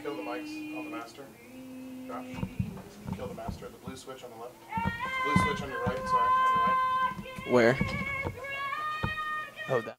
Kill the mics on the master. Josh, kill the master. The blue switch on the left. Blue switch on your right, sorry, on your right. Where? Oh, that.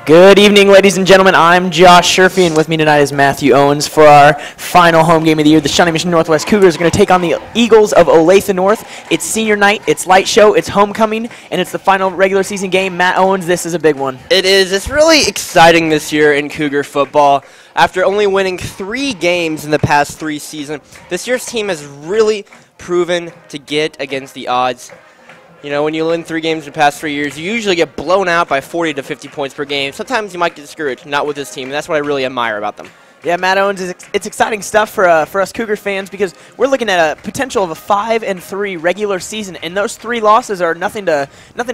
Good evening, ladies and gentlemen. I'm Josh Sherfy, and with me tonight is Matthew Owens for our final home game of the year. The Shawnee Mission Northwest Cougars are going to take on the Eagles of Olathe North. It's senior night, it's light show, it's homecoming, and it's the final regular season game. Matt Owens, this is a big one. It is. It's really exciting this year in Cougar football. After only winning 3 games in the past 3 seasons, this year's team has really proven to get against the odds. You know, when you win 3 games in the past 3 years, you usually get blown out by 40 to 50 points per game. Sometimes you might get discouraged, not with this team, and that's what I really admire about them. Yeah, Matt Owens, it's exciting stuff for us Cougar fans because we're looking at a potential of a 5-3 regular season, and those 3 losses are nothing to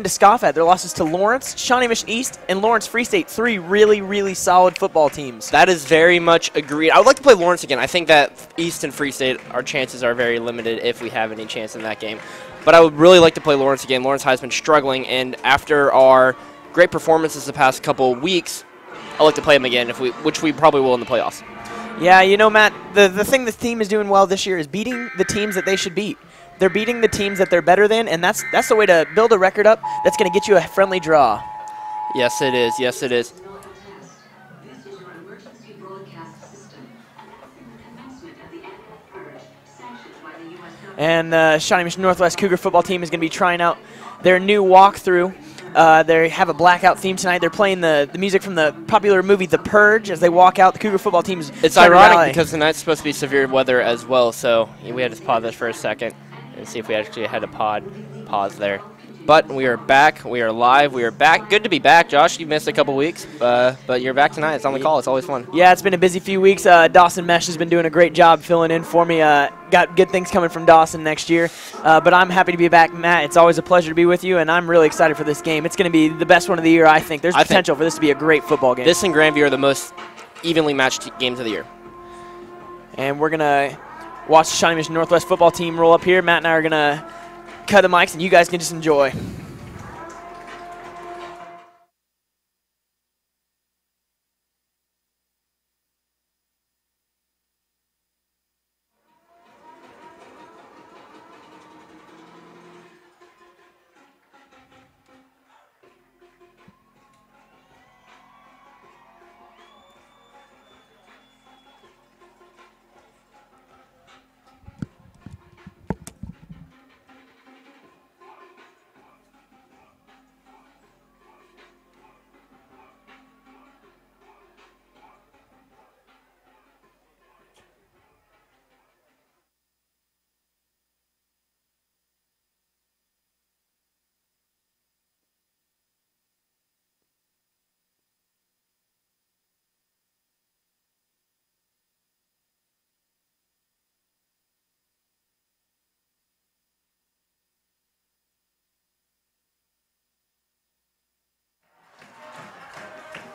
scoff at. They're losses to Lawrence, Shawnee Mission East, and Lawrence Free State, 3 really, really solid football teams. That is very much agreed. I would like to play Lawrence again. I think that East and Free State, our chances are very limited if we have any chance in that game. But I would really like to play Lawrence again. Lawrence has been struggling, and after our great performances the past couple of weeks, I'd like to play him again, which we probably will in the playoffs. Yeah, you know, Matt, the thing this team is doing well this year is beating the teams that they should beat. They're beating the teams that they're better than, and that's the way to build a record up that's going to get you a friendly draw. Yes, it is. Yes, it is. And the Shawnee Mission Northwest Cougar football team is going to be trying out their new walkthrough. They have a blackout theme tonight. They're playing the music from the popular movie The Purge as they walk out. The Cougar football team's It's ironic because tonight's supposed to be severe weather as well, so we had to pause this for a second and see if we actually had a pause there. But we are back. We are live. We are back. Good to be back, Josh. You missed a couple weeks, but you're back tonight. It's on the call. It's always fun. Yeah, it's been a busy few weeks. Dawson Mesh has been doing a great job filling in for me. Got good things coming from Dawson next year. But I'm happy to be back, Matt. It's always a pleasure to be with you, and I'm really excited for this game. It's going to be the best one of the year, I think. There's potential for this to be a great football game. This and Grandview are the most evenly matched games of the year. And we're going to watch the Shawnee Mission Northwest football team roll up here. Matt and I are going to cut the mics, and you guys can just enjoy.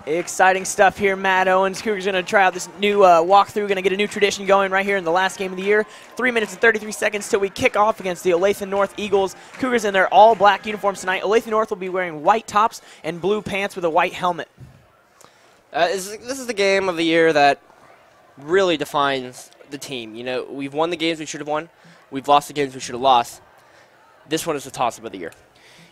Exciting stuff here, Matt Owens. Cougars going to try out this new walkthrough, going to get a new tradition going right here in the last game of the year. 3 minutes and 33 seconds till we kick off against the Olathe North Eagles. Cougars in their all-black uniforms tonight. Olathe North will be wearing white tops and blue pants with a white helmet. This is the game of the year that really defines the team. You know, we've won the games we should have won. We've lost the games we should have lost. This one is the toss-up of the year.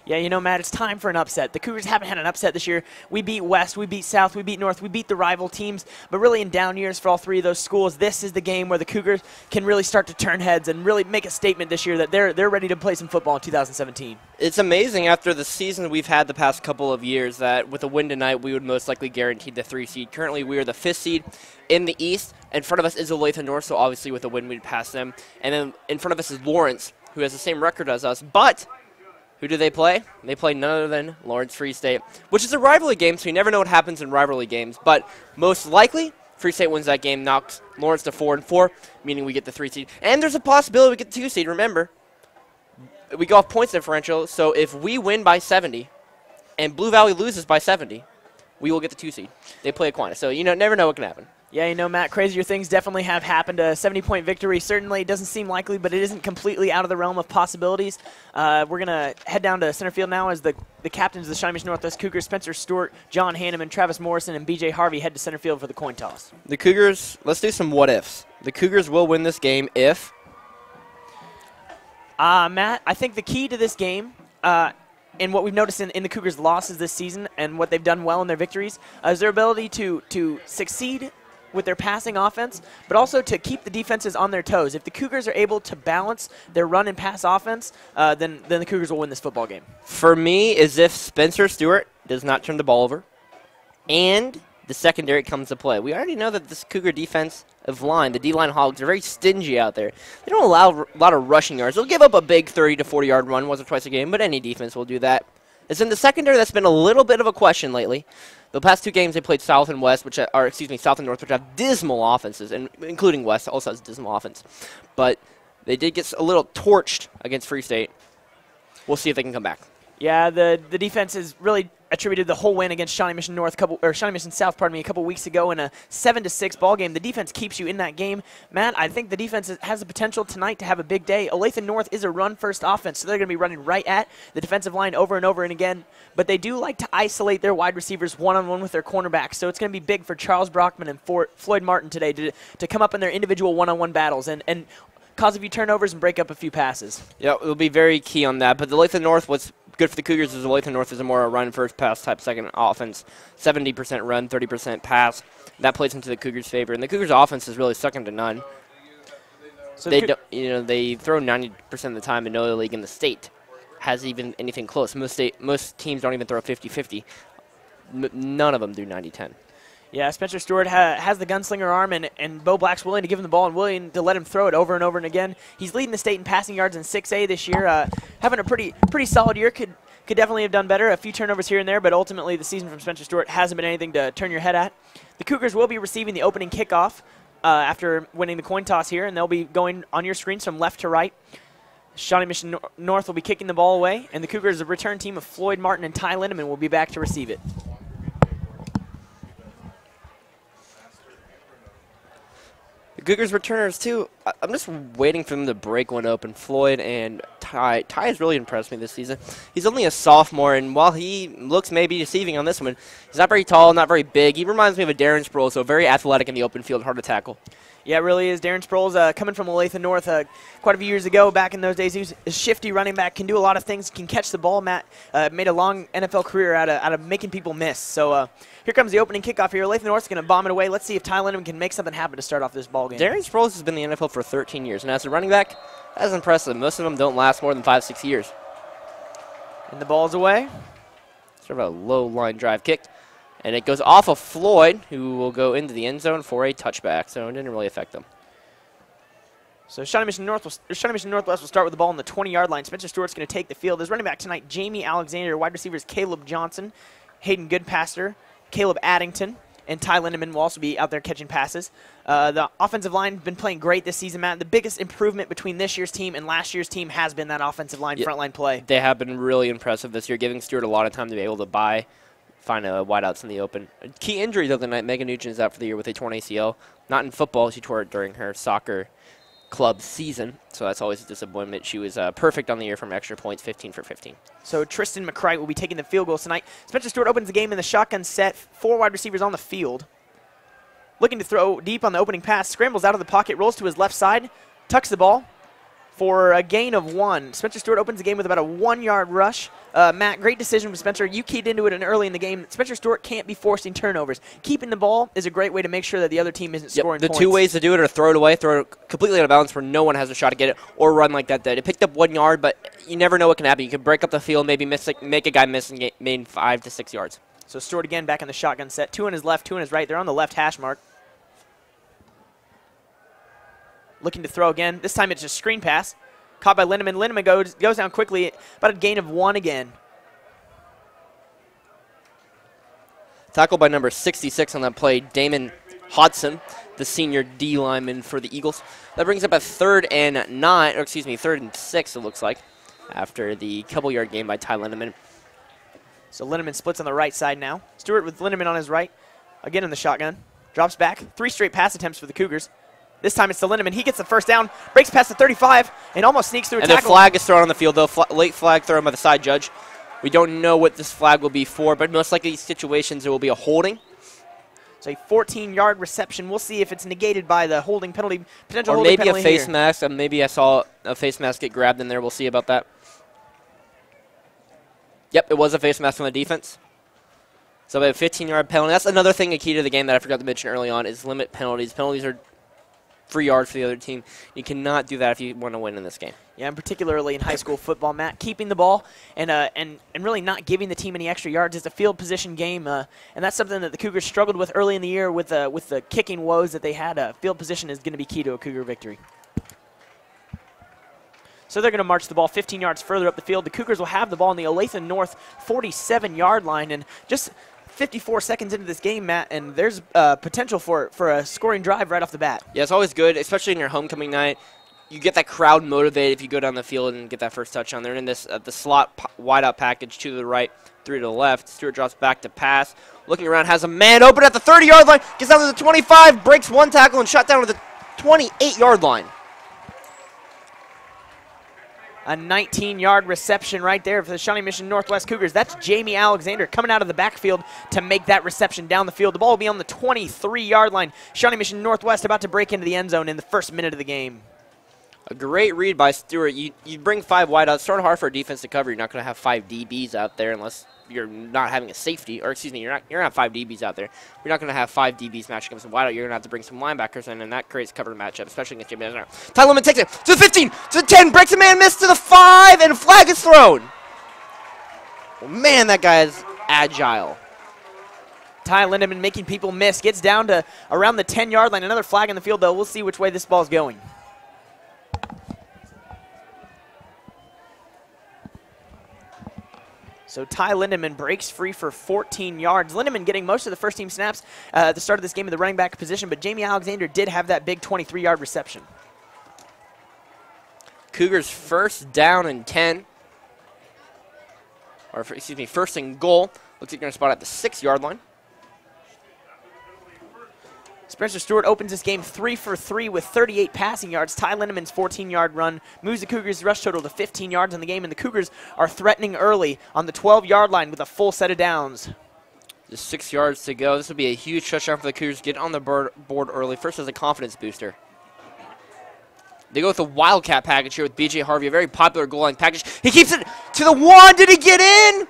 Yeah, you know, Matt, it's time for an upset. The Cougars haven't had an upset this year. We beat West, we beat South, we beat North, we beat the rival teams. But really in down years for all three of those schools, this is the game where the Cougars can really start to turn heads and really make a statement this year that they're ready to play some football in 2017. It's amazing after the season we've had the past couple of years that with a win tonight, we would most likely guarantee the 3 seed. Currently, we are the 5th seed in the East. In front of us is Olathe North, so obviously with a win, we'd pass them. And then in front of us is Lawrence, who has the same record as us, but who do they play? They play none other than Lawrence Free State, which is a rivalry game, so you never know what happens in rivalry games. But most likely, Free State wins that game, knocks Lawrence to 4-4, meaning we get the 3 seed. And there's a possibility we get the 2 seed. Remember, we go off points differential, so if we win by 70 and Blue Valley loses by 70, we will get the 2 seed. They play Aquinas, so you never know what can happen. Yeah, you know, Matt, crazier things definitely have happened. A 70-point victory certainly doesn't seem likely, but it isn't completely out of the realm of possibilities. We're going to head down to center field now as the captains of the Shawnee Mission Northwest Cougars, Spencer Stewart, John Hanneman, Travis Morrison, and B.J. Harvey head to center field for the coin toss. The Cougars, let's do some what-ifs. The Cougars will win this game if? Matt, I think the key to this game and what we've noticed in the Cougars' losses this season and what they've done well in their victories is their ability to succeed with their passing offense, but also to keep the defenses on their toes. If the Cougars are able to balance their run and pass offense, then the Cougars will win this football game. For me, is if Spencer Stewart does not turn the ball over and the secondary comes to play. We already know that this Cougar defensive line, the D-line Hogs, are very stingy out there. They don't allow a lot of rushing yards. They'll give up a big 30 to 40-yard run once or twice a game, but any defense will do that. It's in the secondary that's been a little bit of a question lately. The past 2 games they played South and West, South and North, which have dismal offenses, and including West also has dismal offense. But they did get a little torched against Free State. We'll see if they can come back. Yeah, the defense has really attributed the whole win against Shawnee Mission Shawnee Mission South, a couple weeks ago in a 7-6 ball game. The defense keeps you in that game. Matt, I think the defense has the potential tonight to have a big day. Olathe North is a run-first offense, so they're going to be running right at the defensive line over and over and again. But they do like to isolate their wide receivers one-on-one with their cornerbacks, so it's going to be big for Charles Brockman and Floyd Martin today to come up in their individual one-on-one battles and cause a few turnovers and break up a few passes. Yeah, it'll be very key on that. But the Olathe North, what's good for the Cougars is Olathe North is a more run first pass type second offense. 70% run, 30% pass. That plays into the Cougars' favor. And the Cougars' offense is really second to none. So they throw 90% of the time, and no other league in the state has even anything close. Most teams don't even throw 50-50. None of them do 90-10. Yeah, Spencer Stewart has the gunslinger arm, and Bo Black's willing to give him the ball and willing to let him throw it over and over and again. He's leading the state in passing yards in 6A this year, having a pretty solid year. Could definitely have done better. A few turnovers here and there, but ultimately the season from Spencer Stewart hasn't been anything to turn your head at. The Cougars will be receiving the opening kickoff after winning the coin toss here, and they'll be going on your screens from left to right. Shawnee Mission North will be kicking the ball away, and the Cougars, the return team of Floyd Martin and Ty Lindeman, will be back to receive it. Cougars returners, too, I'm just waiting for them to break one open. Floyd and Ty has really impressed me this season. He's only a sophomore, and while he looks maybe deceiving on this one, he's not very tall, not very big. He reminds me of a Darren Sproul, so very athletic in the open field, hard to tackle. Yeah, it really is. Darren Sproul's coming from Olathe North quite a few years ago. Back in those days, he was a shifty running back, can do a lot of things, can catch the ball. Matt made a long NFL career out of making people miss. So here comes the opening kickoff here. Olathe North's going to bomb it away. Let's see if Ty Lindeman can make something happen to start off this ball game. Darren Sproles has been in the NFL for 13 years, and as a running back, that's impressive. Most of them don't last more than 5-6 years. And the ball's away. Sort of a low line drive kick. And it goes off of Floyd, who will go into the end zone for a touchback, so it didn't really affect them. So Shawnee Mission Northwest will start with the ball on the 20-yard line. Spencer Stewart's going to take the field. His running back tonight, Jamie Alexander. Wide receivers Caleb Johnson, Hayden Goodpaster, Caleb Addington, and Ty Lindeman will also be out there catching passes. The offensive line has been playing great this season, Matt. The biggest improvement between this year's team and last year's team has been that offensive line, frontline play. They have been really impressive this year, giving Stewart a lot of time to be able to buy find wideouts in the open. Key injury of the night, Megan Nugent is out for the year with a torn ACL. Not in football, she tore it during her soccer club season, so that's always a disappointment. She was perfect on the year from extra points, 15 for 15. So Tristan McCright will be taking the field goals tonight. Spencer Stewart opens the game in the shotgun set. 4 wide receivers on the field. Looking to throw deep on the opening pass. Scrambles out of the pocket, rolls to his left side, tucks the ball for a gain of 1. Spencer Stewart opens the game with about a 1-yard rush. Matt, great decision from Spencer. You keyed into it early in the game. Spencer Stewart can't be forcing turnovers. Keeping the ball is a great way to make sure that the other team isn't scoring points. The 2 ways to do it are throw it away, throw it completely out of bounds where no one has a shot to get it, or run like that. It picked up 1 yard, but you never know what can happen. You can break up the field, maybe make a guy miss and gain 5 to 6 yards. So Stewart again back in the shotgun set. 2 on his left, 2 on his right. They're on the left hash mark. Looking to throw again. This time it's just screen pass. Caught by Lindemann. Lindemann goes down quickly. About a gain of 1 again. Tackled by number 66 on that play, Damon Hodson, the senior D lineman for the Eagles. That brings up a 3rd and 6, it looks like, after the couple-yard gain by Ty Lindemann. So Lindemann splits on the right side now. Stewart with Lindemann on his right. Again in the shotgun. Drops back. 3 straight pass attempts for the Cougars. This time it's to Lindemann. He gets the first down, breaks past the 35, and almost sneaks through a tackle. And the flag is thrown on the field, though. Late flag thrown by the side judge. We don't know what this flag will be for, but most likely these situations there will be a holding. So a 14-yard reception. We'll see if it's negated by the holding penalty, potential or holding penalty. Or maybe a face here. mask. Maybe I saw a face mask get grabbed in there. We'll see about that. Yep, it was a face mask on the defense. So about a 15-yard penalty. That's another thing, a key to the game that I forgot to mention early on, is limit penalties. Penalties are 3 yards for the other team. You cannot do that if you want to win in this game. Yeah, and particularly in high school football, Matt, keeping the ball and really not giving the team any extra yards. It's a field position game, and that's something that the Cougars struggled with early in the year with the kicking woes that they had. Field position is going to be key to a Cougar victory. So they're going to march the ball 15 yards further up the field. The Cougars will have the ball on the Olathe North 47-yard line, and just 54 seconds into this game, Matt, and there's potential for a scoring drive right off the bat. Yeah, it's always good, especially in your homecoming night. You get that crowd motivated if you go down the field and get that first touchdown. They're in this the slot wideout package, 2 to the right, 3 to the left. Stewart drops back to pass. Looking around, has a man open at the 30-yard line, gets down to the 25, breaks 1 tackle, and shot down to the 28-yard line. A 19-yard reception right there for the Shawnee Mission Northwest Cougars. That's Jamie Alexander coming out of the backfield to make that reception down the field. The ball will be on the 23-yard line. Shawnee Mission Northwest about to break into the end zone in the first minute of the game. A great read by Stewart. You bring 5 wideouts. It's sort of hard for a defense to cover. You're not going to have 5 DBs out there unless you're not having a safety. Or, excuse me, you're not going to have 5 DBs out there. You're not going to have 5 DBs matching against a wideout. You're going to have to bring some linebackers in, and that creates a cover matchup, especially against Jamie Alexander. Ty Lindemann takes it to the 15, to the 10, breaks a man, miss to the 5, and a flag is thrown. Well, man, that guy is agile. Ty Lindemann making people miss. Gets down to around the 10-yard line. Another flag in the field, though. We'll see which way this ball's going. So Ty Lindemann breaks free for 14 yards. Lindemann getting most of the first-team snaps at the start of this game in the running back position, but Jamie Alexander did have that big 23-yard reception. Cougars first down and 10. Or, excuse me, first and goal. Looks like they're going to spot at the 6-yard line. Spencer Stewart opens this game 3 for 3 with 38 passing yards. Ty Lindemann's 14-yard run moves the Cougars' rush total to 15 yards in the game, and the Cougars are threatening early on the 12-yard line with a full set of downs. Just 6 yards to go. This will be a huge touchdown for the Cougars. Get on the board early. First as a confidence booster. They go with the Wildcat package here with B.J. Harvey, a very popular goal line package. He keeps it to the 1. Did he get in?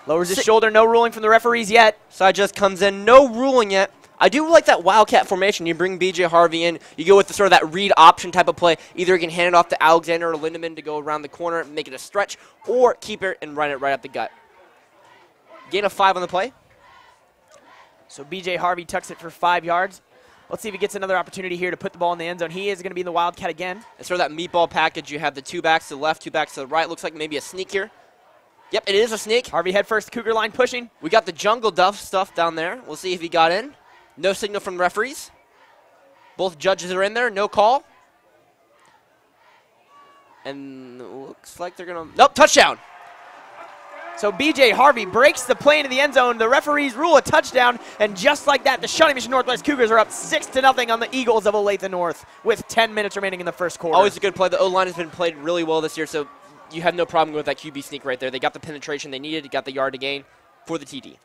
Lowers his shoulder. No ruling from the referees yet. Side just comes in. No ruling yet. I do like that Wildcat formation. You bring B.J. Harvey in. You go with the sort of that read option type of play. Either you can hand it off to Alexander or Lindemann to go around the corner and make it a stretch, or keep it and run it right up the gut. Gain of 5 on the play. So B.J. Harvey tucks it for 5 yards. Let's see if he gets another opportunity here to put the ball in the end zone. He is going to be in the Wildcat again. And sort of that meatball package. You have the 2 backs to the left, 2 backs to the right. Looks like maybe a sneak here. Yep, it is a sneak. Harvey head first, Cougar line pushing. We got the jungle duff stuff down there. We'll see if he got in. No signal from the referees. Both judges are in there. No call. And it looks like they're going to... Nope, touchdown. So B.J. Harvey breaks the play into the end zone. The referees rule a touchdown, and just like that, the Shawnee Mission Northwest Cougars are up 6-0 on the Eagles of Olathe North with 10 minutes remaining in the first quarter. Always a good play. The O-line has been played really well this year, so you have no problem with that QB sneak right there. They got the penetration they needed, got the yard to gain for the TD.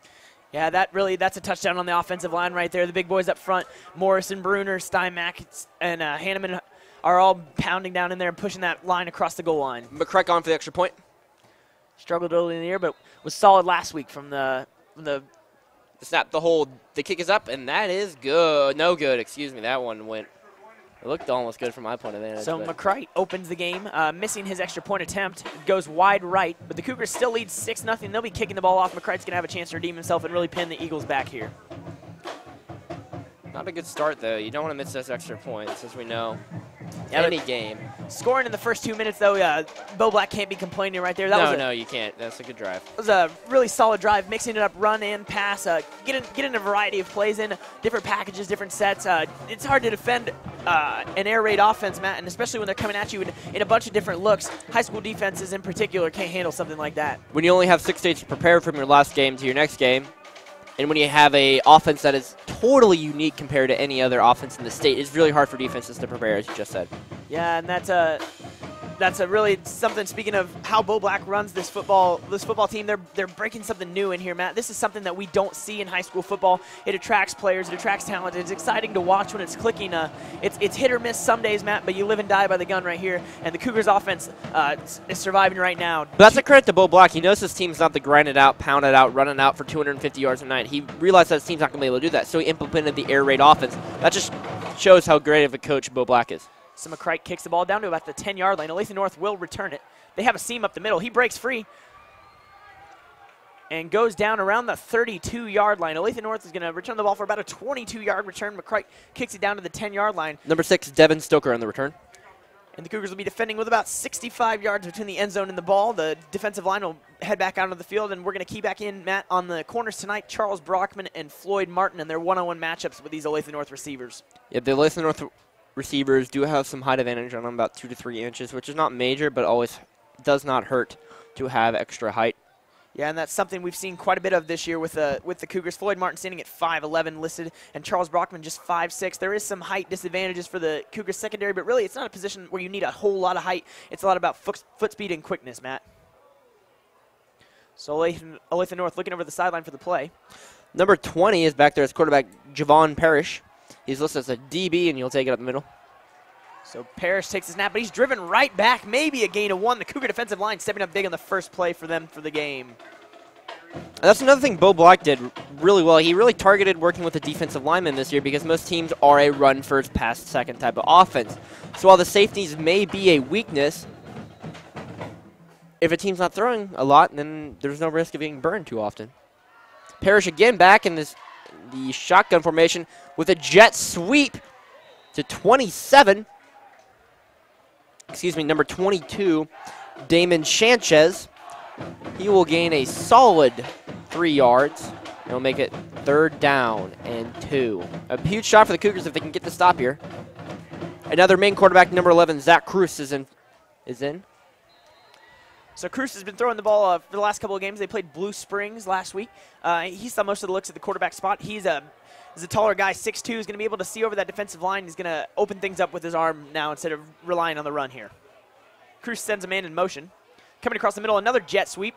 Yeah, that's a touchdown on the offensive line right there. The big boys up front, Morrison, Bruner, Steinmack, and Hanneman are all pounding down in there and pushing that line across the goal line. McCrack on for the extra point. Struggled early in the year, but was solid last week from the snap. The kick is up, and that is good. No good, excuse me. That one went. It looked almost good from my point of vantage. So McCright opens the game, missing his extra point attempt, goes wide right, but the Cougars still lead 6-0. They'll be kicking the ball off. McCright's going to have a chance to redeem himself and really pin the Eagles back here. Not a good start, though. You don't want to miss those extra points, as we know. Yeah, Any game. Scoring in the first 2 minutes, though, Bo Black can't be complaining right there. No, you can't. That's a good drive. It was a really solid drive, mixing it up, run and pass, getting a variety of plays in, different packages, different sets. It's hard to defend an air raid offense, Matt, and especially when they're coming at you in a bunch of different looks. High school defenses in particular can't handle something like that. When you only have 6 days to prepare from your last game to your next game, and when you have a offense that is totally unique compared to any other offense in the state, it's really hard for defenses to prepare, as you just said. Yeah, and that's a really something. Speaking of how Bo Black runs this football team, they're breaking something new in here, Matt. This is something that we don't see in high school football. It attracts players, it attracts talent. It's exciting to watch when it's clicking. It's hit or miss some days, Matt, but you live and die by the gun right here. And the Cougars offense is surviving right now. But that's a credit to Bo Black. He knows his team's not the grind it out, pound it out, run it out for 250 yards a night. He realized that his team's not going to be able to do that, so he implemented the air raid offense. That just shows how great of a coach Bo Black is. So McCright kicks the ball down to about the 10-yard line. Olathe North will return it. They have a seam up the middle. He breaks free and goes down around the 32-yard line. Olathe North is going to return the ball for about a 22-yard return. McCright kicks it down to the 10-yard line. Number 6, Devin Stoker on the return. And the Cougars will be defending with about 65 yards between the end zone and the ball. The defensive line will head back out of the field, and we're going to key back in, Matt, on the corners tonight, Charles Brockman and Floyd Martin and their one-on-one matchups with these Olathe North receivers. Yeah, the Olathe North receivers do have some height advantage on them, about 2 to 3 inches, which is not major, but always does not hurt to have extra height. Yeah, and that's something we've seen quite a bit of this year with the Cougars. Floyd Martin standing at 5'11" listed, and Charles Brockman just 5'6". There is some height disadvantages for the Cougars secondary, but really it's not a position where you need a whole lot of height. It's a lot about foot speed and quickness, Matt. So Olathe North looking over the sideline for the play. Number 20 is back there as quarterback Javon Parrish. He's listed as a DB, and you'll take it up the middle. So Parrish takes the snap, but he's driven right back, maybe a gain of 1. The Cougar defensive line stepping up big on the first play for them for the game. And that's another thing Bo Black did really well. He really targeted working with the defensive linemen this year because most teams are a run first, pass second type of offense. So while the safeties may be a weakness, if a team's not throwing a lot, then there's no risk of getting burned too often. Parrish again back in the shotgun formation with a jet sweep to 27. Excuse me, number 22, Damon Sanchez. He will gain a solid 3 yards. He'll make it 3rd down and 2. A huge shot for the Cougars if they can get the stop here. Another main quarterback, number 11, Zach Cruz is in. So Cruz has been throwing the ball for the last couple of games. They played Blue Springs last week. He saw most of the looks at the quarterback spot. He's a taller guy, 6'2", is going to be able to see over that defensive line. He's going to open things up with his arm now instead of relying on the run here. Cruz sends a man in motion. Coming across the middle, another jet sweep.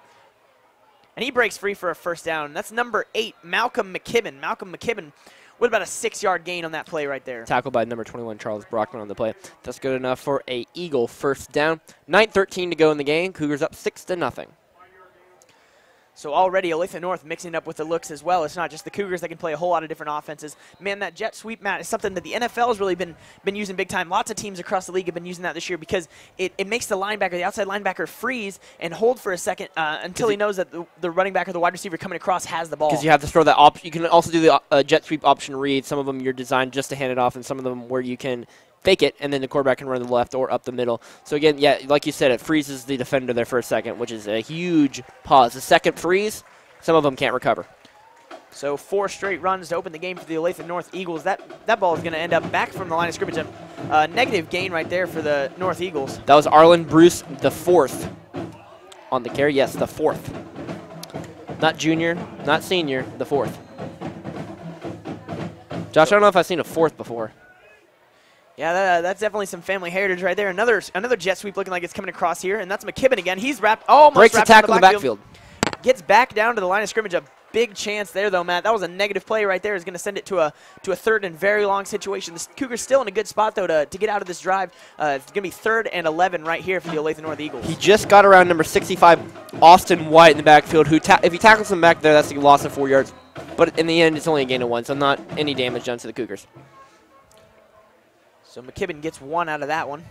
And he breaks free for a 1st down. That's number 8, Malcolm McKibben. Malcolm McKibben with about a 6-yard gain on that play right there. Tackled by number 21, Charles Brockman on the play. That's good enough for a Eagle 1st down. 9:13 to go in the game. Cougars up 6-0. So already Olathe North mixing up with the looks as well. It's not just the Cougars that can play a whole lot of different offenses. Man, that jet sweep, Matt, is something that the NFL has really been using big time. Lots of teams across the league have been using that this year because it makes the linebacker, the outside linebacker, freeze and hold for a second until he knows that the running back or the wide receiver coming across has the ball. Because you have to throw that option. You can also do the jet sweep option read. Some of them you're designed just to hand it off, and some of them where you can fake it, and then the quarterback can run to the left or up the middle. So again, yeah, like you said, it freezes the defender there for a second, which is a huge pause. The second freeze, some of them can't recover. So 4 straight runs to open the game for the Olathe North Eagles. That ball is going to end up back from the line of scrimmage. A negative gain right there for the North Eagles. That was Arlen Bruce, the 4th on the carry. Yes, the 4th. Not junior, not senior, the fourth. Josh, I don't know if I've seen a fourth before. Yeah, that's definitely some family heritage right there. Another jet sweep looking like it's coming across here, and that's McKibben again. He's almost breaks the wrapped tackle in the backfield. Gets back down to the line of scrimmage. A big chance there, though, Matt. That was a negative play right there. Is going to send it to a third and very long situation. The Cougars still in a good spot, though, to get out of this drive. It's going to be 3rd and 11 right here for the Olathe North Eagles. He just got around number 65, Austin White, in the backfield, who if he tackles him back there, that's a loss of 4 yards. But in the end, it's only a gain of 1, so not any damage done to the Cougars. So McKibben gets 1 out of that one.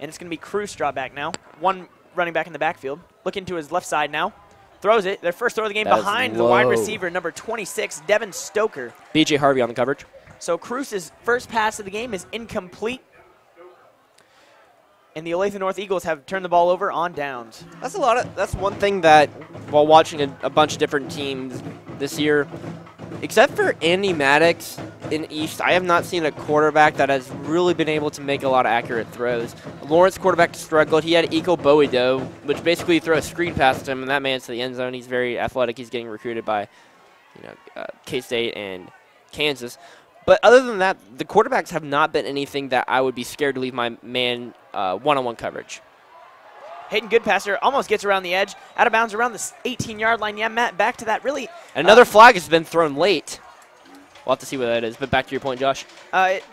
And it's going to be Cruz draw back now. 1 running back in the backfield. Looking to his left side now. Throws it. Their first throw of the game behind the wide receiver, number 26, Devin Stoker. B.J. Harvey on the coverage. So Cruz's first pass of the game is incomplete. And the Olathe North Eagles have turned the ball over on downs. That's one thing that, while watching a bunch of different teams this year, except for Andy Maddox in East, I have not seen a quarterback that has really been able to make a lot of accurate throws. Lawrence quarterback struggled. He had Iko Bowido, which basically threw a screen past him, and that man's to the end zone. He's very athletic. He's getting recruited by K-State and Kansas. But other than that, the quarterbacks have not been anything that I would be scared to leave my man one-on-one coverage. Hayden Goodpasser almost gets around the edge, out of bounds around the 18-yard line. Yeah, Matt, back to that really. Another flag has been thrown late. We'll have to see what that is. But back to your point, Josh.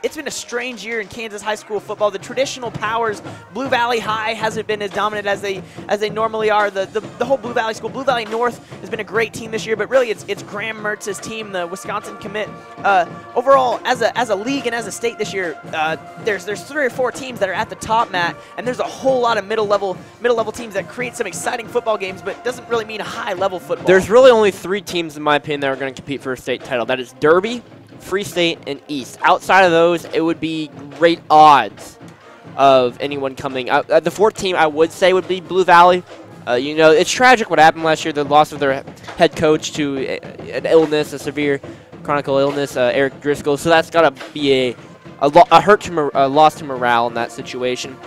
It's been a strange year in Kansas high school football. The traditional powers, Blue Valley High hasn't been as dominant as they normally are. The whole Blue Valley school, Blue Valley North has been a great team this year, but really it's Graham Mertz's team, the Wisconsin commit. Overall, as a league and as a state this year, there's 3 or 4 teams that are at the top, Matt, and there's a whole lot of middle level teams that create some exciting football games, but doesn't really mean a high level football. There's really only 3 teams, in my opinion, that are going to compete for a state title. That is Derby, Free State, and East. Outside of those, it would be great odds of anyone coming. The 4th team, I would say, would be Blue Valley. It's tragic what happened last year, the loss of their head coach to an illness, a severe chronic illness, Eric Driscoll. So that's got to be a loss to morale in that situation.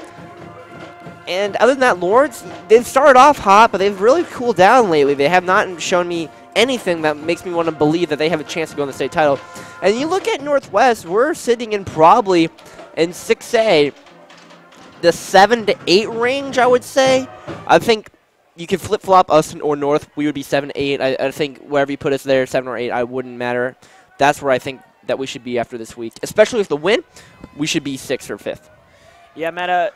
And other than that, Lawrence, they've started off hot, but they've really cooled down lately. They have not shown me anything that makes me want to believe that they have a chance to go in the state title. And you look at Northwest, we're sitting in probably in 6A, the 7 to 8 range, I would say. I think you can flip-flop us or North. We would be 7 8. I think wherever you put us there, 7 or 8, I wouldn't matter. That's where I think that we should be after this week. Especially with the win, we should be 6th or 5th. Yeah, Matt,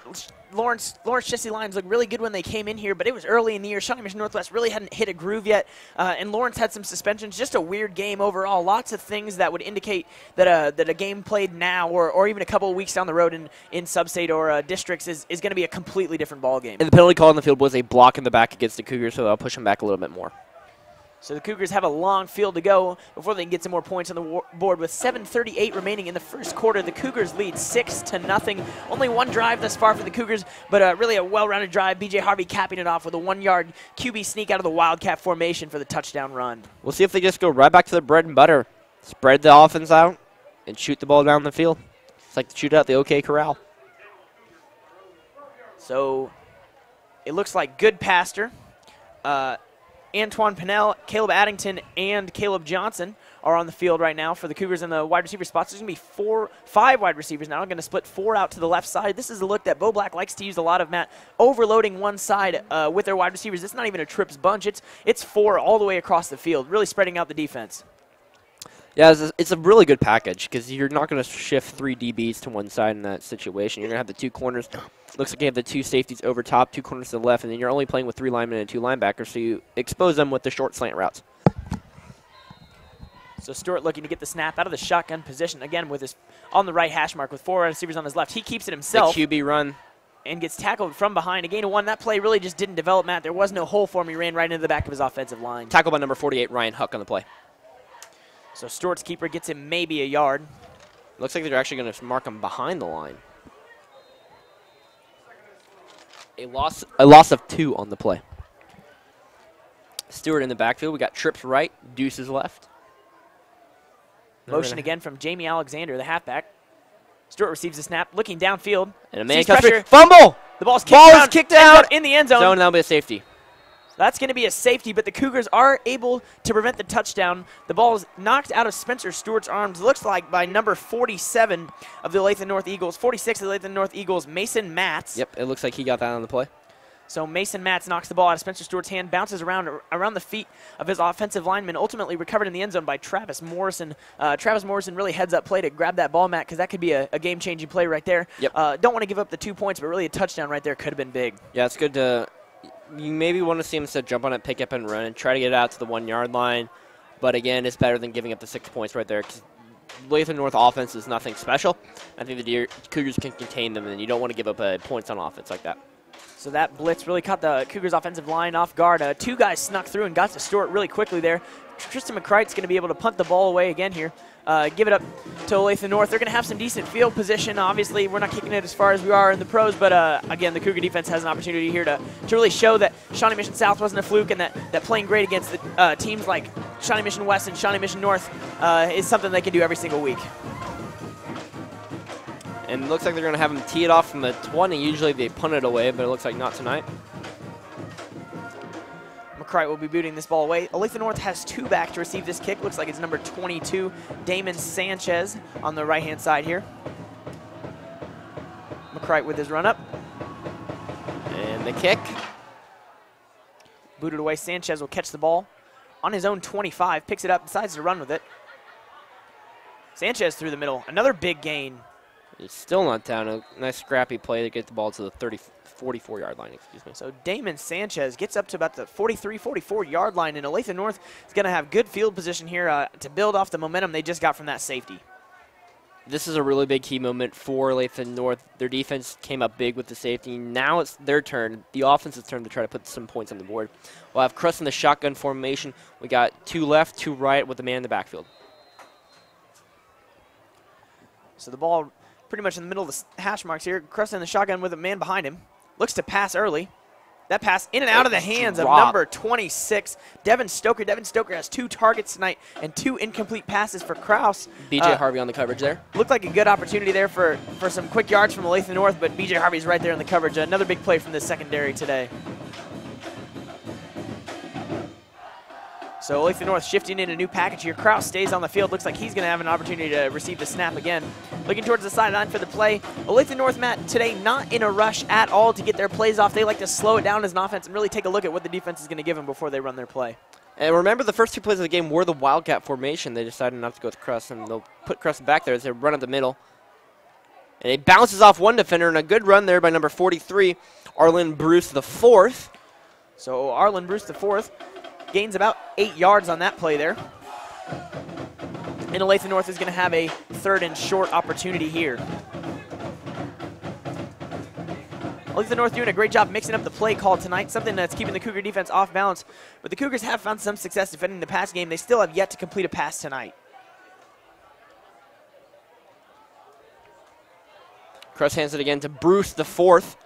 Lawrence Jesse Lions looked really good when they came in here, but it was early in the year. Shawnee Mission Northwest really hadn't hit a groove yet, and Lawrence had some suspensions. Just a weird game overall. Lots of things that would indicate that a game played now or even a couple of weeks down the road in sub-state or districts is going to be a completely different ball game. And the penalty call on the field was a block in the back against the Cougars, so that'll push them back a little bit more. So the Cougars have a long field to go before they can get some more points on the board. With 7:38 remaining in the first quarter, the Cougars lead 6-0. Only 1 drive thus far for the Cougars, but really a well-rounded drive. B.J. Harvey capping it off with a 1-yard QB sneak out of the Wildcat formation for the touchdown run. We'll see if they just go right back to the bread and butter, spread the offense out, and shoot the ball down the field. It's like the shootout at the OK Corral. So it looks like Goodpasser, Antoine Pinnell, Caleb Addington, and Caleb Johnson are on the field right now for the Cougars in the wide receiver spots. There's going to be 5 wide receivers now. I'm going to split 4 out to the left side. This is a look that Bo Black likes to use a lot of, Matt, overloading one side with their wide receivers. It's not even a trips bunch. It's 4 all the way across the field, really spreading out the defense. Yeah, it's a really good package because you're not going to shift 3 DBs to one side in that situation. You're going to have the 2 corners. Looks like you have the 2 safeties over top, 2 corners to the left, and then you're only playing with 3 linemen and 2 linebackers, so you expose them with the short slant routes. So Stewart looking to get the snap out of the shotgun position, again with his on the right hash mark with 4 receivers on his left. He keeps it himself. The QB run. And gets tackled from behind. A gain of 1. That play really just didn't develop, Matt. There was no hole for him. He ran right into the back of his offensive line. Tackled by number 48, Ryan Huck on the play. So Stewart's keeper gets him maybe a yard. Looks like they're actually going to mark him behind the line. A loss of 2 on the play. Stewart in the backfield. We got trips right, deuces left. Motion again from Jamie Alexander, the halfback. Stewart receives the snap, looking downfield. And a man comes pressure. Fumble! The ball's kicked down in the end zone. That'll be a safety. That's going to be a safety, but the Cougars are able to prevent the touchdown. The ball is knocked out of Spencer Stewart's arms, looks like by number 47 of the Olathe North Eagles, 46 of the Olathe North Eagles, Mason Matz. Yep, it looks like he got that on the play. So Mason Matz knocks the ball out of Spencer Stewart's hand, bounces around the feet of his offensive lineman, ultimately recovered in the end zone by Travis Morrison. Travis Morrison really heads up play to grab that ball, Matt, because that could be a game-changing play right there. Yep. Don't want to give up the 2 points, but really a touchdown right there could have been big. Yeah, it's good to – you maybe want to see him instead jump on it, pick up and run, and try to get it out to the 1 yard line. But, again, it's better than giving up the 6 points right there, because Olathe North offense is nothing special. I think the Cougars can contain them, and you don't want to give up points on offense like that. So that blitz really caught the Cougars' offensive line off guard. 2 guys snuck through and got to Stewart really quickly there. Tristan McCright's going to be able to punt the ball away again here. Give it up to Olathe North. They're going to have some decent field position. Obviously, we're not kicking it as far as we are in the pros, but again, the Cougar defense has an opportunity here to really show that Shawnee Mission South wasn't a fluke, and that playing great against the teams like Shawnee Mission West and Shawnee Mission North is something they can do every single week. And it looks like they're going to have him tee it off from the 20. Usually they punt it away, but it looks like not tonight. McCright will be booting this ball away. Olathe North has 2 back to receive this kick. Looks like it's number 22, Damon Sanchez, on the right-hand side here. McCright with his run-up. And the kick. Booted away. Sanchez will catch the ball on his own 25, picks it up, decides to run with it. Sanchez through the middle. Another big gain. He's still not down. A nice scrappy play to get the ball to the 44 yard line, excuse me. So Damon Sanchez gets up to about the 43, 44 yard line, and Olathe North is going to have good field position here to build off the momentum they just got from that safety. This is a really big key moment for Olathe North. Their defense came up big with the safety. Now it's their turn, the offense's turn, to try to put some points on the board. We'll have Crust in the shotgun formation. We got 2 left, 2 right with the man in the backfield. So the ball pretty much in the middle of the hash marks here. Crust in the shotgun with a man behind him. Looks to pass early. That pass in and out of the hands of number 26, Devin Stoker. Devin Stoker has 2 targets tonight and 2 incomplete passes for Kraus. B.J. Harvey on the coverage there. Looked like a good opportunity there for some quick yards from Olathe North, but B.J. Harvey's right there in the coverage. Another big play from the secondary today. So Olathe North shifting in a new package here. Kraus stays on the field. Looks like he's going to have an opportunity to receive the snap again. Looking towards the sideline for the play. Olathe North, Matt, today not in a rush at all to get their plays off. They like to slow it down as an offense and really take a look at what the defense is going to give them before they run their play. And remember, the first 2 plays of the game were the Wildcat formation. They decided not to go with Crust, and they'll put Crust back there as they run up the middle. And it bounces off one defender, and a good run there by number 43, Arlen Bruce IV. So Arlen Bruce IV gains about 8 yards on that play there. And Olathe North is going to have a 3rd and short opportunity here. Olathe North doing a great job mixing up the play call tonight, something that's keeping the Cougar defense off balance. But the Cougars have found some success defending the pass game. They still have yet to complete a pass tonight. Crust hands it again to Bruce IV,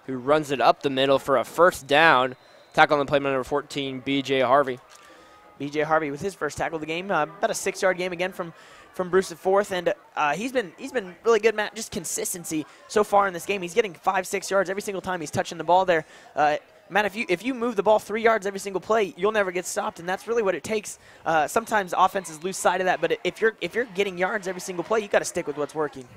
who runs it up the middle for a 1st down. Tackle on the play by number 14, B.J. Harvey. B.J. Harvey with his first tackle of the game. About a 6-yard game again from Bruce IV, and he's been really good, Matt. Just consistency so far in this game. He's getting 5-6 yards every single time he's touching the ball there. Matt, if you move the ball 3 yards every single play, you'll never get stopped, and that's really what it takes. Sometimes offenses lose sight of that, but if you're getting yards every single play, you got to stick with what's working.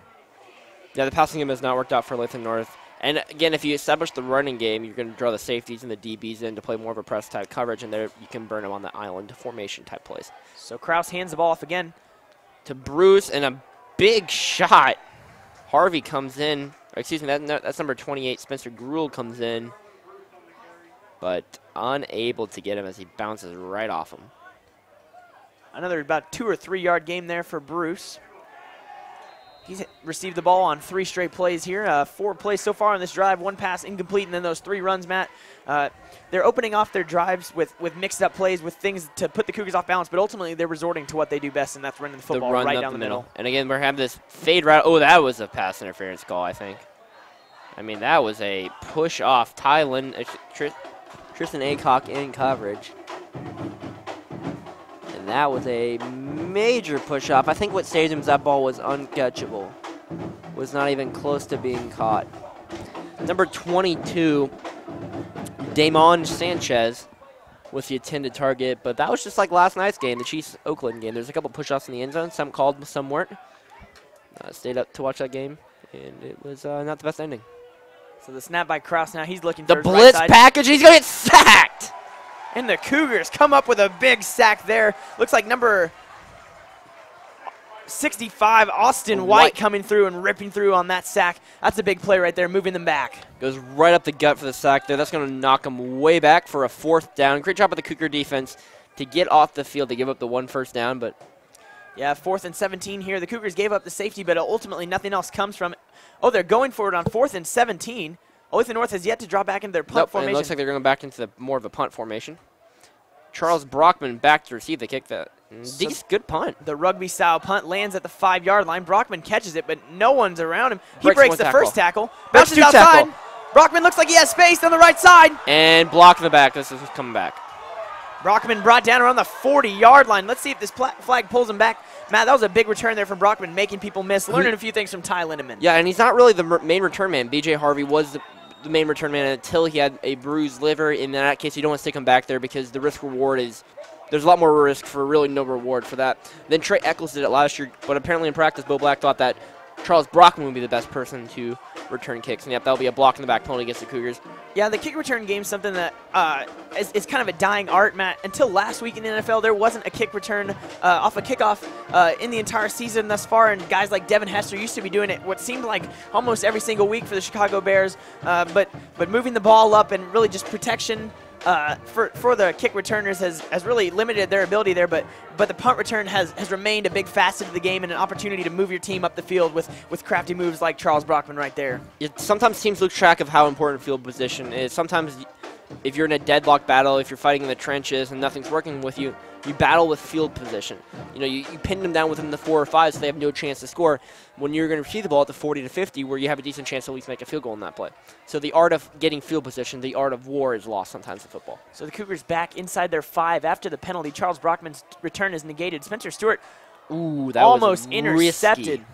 Yeah, the passing game has not worked out for Olathe North. And again, if you establish the running game, you're going to draw the safeties and the DBs in to play more of a press type coverage, and there you can burn them on the island formation type plays. So Kraus hands the ball off again to Bruce, and a big shot. Harvey comes in. Excuse me, that's number 28. Spencer Gruel comes in, but unable to get him as he bounces right off him. Another about 2 or 3 yard game there for Bruce. He's received the ball on 3 straight plays here. 4 plays so far on this drive, 1 pass incomplete, and then those 3 runs, Matt. They're opening off their drives with mixed up plays, with things to put the Cougars off balance, but ultimately they're resorting to what they do best, and that's running the football right down the middle. And again, we're having this fade route. Oh, that was a pass interference call, I think. I mean, that was a push off. Tristan Aycock in coverage. And that was a major push off. I think what saved him is that ball was uncatchable. Was not even close to being caught. Number 22, Damon Sanchez with the intended target. But that was just like last night's game, the Chiefs-Oakland game. There's a couple push-offs in the end zone. Some called, some weren't. Stayed up to watch that game, and it was not the best ending. So the snap by Cross now. He's looking The for his blitz right side. package, he's going to get sacked! And the Cougars come up with a big sack there. Looks like number 65, Austin White, coming through and ripping through on that sack. That's a big play right there, moving them back. Goes right up the gut for the sack there. That's going to knock them way back for a 4th down. Great job by the Cougar defense to get off the field. They give up the 1 first down, but... Yeah, 4th and 17 here. The Cougars gave up the safety, but ultimately nothing else comes from it. Oh, they're going for it on 4th and 17. Olathe North has yet to drop back into their punt formation. It looks like they're going back into more of a punt formation. Charles Brockman back to receive the kick. Good punt. The rugby-style punt lands at the 5-yard line. Brockman catches it, but no one's around him. He breaks the first tackle. Bounces outside. Brockman looks like he has space on the right side. And blocked in the back. This is coming back. Brockman brought down around the 40-yard line. Let's see if this flag pulls him back. Matt, that was a big return there from Brockman, making people miss, learning a few things from Ty Lindemann. Yeah, and he's not really the main return man. B.J. Harvey was the main return man until he had a bruised liver. In that case, you don't want to stick him back there because the risk-reward is – there's a lot more risk for really no reward for that. Then Trey Eccles did it last year, but apparently in practice, Bo Black thought that Charles Brockman would be the best person to return kicks. And, yep, that'll be a block in the back penalty against the Cougars. Yeah, the kick return game is something that is kind of a dying art, Matt. Until last week in the NFL, there wasn't a kick return off a kickoff in the entire season thus far, and guys like Devin Hester used to be doing it what seemed like almost every single week for the Chicago Bears. But moving the ball up and really just protection for the kick returners has really limited their ability there, but the punt return has remained a big facet of the game and an opportunity to move your team up the field with crafty moves like Charles Brockman right there. Sometimes teams lose track of how important field position is. Sometimes if you're in a deadlock battle, if you're fighting in the trenches and nothing's working with you, you battle with field position. You know, you pin them down within the 4 or 5 so they have no chance to score. When you're going to receive the ball at the 40 to 50 where you have a decent chance to at least make a field goal in that play. So the art of getting field position, the art of war is lost sometimes in football. So the Cougars back inside their 5 after the penalty. Charles Brockman's return is negated. Spencer Stewart almost intercepted.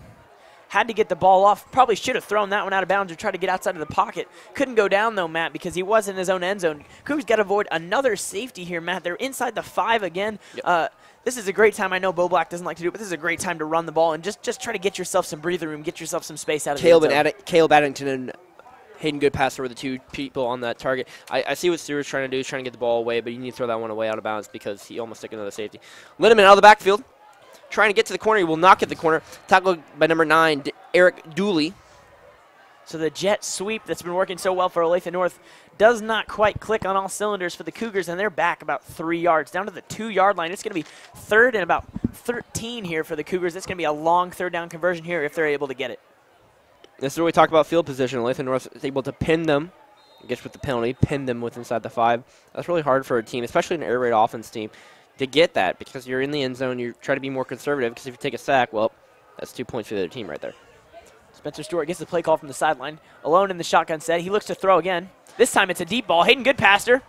Had to get the ball off. Probably should have thrown that one out of bounds or tried to get outside of the pocket. Couldn't go down, though, Matt, because he was in his own end zone. Cougars got to avoid another safety here, Matt. They're inside the 5 again. Yep. This is a great time. I know Bo Black doesn't like to do it, but this is a great time to run the ball and just try to get yourself some breathing room, get yourself some space out of the end zone. Caleb Addington and Hayden Goodpasser were the 2 people on that target. I see what Stewart's trying to do. He's trying to get the ball away, but you need to throw that one away out of bounds because he almost took another safety. Lindemann out of the backfield. Trying to get to the corner. He will not get the corner. Tackled by number 9, Eric Dooley. So the jet sweep that's been working so well for Olathe North does not quite click on all cylinders for the Cougars, and they're back about 3 yards, down to the 2-yard line. It's going to be 3rd and about 13 here for the Cougars. It's going to be a long 3rd down conversion here if they're able to get it. This is where we talk about field position. Olathe North is able to pin them, I guess with the penalty, pin them with inside the 5. That's really hard for a team, especially an air raid offense team, to get that because you're in the end zone. You try to be more conservative because if you take a sack, well, that's 2 points for the other team right there. Spencer Stewart gets the play call from the sideline. Alone in the shotgun set. He looks to throw again. This time it's a deep ball. Hayden Goodpasser.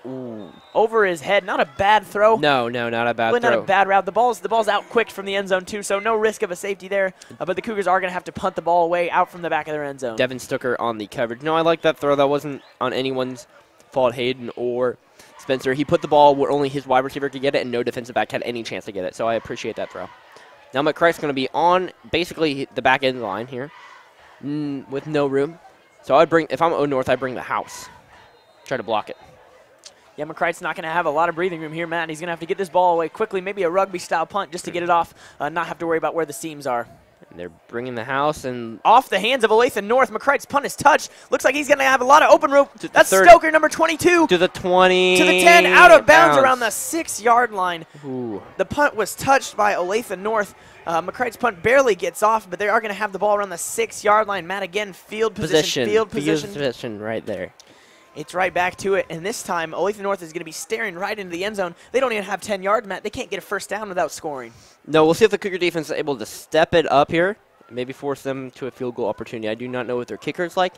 Ooh. Over his head. Not a bad throw. No, not a bad really throw. Not a bad route. The ball's out quick from the end zone, too, so no risk of a safety there. But the Cougars are going to have to punt the ball away out from the back of their end zone. Devin Stucker on the coverage. No, I like that throw. That wasn't on anyone's fault, Hayden or Spencer. He put the ball where only his wide receiver could get it, and no defensive back had any chance to get it. So I appreciate that throw. Now McCrike's going to be on basically the back end line here with no room. So I'd bring, if I'm O North, I'd bring the house. Try to block it. Yeah, McCrike's not going to have a lot of breathing room here, Matt. He's going to have to get this ball away quickly, maybe a rugby-style punt just to get it off, not have to worry about where the seams are. And they're bringing the house and off the hands of Olathe North. McCrike's punt is touched. Looks like he's going to have a lot of open room. That's 30. Stoker, number 22. To the 20. To the 10, out of bounds around the 6-yard line. Ooh. The punt was touched by Olathe North. McCrike's punt barely gets off, but they are going to have the ball around the 6-yard line. Matt, again, field position. Field position right there. It's right back to it, and this time Olathe North is going to be staring right into the end zone. They don't even have 10 yards, Matt. They can't get a first down without scoring. No, we'll see if the Cougar defense is able to step it up here. Maybe force them to a field goal opportunity. I do not know what their kicker's like.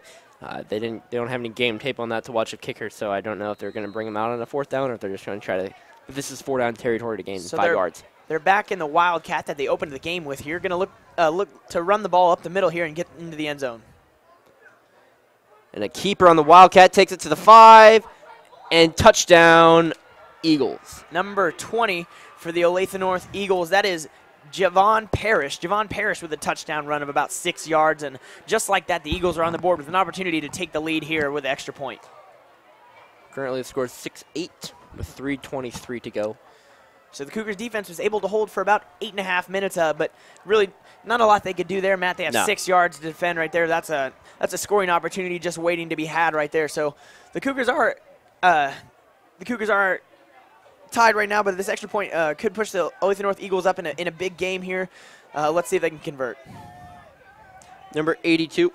They don't have any game tape on that to watch a kicker, so I don't know if they're going to bring them out on a 4th down or if they're just going to try to. If this is 4-down territory to gain 5 yards. They're back in the Wildcat that they opened the game with here. Going to look to run the ball up the middle here and get into the end zone. And a keeper on the Wildcat takes it to the 5 and touchdown. Eagles. Number 20 for the Olathe North Eagles. That is Javon Parrish. Javon Parrish with a touchdown run of about 6 yards. And just like that, the Eagles are on the board with an opportunity to take the lead here with an extra point. Currently the score is 6-8 with 3:23 to go. So the Cougars defense was able to hold for about 8.5 minutes, but really not a lot they could do there, Matt. They have 6 yards to defend right there. That's a scoring opportunity just waiting to be had right there. So the Cougars are tied right now, but this extra point could push the Olathe North Eagles up in a big game here. Let's see if they can convert. Number 82,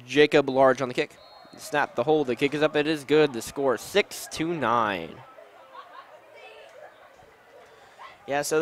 Jacob Large on the kick. Snap the hold. The kick is up. It is good. The score 6-9. Yeah, so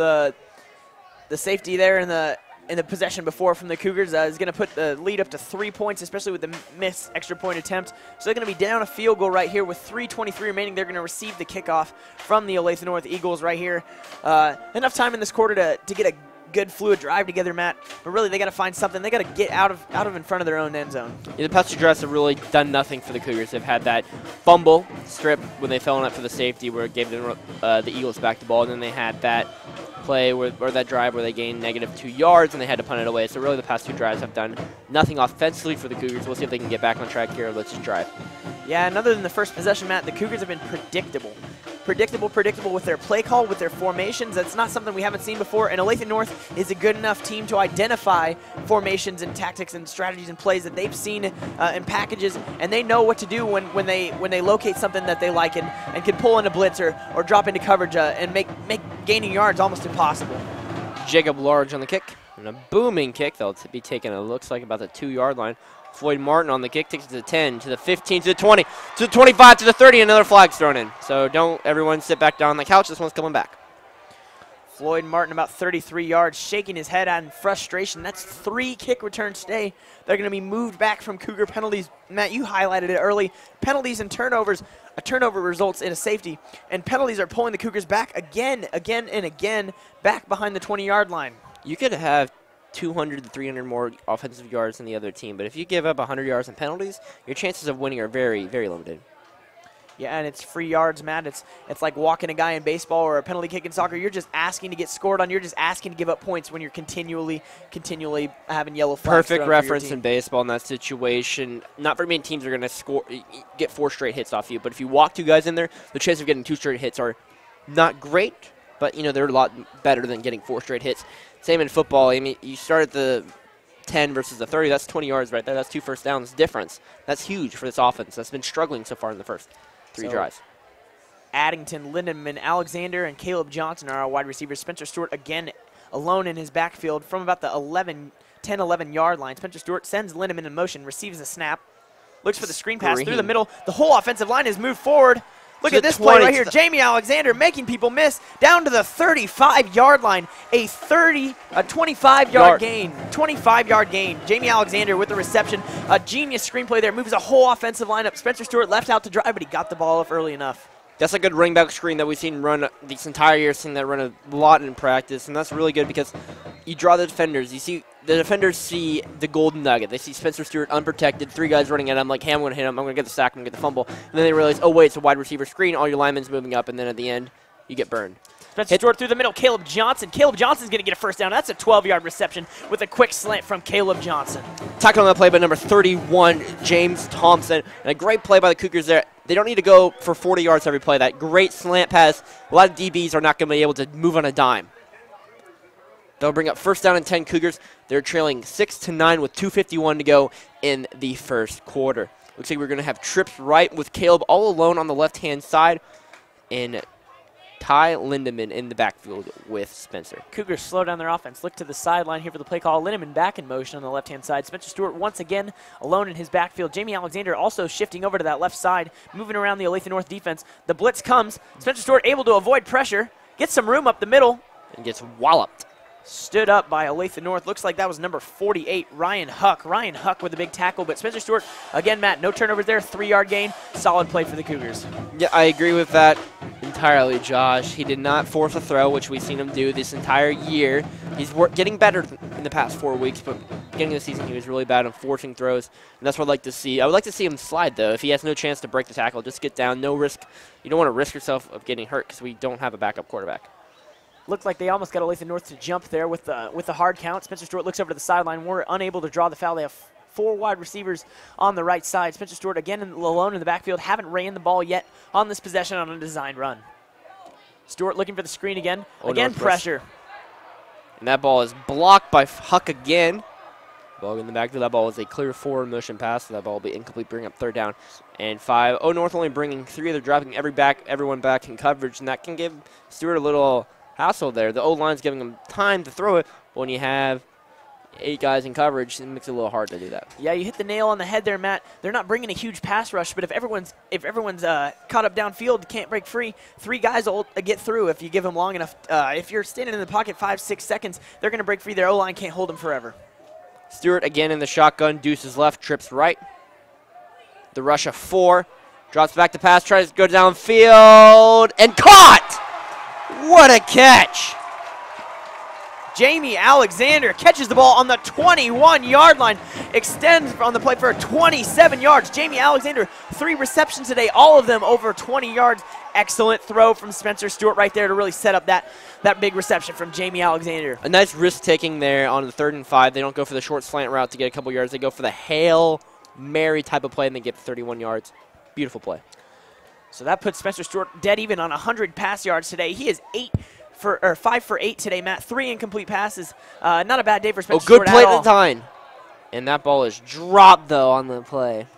the safety there in the possession before from the Cougars is going to put the lead up to 3 points, especially with the missed extra point attempt. So they're going to be down a field goal right here with 3:23 remaining. They're going to receive the kickoff from the Olathe North Eagles right here. Enough time in this quarter to get a good fluid drive together, Matt. But really, they got to find something. They got to get out of in front of their own end zone. Yeah, the past two drives have really done nothing for the Cougars. They've had that fumble strip when they fell in up for the safety where it gave them, the Eagles back the ball, and then they had that play or that drive where they gained -2 yards and they had to punt it away. So really, the past two drives have done nothing offensively for the Cougars. We'll see if they can get back on track here. Let's just drive. Yeah, and other than the first possession, Matt, the Cougars have been predictable with their play call, with their formations. That's not something we haven't seen before, and Olathe North is a good enough team to identify formations and tactics and strategies and plays that they've seen in packages, and they know what to do when they locate something that they like and can pull in a blitz or drop into coverage and make gaining yards almost impossible. Jacob Large on the kick, and a booming kick. They'll be taking, it looks like, about the 2-yard line. Floyd Martin on the kick takes it to the 10, to the 15, to the 20, to the 25, to the 30, and another flag's thrown in. So don't everyone sit back down on the couch. This one's coming back. Floyd Martin about 33 yards, shaking his head out in frustration. That's 3 kick returns today. They're going to be moved back from Cougar penalties. Matt, you highlighted it early. Penalties and turnovers. A turnover results in a safety, and penalties are pulling the Cougars back again, and again, back behind the 20-yard line. You could have 200 to 300 more offensive yards than the other team, but if you give up 100 yards in penalties, your chances of winning are very, very limited. Yeah, and it's free yards, Matt. It's like walking a guy in baseball or a penalty kick in soccer. You're just asking to get scored on. You're just asking to give up points when you're continually having yellow flags. Perfect reference in baseball in that situation. Not very many teams are going to get 4 straight hits off you, but if you walk 2 guys in there, the chance of getting 2 straight hits are not great, but they're a lot better than getting 4 straight hits. Same in football. I mean, you start at the 10 versus the 30. That's 20 yards right there. That's 2 first downs difference. That's huge for this offense. That's been struggling so far in the first 3 drives. Addington, Lindemann, Alexander, and Caleb Johnson are our wide receivers. Spencer Stewart, again, alone in his backfield from about the 10-11-yard line. Spencer Stewart sends Lindemann in motion, receives a snap, looks for the screen pass through the middle. The whole offensive line has moved forward. Look at this play right here. Jamie Alexander making people miss down to the 35-yard line. A 25-yard gain. 25-yard gain. Jamie Alexander with the reception. A genius screenplay there. Moves a whole offensive line up. Spencer Stewart left out to drive, but he got the ball up early enough. That's a good running back screen that we've seen run this entire year, seen that run a lot in practice, and that's really good because you draw the defenders. You see the defenders see the golden nugget. They see Spencer Stewart unprotected, 3 guys running at him like, hey, I'm going to hit him, I'm going to get the sack, I'm going to get the fumble. And then they realize, oh, wait, it's a wide receiver screen, all your linemen's moving up, and then at the end, you get burned. Spencer Stewart through the middle, Caleb Johnson. Caleb Johnson's going to get a first down. That's a 12-yard reception with a quick slant from Caleb Johnson. Tackled on that play by number 31, James Thompson. And a great play by the Cougars there. They don't need to go for 40 yards every play. That great slant pass. A lot of DBs are not going to be able to move on a dime. They'll bring up first down and 10 Cougars. They're trailing 6-9 with 2:51 to go in the first quarter. Looks like we're going to have trips right with Caleb all alone on the left-hand side. And Ty Lindemann in the backfield with Spencer. Cougars slow down their offense. Look to the sideline here for the play call. Lindemann back in motion on the left-hand side. Spencer Stewart once again alone in his backfield. Jamie Alexander also shifting over to that left side, moving around the Olathe North defense. The blitz comes. Spencer Stewart able to avoid pressure, gets some room up the middle. And gets walloped. Stood up by Olathe North. Looks like that was number 48, Ryan Huck. Ryan Huck with a big tackle, but Spencer Stewart, again, Matt, no turnovers there, 3-yard gain. Solid play for the Cougars. Yeah, I agree with that entirely, Josh. He did not force a throw, which we've seen him do this entire year. He's getting better in the past 4 weeks, but beginning of the season, he was really bad on forcing throws, and that's what I'd like to see. I would like to see him slide, though. If he has no chance to break the tackle, just get down, no risk. You don't want to risk yourself of getting hurt because we don't have a backup quarterback. Looked like they almost got Olathe North to jump there with the hard count. Spencer Stewart looks over to the sideline. We're unable to draw the foul. They have 4 wide receivers on the right side. Spencer Stewart again alone in the backfield. Haven't ran the ball yet on this possession on a designed run. Stewart looking for the screen again. Again, pressure. And that ball is blocked by Huck again. Ball in the backfield. That ball is a clear forward motion pass. So that ball will be incomplete, bring up 3rd down and 5. North only bringing 3. They're dropping everyone back in coverage, and that can give Stewart a little hassle there. The O-line's giving him time to throw it, but when you have 8 guys in coverage, it makes it a little hard to do that. Yeah, you hit the nail on the head there, Matt. They're not bringing a huge pass rush, but if everyone's caught up downfield, can't break free, 3 guys will get through if you give them long enough. If you're standing in the pocket 5-6 seconds, they're going to break free. Their O-line can't hold them forever. Stewart again in the shotgun, deuces left, trips right. The rush of 4, drops back to pass, tries to go downfield, and caught! What a catch! Jamie Alexander catches the ball on the 21-yard line, extends on the play for 27 yards. Jamie Alexander, 3 receptions today, all of them over 20 yards. Excellent throw from Spencer Stewart right there to really set up that big reception from Jamie Alexander. A nice risk-taking there on the 3rd and 5. They don't go for the short slant route to get a couple yards. They go for the Hail Mary type of play, and they get 31 yards. Beautiful play. So that puts Spencer Stewart dead even on 100 pass yards today. He is 5 for 8 today, Matt. 3 incomplete passes. Not a bad day for Spencer Stewart good play at all. at the time. And that ball is dropped, though, on the play.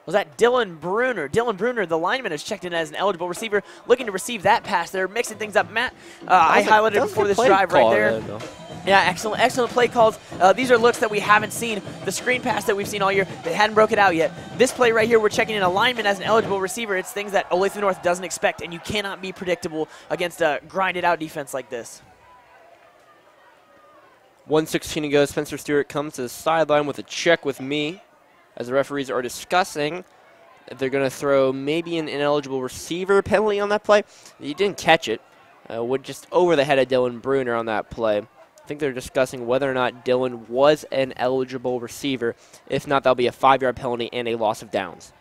Was that Dylan Bruner? Dylan Bruner, the lineman, is checked in as an eligible receiver, looking to receive that pass. They're mixing things up. Matt, I highlighted it before this drive right there. Yeah, excellent play calls. These are looks that we haven't seen. The screen pass that we've seen all year, they hadn't broke it out yet. This play right here, we're checking in a lineman as an eligible receiver. It's things that Olathe North doesn't expect, and you cannot be predictable against a grinded-out defense like this. 1:16 to go. Spencer Stewart comes to the sideline with a check with me as the referees are discussing if they're going to throw maybe an ineligible receiver penalty on that play. He didn't catch it. Would just over the head of Dylan Bruner on that play. I think they're discussing whether or not Dylan was an eligible receiver. If not, that'll be a 5-yard penalty and a loss of downs.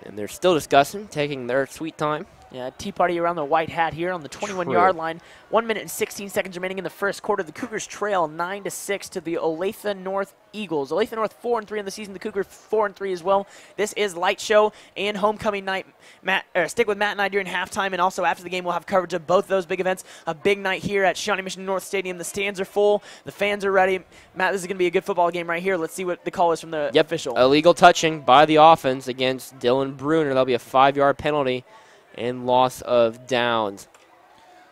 And they're still discussing, taking their sweet time. Yeah, tea party around the white hat here on the 21-yard line. 1 minute and 16 seconds remaining in the first quarter. The Cougars trail 9-6 to the Olathe North Eagles. Olathe North 4-3 in the season. The Cougars 4-3 as well. This is light show and homecoming night. Stick with Matt and I during halftime, and also after the game we'll have coverage of both those big events. A big night here at Shawnee Mission North Stadium. The stands are full. The fans are ready. Matt, this is going to be a good football game right here. Let's see what the call is from the official. Illegal touching by the offense against Dylan Bruner. That'll be a 5-yard penalty and loss of downs.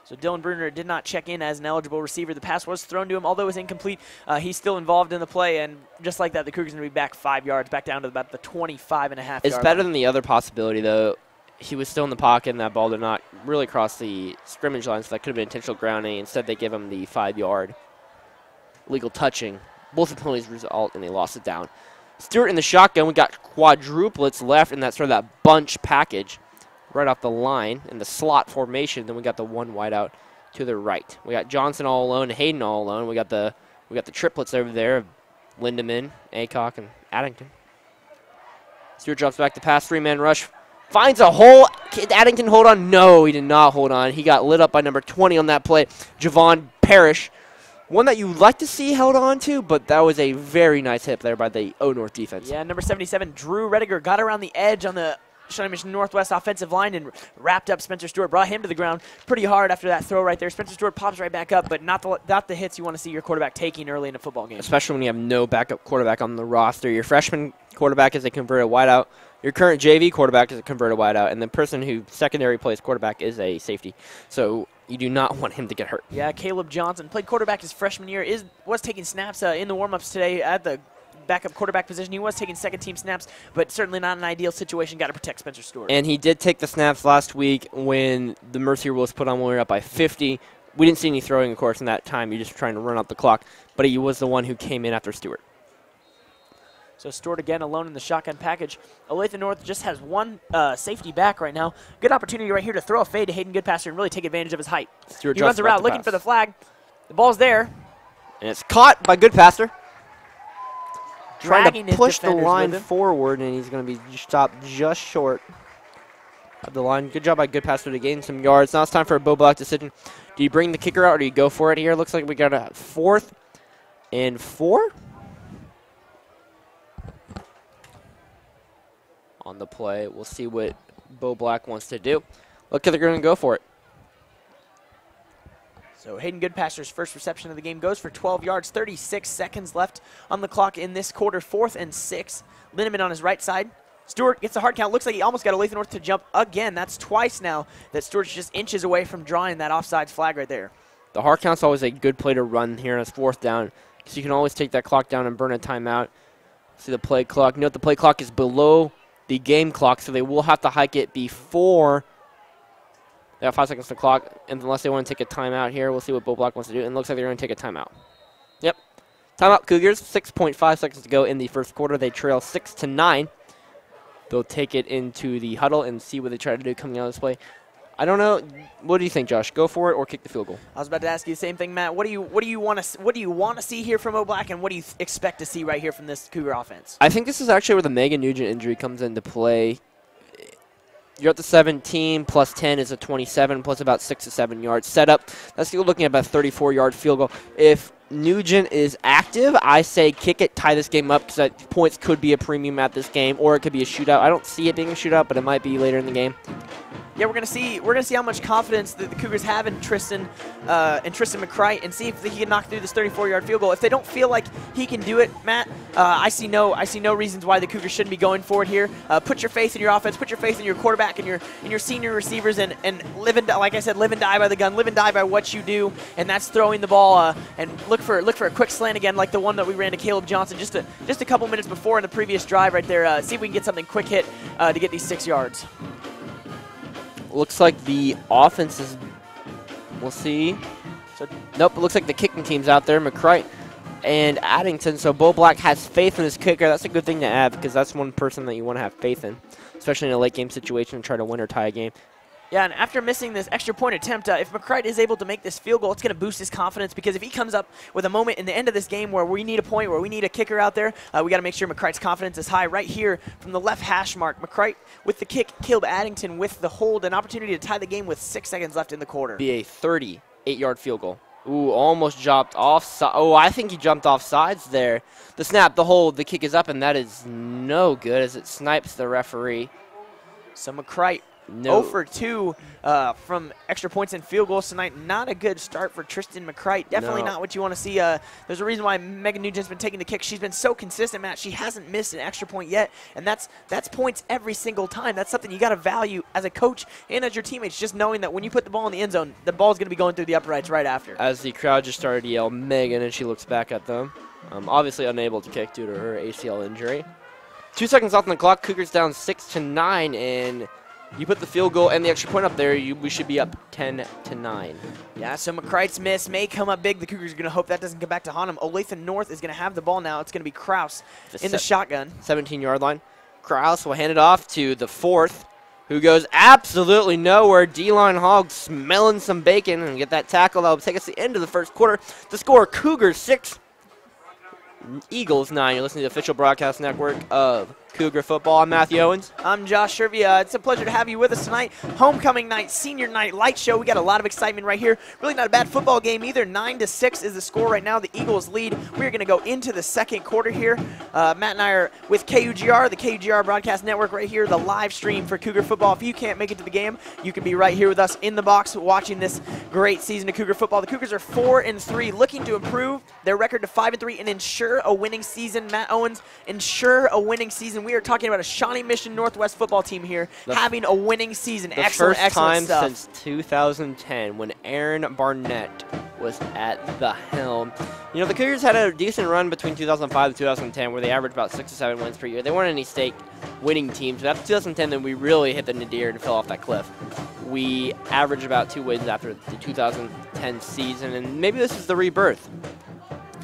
So Dylan Bruner did not check in as an eligible receiver. The pass was thrown to him, although it was incomplete. He's still involved in the play, and just like that, the Cougars are going to be back 5 yards, back down to about the 25.5 It's better than the other possibility, though. He was still in the pocket, and that ball did not really cross the scrimmage line, so that could have been intentional grounding. Instead, they give him the 5-yard legal touching. Both the penalties result in a loss of down. Stewart in the shotgun. We got quadruplets left in that sort of that bunch package right off the line in the slot formation. Then we got the one wide out to the right. We got Johnson all alone, Hayden all alone. We got the triplets over there, Lindemann, Aycock, and Addington. Stewart drops back to pass, 3-man rush. Finds a hole. Did Addington hold on? No, he did not hold on. He got lit up by number 20 on that play, Javon Parrish. One that you'd like to see held on to, but that was a very nice hit there by the O-North defense. Yeah, number 77, Drew Rediger, got around the edge on the Shawnee Mission Northwest offensive line and wrapped up Spencer Stewart, brought him to the ground pretty hard after that throw right there. Spencer Stewart pops right back up, but not the hits you want to see your quarterback taking early in a football game. Especially when you have no backup quarterback on the roster. Your freshman quarterback is a converted wideout. Your current JV quarterback is a converted wideout, and the person who secondary plays quarterback is a safety. So you do not want him to get hurt. Yeah, Caleb Johnson played quarterback his freshman year, was taking snaps in the warm-ups today at the backup quarterback position. He was taking second-team snaps, but certainly not an ideal situation. Got to protect Spencer Stewart. And he did take the snaps last week when the Mercy rule was put on when we were up by 50. We didn't see any throwing, of course, in that time. You're just trying to run out the clock. But he was the one who came in after Stewart. So Stewart again alone in the shotgun package. Olathe North just has one safety back right now. Good opportunity right here to throw a fade to Hayden Goodpasser and really take advantage of his height. Stewart He runs around looking for the flag. The ball's there. And it's caught by Goodpasser. Trying Dragging to his push the defenders line with him. forward, and he's going to be stopped just short of the line. Good job by Goodpasser to gain some yards. Now it's time for a Bo Black decision. Do you bring the kicker out or do you go for it here? Looks like we got a 4th and 4 on the play. We'll see what Bo Black wants to do. Look, they're going to go for it. So Hayden Goodpasser's first reception of the game goes for 12 yards, 36 seconds left on the clock in this quarter, 4th and 6. Linneman on his right side. Stewart gets a hard count. Looks like he almost got Olathe North to jump again. That's twice now that Stewart's just inches away from drawing that offsides flag right there. The hard count's always a good play to run here as 4th down, because you can always take that clock down and burn a timeout. See the play clock. Note the play clock is below the game clock, so they will have to hike it before. They have 5 seconds to clock, and unless they want to take a timeout here, we'll see what Bo Black wants to do. And it looks like they're going to take a timeout. Yep. Timeout Cougars, 6.5 seconds to go in the first quarter. They trail 6-9. They'll take it into the huddle and see what they try to do coming out of this play. I don't know. What do you think, Josh? Go for it or kick the field goal? I was about to ask you the same thing, Matt. What do you want to see here from Bo Black, and what do you expect to see right here from this Cougar offense? I think this is actually where the Megan Nugent injury comes into play. You're at the 17, plus 10 is a 27, plus about 6 to 7 yards. Setup, that's you're looking at about a 34-yard field goal. If Nugent is active, I say kick it, tie this game up, because points could be a premium at this game, or it could be a shootout. I don't see it being a shootout, but it might be later in the game. Yeah, we're gonna see how much confidence that the Cougars have in Tristan McCright, and see if he can knock through this 34-yard field goal. If they don't feel like he can do it, Matt, I see no reasons why the Cougars shouldn't be going for it here. Put your faith in your offense, put your faith in your quarterback and your senior receivers, and live and die, like I said, live and die by the gun, live and die by what you do, and that's throwing the ball and look for a quick slant again, like the one that we ran to Caleb Johnson just a couple minutes before in the previous drive right there. See if we can get something quick hit to get these 6 yards. Looks like the offense is, we'll see. So, nope, it looks like the kicking team's out there, McCright and Addington. So Bo Black has faith in his kicker. That's a good thing to have, because that's one person that you want to have faith in, especially in a late game situation and try to win or tie a game. Yeah, and after missing this extra point attempt, if McCright is able to make this field goal, it's going to boost his confidence, because if he comes up with a moment in the end of this game where we need a point, where we need a kicker out there, we got to make sure McCright's confidence is high. Right here from the left hash mark, McCright with the kick killed Addington with the hold, an opportunity to tie the game with 6 seconds left in the quarter. Be a 38-yard field goal. Ooh, almost jumped off. Oh, I think he jumped off sides there. The snap, the hold, the kick is up, and that is no good as it snipes the referee. So McCright, 0 for 2 from extra points and field goals tonight. Not a good start for Tristan McCright. Definitely not what you want to see. There's a reason why Megan Nugent's been taking the kick. She's been so consistent, Matt. She hasn't missed an extra point yet, and that's points every single time. That's something you got to value as a coach and as your teammates, just knowing that when you put the ball in the end zone, the ball's going to be going through the uprights right after. As the crowd just started to yell Megan, and she looks back at them. Obviously unable to kick due to her ACL injury. 2 seconds off on the clock. Cougars down 6-9, and you put the field goal and the extra point up there, we should be up 10-9. Yeah, so McCright's miss may come up big. The Cougars are going to hope that doesn't come back to haunt them. Olathe North is going to have the ball now. It's going to be Kraus in the shotgun. 17-yard line. Kraus will hand it off to the 4th, who goes absolutely nowhere. D-line Hog smelling some bacon and get that tackle. That will take us to the end of the first quarter. The score, Cougars 6, Eagles 9. You're listening to the official broadcast network of Cougar football. I'm Matthew Owens. I'm Josh Shervy. It's a pleasure to have you with us tonight. Homecoming night, senior night, light show. We got a lot of excitement right here. Really not a bad football game either. 9-6 is the score right now. The Eagles lead. We're going to go into the second quarter here. Matt and I are with KUGR, the KUGR broadcast network right here, the live stream for Cougar football. If you can't make it to the game, you can be right here with us in the box watching this great season of Cougar football. The Cougars are 4-3, looking to improve their record to 5-3 and ensure a winning season. Matt Owens, ensure a winning season. We are talking about a Shawnee Mission Northwest football team here having a winning season. Excellent, excellent stuff. The first time since 2010 when Aaron Barnett was at the helm. You know, the Cougars had a decent run between 2005 and 2010 where they averaged about 6 to 7 wins per year. They weren't any state winning teams. But after 2010, then we really hit the nadir and fell off that cliff. We averaged about 2 wins after the 2010 season, and maybe this is the rebirth.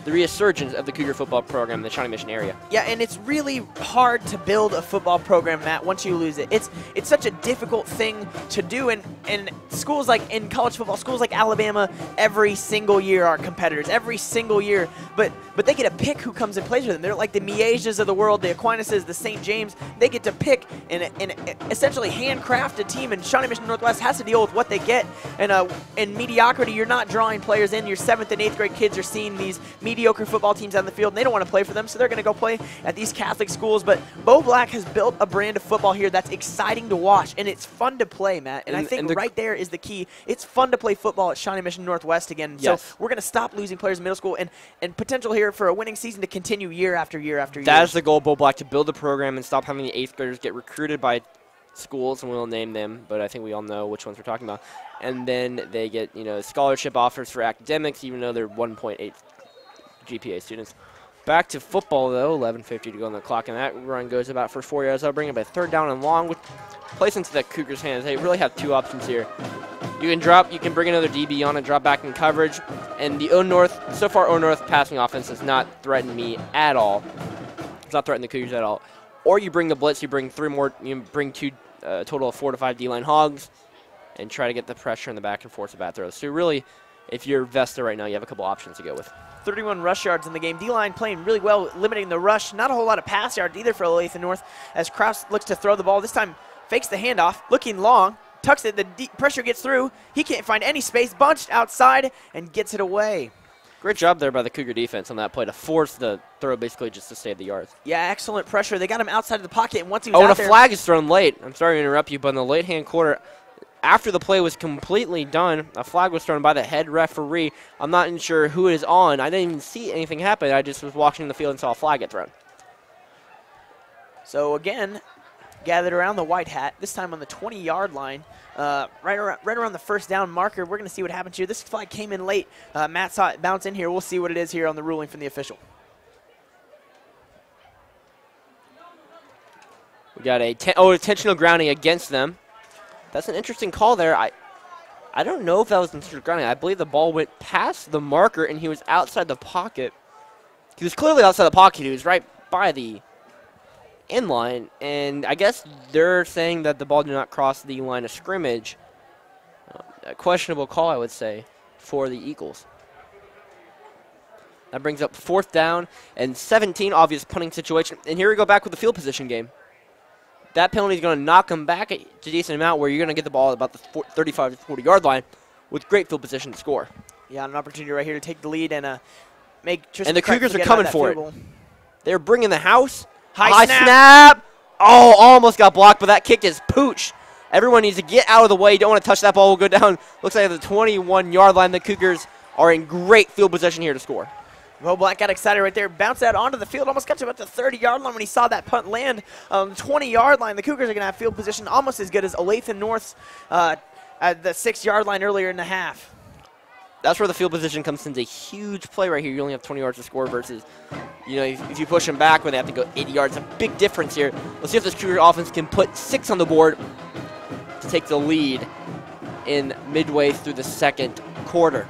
the resurgence of the Cougar football program in the Shawnee Mission area. Yeah, and it's really hard to build a football program, Matt, once you lose it. It's such a difficult thing to do, and schools like in college football, schools like Alabama, every single year are competitors, every single year. But they get to pick who comes and plays with them. They're like the Miages of the world, the Aquinas, the St. James. They get to pick and essentially handcraft a team, and Shawnee Mission Northwest has to deal with what they get. And in mediocrity, you're not drawing players in. Your 7th and 8th grade kids are seeing these mediocre football teams on the field, and they don't want to play for them, so they're going to go play at these Catholic schools. But Bo Black has built a brand of football here that's exciting to watch, and it's fun to play, Matt. And I think right there is the key. It's fun to play football at Shawnee Mission Northwest again. Yes. So we're going to stop losing players in middle school and potential here for a winning season to continue year after year after year. That is the goal of Bo Black, to build a program and stop having the 8th graders get recruited by schools, and we'll name them, but I think we all know which ones we're talking about. And then they get, scholarship offers for academics, even though they're 1.8 GPA students. Back to football, though, 11:50 to go on the clock, and that run goes about for 4 yards. I'll bring it by 3rd down and long, with place into the Cougars' hands. They really have 2 options here. You can drop, you can bring another DB on and drop back in coverage, and the O North, so far O North passing offense has not threatened me at all. It's not threatened the Cougars at all. Or you bring the blitz, you bring 3 more, you bring 2, total of 4 to 5 D-line hogs, and try to get the pressure in the back and force of bad throws. So really, if you're Vesta right now, you have a couple options to go with. 31 rush yards in the game. D-line playing really well, limiting the rush. Not a whole lot of pass yards either for Olathe North, as Kraus looks to throw the ball. This time fakes the handoff, looking long, tucks it, the deep pressure gets through. He can't find any space, bunched outside, and gets it away. Great job there by the Cougar defense on that play to force the throw basically just to save the yards. Yeah, excellent pressure. They got him outside of the pocket, and once he was and out a flag is thrown late. I'm sorry to interrupt you, but in the late-hand quarter, after the play was completely done, a flag was thrown by the head referee. I'm not even sure who it is on. I didn't even see anything happen. I just was watching the field and saw a flag get thrown. So again, gathered around the white hat, this time on the 20-yard line, right around the 1st down marker. We're going to see what happens here. This flag came in late. Matt saw it bounce in here. We'll see what it is here on the ruling from the official. We got intentional grounding against them. That's an interesting call there. I don't know if that was intentional grounding. I believe the ball went past the marker, and he was outside the pocket. He was clearly outside the pocket. He was right by the end line, and I guess they're saying that the ball did not cross the line of scrimmage. A questionable call, I would say, for the Eagles. That brings up 4th down and 17, obvious punting situation. And here we go back with the field position game. That penalty is going to knock them back a decent amount, where you're going to get the ball at about the 35 to 40-yard line with great field position to score. Yeah, an opportunity right here to take the lead and make Tristan. And the Craig Cougars are forget coming about for that it. field goal. They're bringing the house. High snap. Oh, almost got blocked, but that kick is pooch. Everyone needs to get out of the way. You don't want to touch that ball. Will go down. Looks like at the 21-yard line. The Cougars are in great field position here to score. Bo Black got excited right there, bounced out onto the field, almost got to about the 30-yard line when he saw that punt land. 20-yard line, the Cougars are going to have field position almost as good as Olathe North's at the 6-yard line earlier in the half. That's where the field position comes into huge play right here. You only have 20 yards to score versus, if you push them back when they have to go 80 yards. A big difference here. Let's see if this Cougar offense can put 6 on the board to take the lead in midway through the 2nd quarter.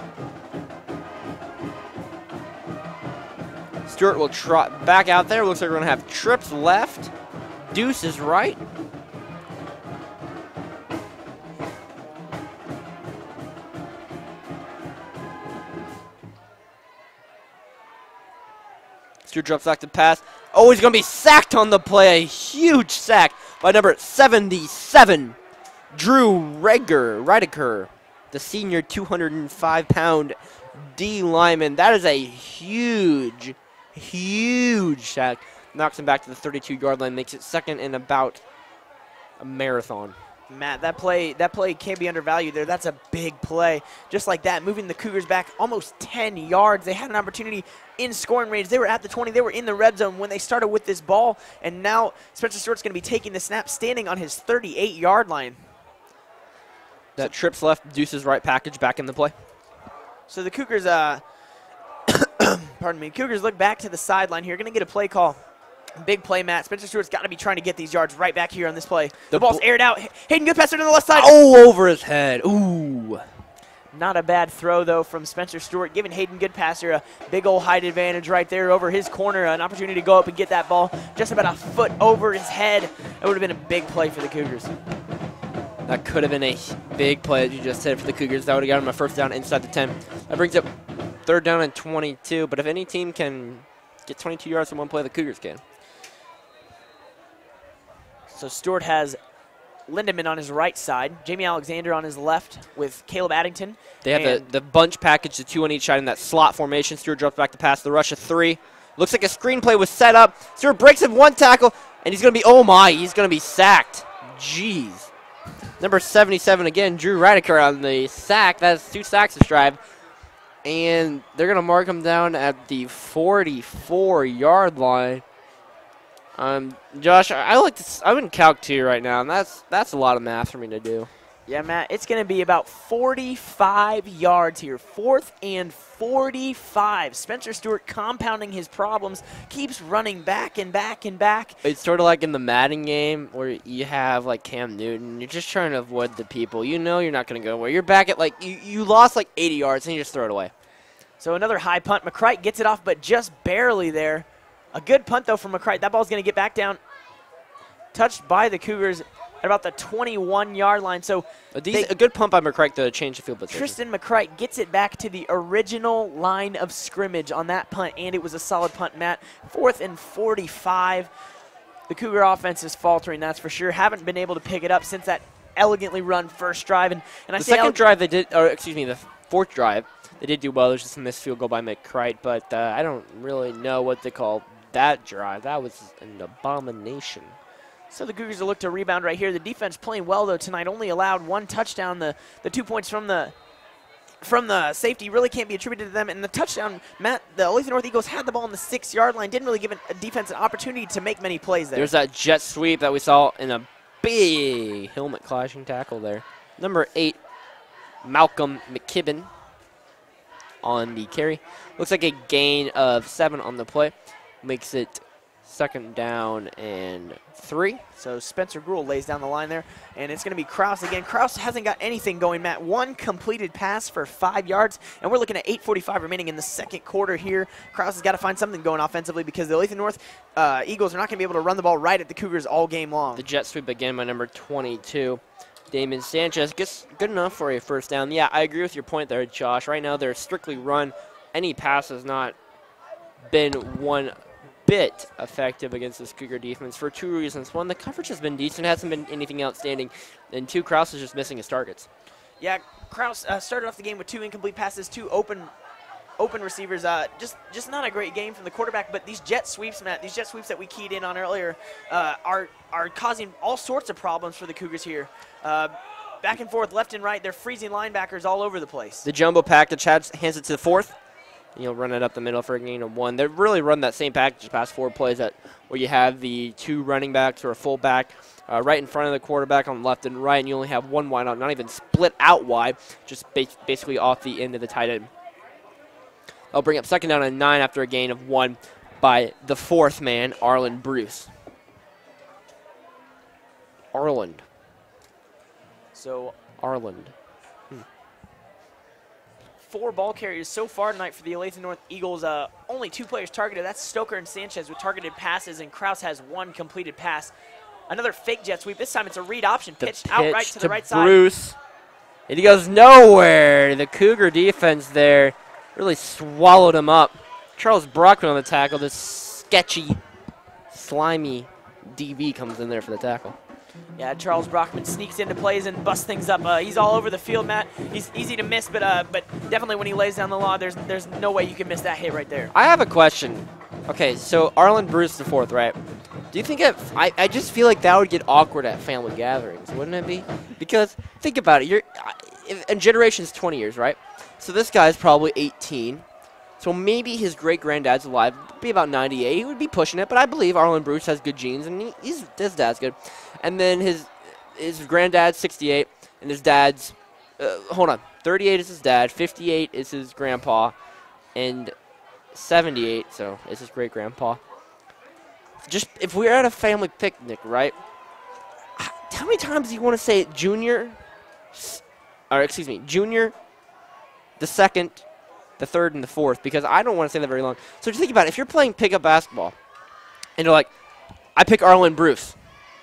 Stewart will trot back out there. Looks like we're going to have trips left. Deuce is right. Stewart drops back to pass. Oh, he's going to be sacked on the play. A huge sack by number 77, Drew Rideker, the senior 205-pound D lineman. That is a huge sack. Knocks him back to the 32-yard line, makes it 2nd and about a marathon. Matt, that play can't be undervalued there. That's a big play. Just like that, moving the Cougars back almost 10 yards. They had an opportunity in scoring range. They were at the 20. They were in the red zone when they started with this ball, and now Spencer Stewart's going to be taking the snap, standing on his 38-yard line. That trips left, Deuce's right package back in the play. So the Cougars, pardon me, Cougars look back to the sideline here. Going to get a play call. Big play, Matt. Spencer Stewart's got to be trying to get these yards right back here on this play. The ball's aired out. Hayden, good passer to the left side. Oh, over his head. Ooh. Not a bad throw, though, from Spencer Stewart, giving Hayden Goodpasser a big old height advantage right there over his corner, an opportunity to go up and get that ball just about a foot over his head. That would have been a big play for the Cougars. That could have been a big play, as you just said, for the Cougars. That would have got them a first down inside the 10. That brings up 3rd down and 22, but if any team can get 22 yards from one play, the Cougars can. So Stewart has Lindemann on his right side, Jamie Alexander on his left with Caleb Addington. They have the bunch package, the 2 on each side in that slot formation. Stewart drops back to pass the rush of 3. Looks like a screenplay was set up. Stewart breaks him 1 tackle, and he's going to be, oh my, he's going to be sacked. Jeez. Number 77 again, Drew Reidecker on the sack. That's 2 sacks this drive. And they're going to mark him down at the 44-yard line. Josh, I'm in Calc 2 right now, and that's a lot of math for me to do. Yeah, Matt, it's going to be about 45 yards here. 4th and 45. Spencer Stewart compounding his problems, keeps running back and back and back. It's sort of like in the Madden game where you have, like, Cam Newton. You're just trying to avoid the people. You know you're not going to go away. You're back at, like, you lost, like, 80 yards, and you just throw it away. So another high punt. McCrite gets it off, but just barely there. A good punt, though, from McCrite. That ball's going to get back down. Touched by the Cougars at about the 21-yard line. So a good punt by McCrite to change the field position. Tristan McCrite gets it back to the original line of scrimmage on that punt, and it was a solid punt, Matt. 4th and 45. The Cougar offense is faltering, that's for sure. Haven't been able to pick it up since that elegantly run first drive. And the second drive they did, or excuse me, the 4th drive, they did do well. There's just a missed field goal by McCrite, but I don't really know what they call that drive. That was an abomination. So the Cougars will look to rebound right here. The defense playing well, though, tonight. Only allowed 1 touchdown. The 2 points from the safety really can't be attributed to them. And the touchdown, Matt, the Olathe North Eagles had the ball on the 6-yard line. Didn't really give a defense an opportunity to make many plays there. There's that jet sweep that we saw in a big helmet clashing tackle there. Number 8, Malcolm McKibben on the carry. Looks like a gain of 7 on the play. Makes it 2nd down and 3. So Spencer Gruhl lays down the line there, and it's going to be Kraus again. Kraus hasn't got anything going, Matt. 1 completed pass for 5 yards, and we're looking at 8:45 remaining in the 2nd quarter here. Kraus has got to find something going offensively because the Olathe North Eagles are not going to be able to run the ball right at the Cougars all game long. The jet sweep again by number 22. Damon Sanchez gets good enough for a first down. Yeah, I agree with your point there, Josh. Right now they're strictly run. Any pass has not been one bit effective against this Cougar defense for 2 reasons. 1, the coverage has been decent, hasn't been anything outstanding, and 2, Kraus is just missing his targets. Yeah, Kraus started off the game with 2 incomplete passes, 2 open receivers. Just not a great game from the quarterback, but these jet sweeps, Matt, these jet sweeps that we keyed in on earlier are causing all sorts of problems for the Cougars here. Back and forth, left and right, they're freezing linebackers all over the place. The jumbo package hands it to the 4th. You'll run it up the middle for a gain of 1. They've really run that same package the past 4 plays where you have the 2 running backs or a fullback right in front of the quarterback on left and right, and you only have 1 wide out, not even split out wide, just basically off the end of the tight end. I'll bring up 2nd down and 9 after a gain of 1 by the 4th man, Arlen Bruce. Arland. So Arland. 4 ball carriers so far tonight for the Olathe North Eagles. Only 2 players targeted. That's Stoker and Sanchez with targeted passes, and Kraus has 1 completed pass. Another fake jet sweep. This time it's a read option. Pitched out right to the right side. Bruce. And he goes nowhere. The Cougar defense there really swallowed him up. Charles Brockman on the tackle. This sketchy, slimy DB comes in there for the tackle. Yeah, Charles Brockman sneaks into plays and busts things up. He's all over the field, Matt. He's easy to miss, but definitely when he lays down the law, there's no way you can miss that hit right there. I have a question. Okay, so Arlen Bruce the 4th, right? Do you think I just feel like that would get awkward at family gatherings, wouldn't it be? Because think about it. A generation's 20 years, right? So this guy's probably 18. So maybe his great-granddad's alive, be about 98. He would be pushing it, but I believe Arlen Bruce has good genes, and his dad's good. And then his granddad's 68, and his dad's, 38 is his dad, 58 is his grandpa, and 78, so is his great-grandpa. Just, if we're at a family picnic, right, how many times do you want to say junior the second, the third, and the fourth, because I don't want to say that very long. So just think about it. If you're playing pickup basketball, and you're like, I pick Arlen Bruce.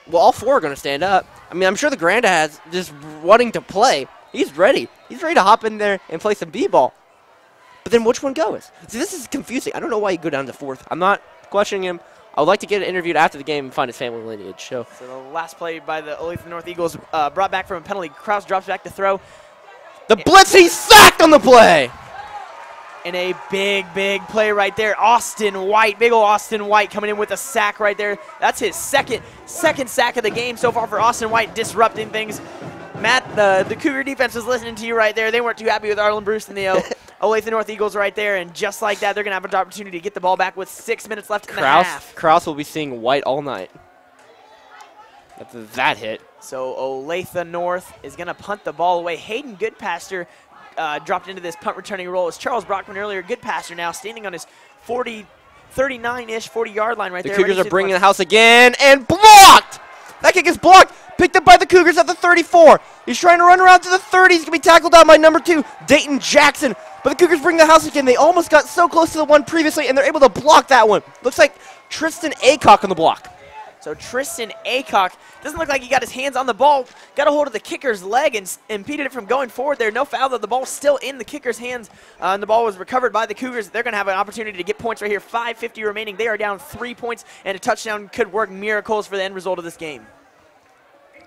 Well, all four are going to stand up. I mean, I'm sure the granddad's just wanting to play. He's ready. He's ready to hop in there and play some b-ball. But then which one goes? See, this is confusing. I don't know why you go down to fourth. I'm not questioning him. I would like to get interviewed after the game and find his family lineage. So the last play by the Olathe North Eagles brought back from a penalty. Kraus drops back to throw. The blitz, he's sacked on the play. And a big, big play right there. Austin White, big ol' Austin White coming in with a sack right there. That's his second sack of the game so far for Austin White, disrupting things. Matt, the Cougar defense was listening to you right there. They weren't too happy with Arlen Bruce and the Olathe North Eagles right there. And just like that, they're going to have an opportunity to get the ball back with 6 minutes left in the half. Kraus will be seeing White all night. After that hit. So Olathe North is going to punt the ball away. Hayden Goodpaster dropped into this punt returning role. As Charles Brockman earlier, Goodpaster now standing on his 39-ish, 40-yard line right there. The Cougars are bringing the house again and blocked! That kick is blocked. Picked up by the Cougars at the 34. He's trying to run around to the 30. He's going to be tackled down by number 2, Dayton Jackson. But the Cougars bring the house again. They almost got so close to the one previously, and they're able to block that one. Looks like Tristan Acock on the block. So Tristan Acock doesn't look like he got his hands on the ball. Got a hold of the kicker's leg and impeded it from going forward there. No foul, though. The ball's still in the kicker's hands, and the ball was recovered by the Cougars. They're going to have an opportunity to get points right here. 5:50 remaining. They are down 3 points, and a touchdown could work miracles for the end result of this game.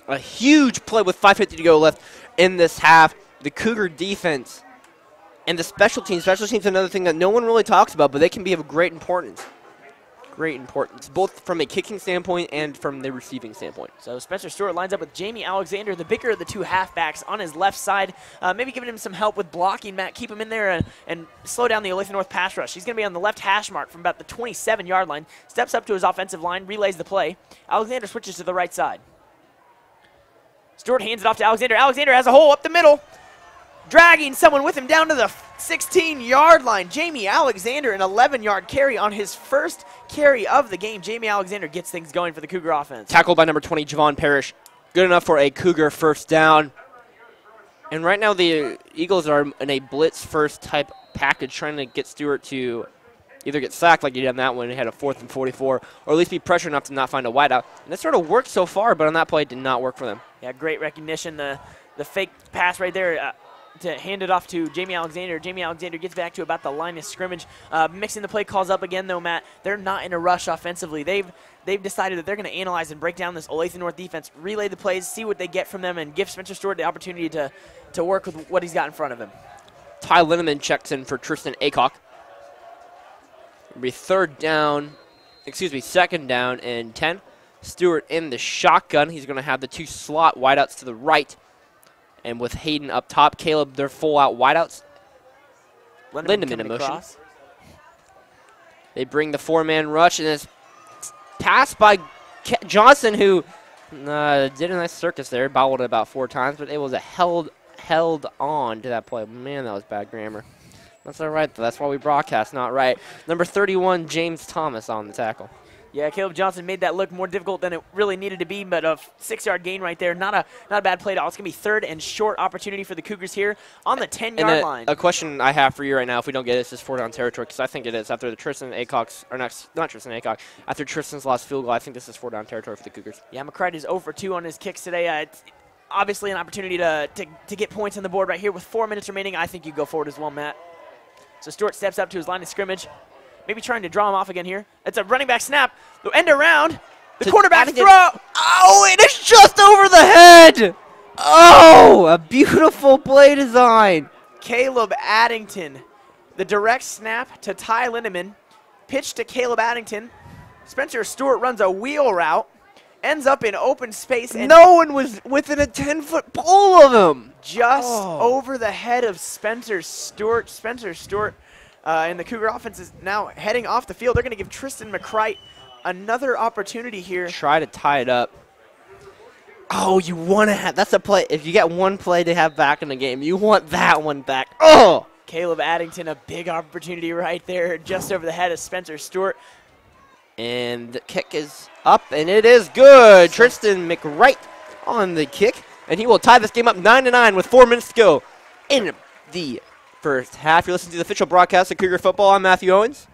A huge play with 5:50 to go left in this half. The Cougar defense and the special teams. Special teams is another thing that no one really talks about, but they can be of great importance. Great importance, both from a kicking standpoint and from the receiving standpoint. So Spencer Stewart lines up with Jamie Alexander, the bigger of the two halfbacks, on his left side. Maybe giving him some help with blocking, Matt. Keep him in there and slow down the Olathe North pass rush. He's going to be on the left hash mark from about the 27-yard line. Steps up to his offensive line, relays the play. Alexander switches to the right side. Stewart hands it off to Alexander. Alexander has a hole up the middle, dragging someone with him down to the 16-yard line. Jamie Alexander, an 11-yard carry on his first carry of the game. Jamie Alexander gets things going for the Cougar offense. Tackled by number 20, Javon Parrish. Good enough for a Cougar first down. And right now the Eagles are in a blitz first type package, trying to get Stewart to either get sacked like he did on that one, he had a 4th and 44, or at least be pressured enough to not find a wideout. And that sort of worked so far, but on that play it did not work for them. Yeah, great recognition. The fake pass right there to hand it off to Jamie Alexander. Jamie Alexander gets back to about the line of scrimmage. Mixing the play calls up again, though, Matt. They're not in a rush offensively. They've decided that they're going to analyze and break down this Olathe North defense, relay the plays, see what they get from them, and give Spencer Stewart the opportunity to work with what he's got in front of him. Ty Linneman checks in for Tristan Acock. It'll be second down and 10. Stewart in the shotgun. He's going to have the two slot wideouts to the right. And with Hayden up top, Caleb, they're full out wideouts. Lindemann in motion. They bring the 4-man rush, and it's passed by Johnson, who did a nice circus there. Bobbled it about 4 times, but it was held on to that play. Man, that was bad grammar. That's all right, though. That's why we broadcast, not right. Number 31, James Thomas on the tackle. Yeah, Caleb Johnson made that look more difficult than it really needed to be, but a 6-yard gain right there. Not a bad play at all. It's going to be third and short opportunity for the Cougars here on the 10-yard line. A question I have for you right now, if we don't get it, is 4-down territory, because I think it is. After the Tristan Acock's, or not Tristan Acock, after Tristan's last field goal, I think this is 4-down territory for the Cougars. Yeah, McCride is 0 for 2 on his kicks today. It's obviously an opportunity to get points on the board right here. With 4 minutes remaining, I think you go forward as well, Matt. So Stewart steps up to his line of scrimmage. Maybe trying to draw him off again here. It's a running back snap. The end around. The quarterback throw. Oh, it is just over the head. Oh, a beautiful play design. Caleb Addington. The direct snap to Ty Lindemann. Pitch to Caleb Addington. Spencer Stewart runs a wheel route. Ends up in open space. And no one was within a 10-foot pole of him. Just over the head of Spencer Stewart. Spencer Stewart. And the Cougar offense is now heading off the field. They're going to give Tristan McCrite another opportunity here. Try to tie it up. Oh, you want to have – that's a play. If you get one play to have back in the game, you want that one back. Oh! Caleb Addington, a big opportunity right there just over the head of Spencer Stewart. And the kick is up, and it is good. Tristan McCrite on the kick, and he will tie this game up 9-9 with 4 minutes to go in the first half. You're listening to the official broadcast of Cougar football. I'm Matthew Owens.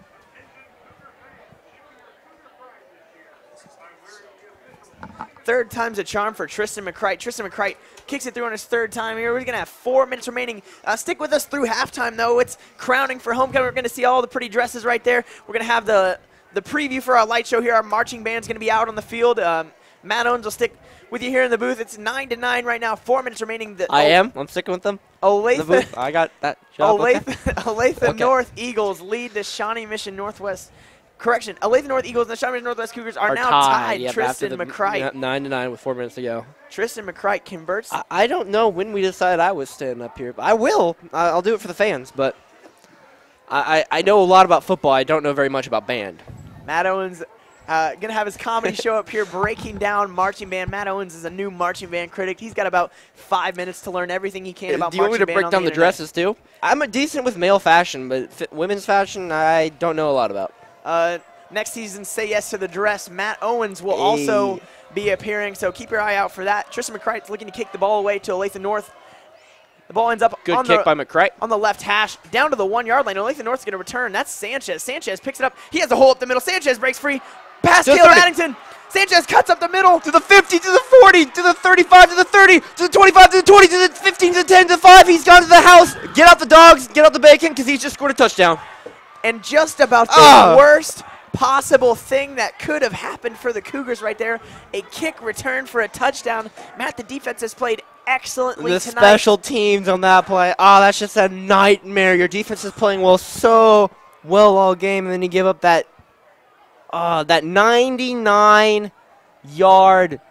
Third time's a charm for Tristan McCright. Tristan McCright kicks it through on his third time here. We're going to have 4 minutes remaining. Stick with us through halftime, though. It's crowning for homecoming. We're going to see all the pretty dresses right there. We're going to have the preview for our light show here. Our marching band's going to be out on the field. Matt Owens will stick with you here in the booth. It's 9-9 right now. 4 minutes remaining. I'm sticking with them. Olathe, I got that job. Olathe North Eagles lead the Shawnee Mission Northwest. Correction, Olathe North Eagles and the Shawnee Mission Northwest Cougars are now tied. Yep, Tristan McCright. 9-9 with 4 minutes to go. Tristan McCright converts. I don't know when we decided I was standing up here, but I will. I'll do it for the fans, but I know a lot about football. I don't know very much about band. Matt Owens going to have his comedy show up here breaking down marching band. Matt Owens is a new marching band critic. He's got about 5 minutes to learn everything he can about marching band. Do you want me to break down the dresses, too? I'm decent with male fashion, but women's fashion I don't know a lot about. Next season, Say Yes to the Dress. Matt Owens will also be appearing, so keep your eye out for that. Tristan McCright's looking to kick the ball away to Olathe North. The ball ends up Good kick by McCright. On the left hash, down to the 1 yard line. Olathe North's going to return. That's Sanchez. Sanchez picks it up. He has a hole up the middle. Sanchez breaks free. Pass Caleb Addington. Sanchez cuts up the middle. To the 50, to the 40, to the 35, to the 30, to the 25, to the 20, to the 15, to the 10, to the 5. He's gone to the house. Get out the dogs. Get out the bacon because he's just scored a touchdown. And just about the worst possible thing that could have happened for the Cougars right there, a kick return for a touchdown. Matt, the defense has played excellently tonight. The special teams on that play, that's just a nightmare. Your defense is playing so well all game, and then you give up that 99-yard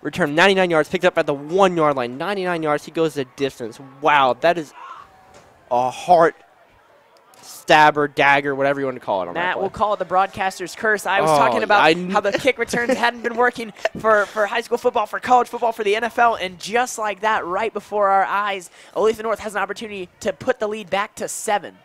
return. 99 yards, picked up at the 1 yard line. 99 yards, he goes the distance. Wow, that is a heart stabber, dagger, whatever you want to call it. Matt, we'll call it the broadcaster's curse. I was talking about how the kick returns hadn't been working for high school football, for college football, for the NFL, and just like that, right before our eyes, Olathe North has an opportunity to put the lead back to 7.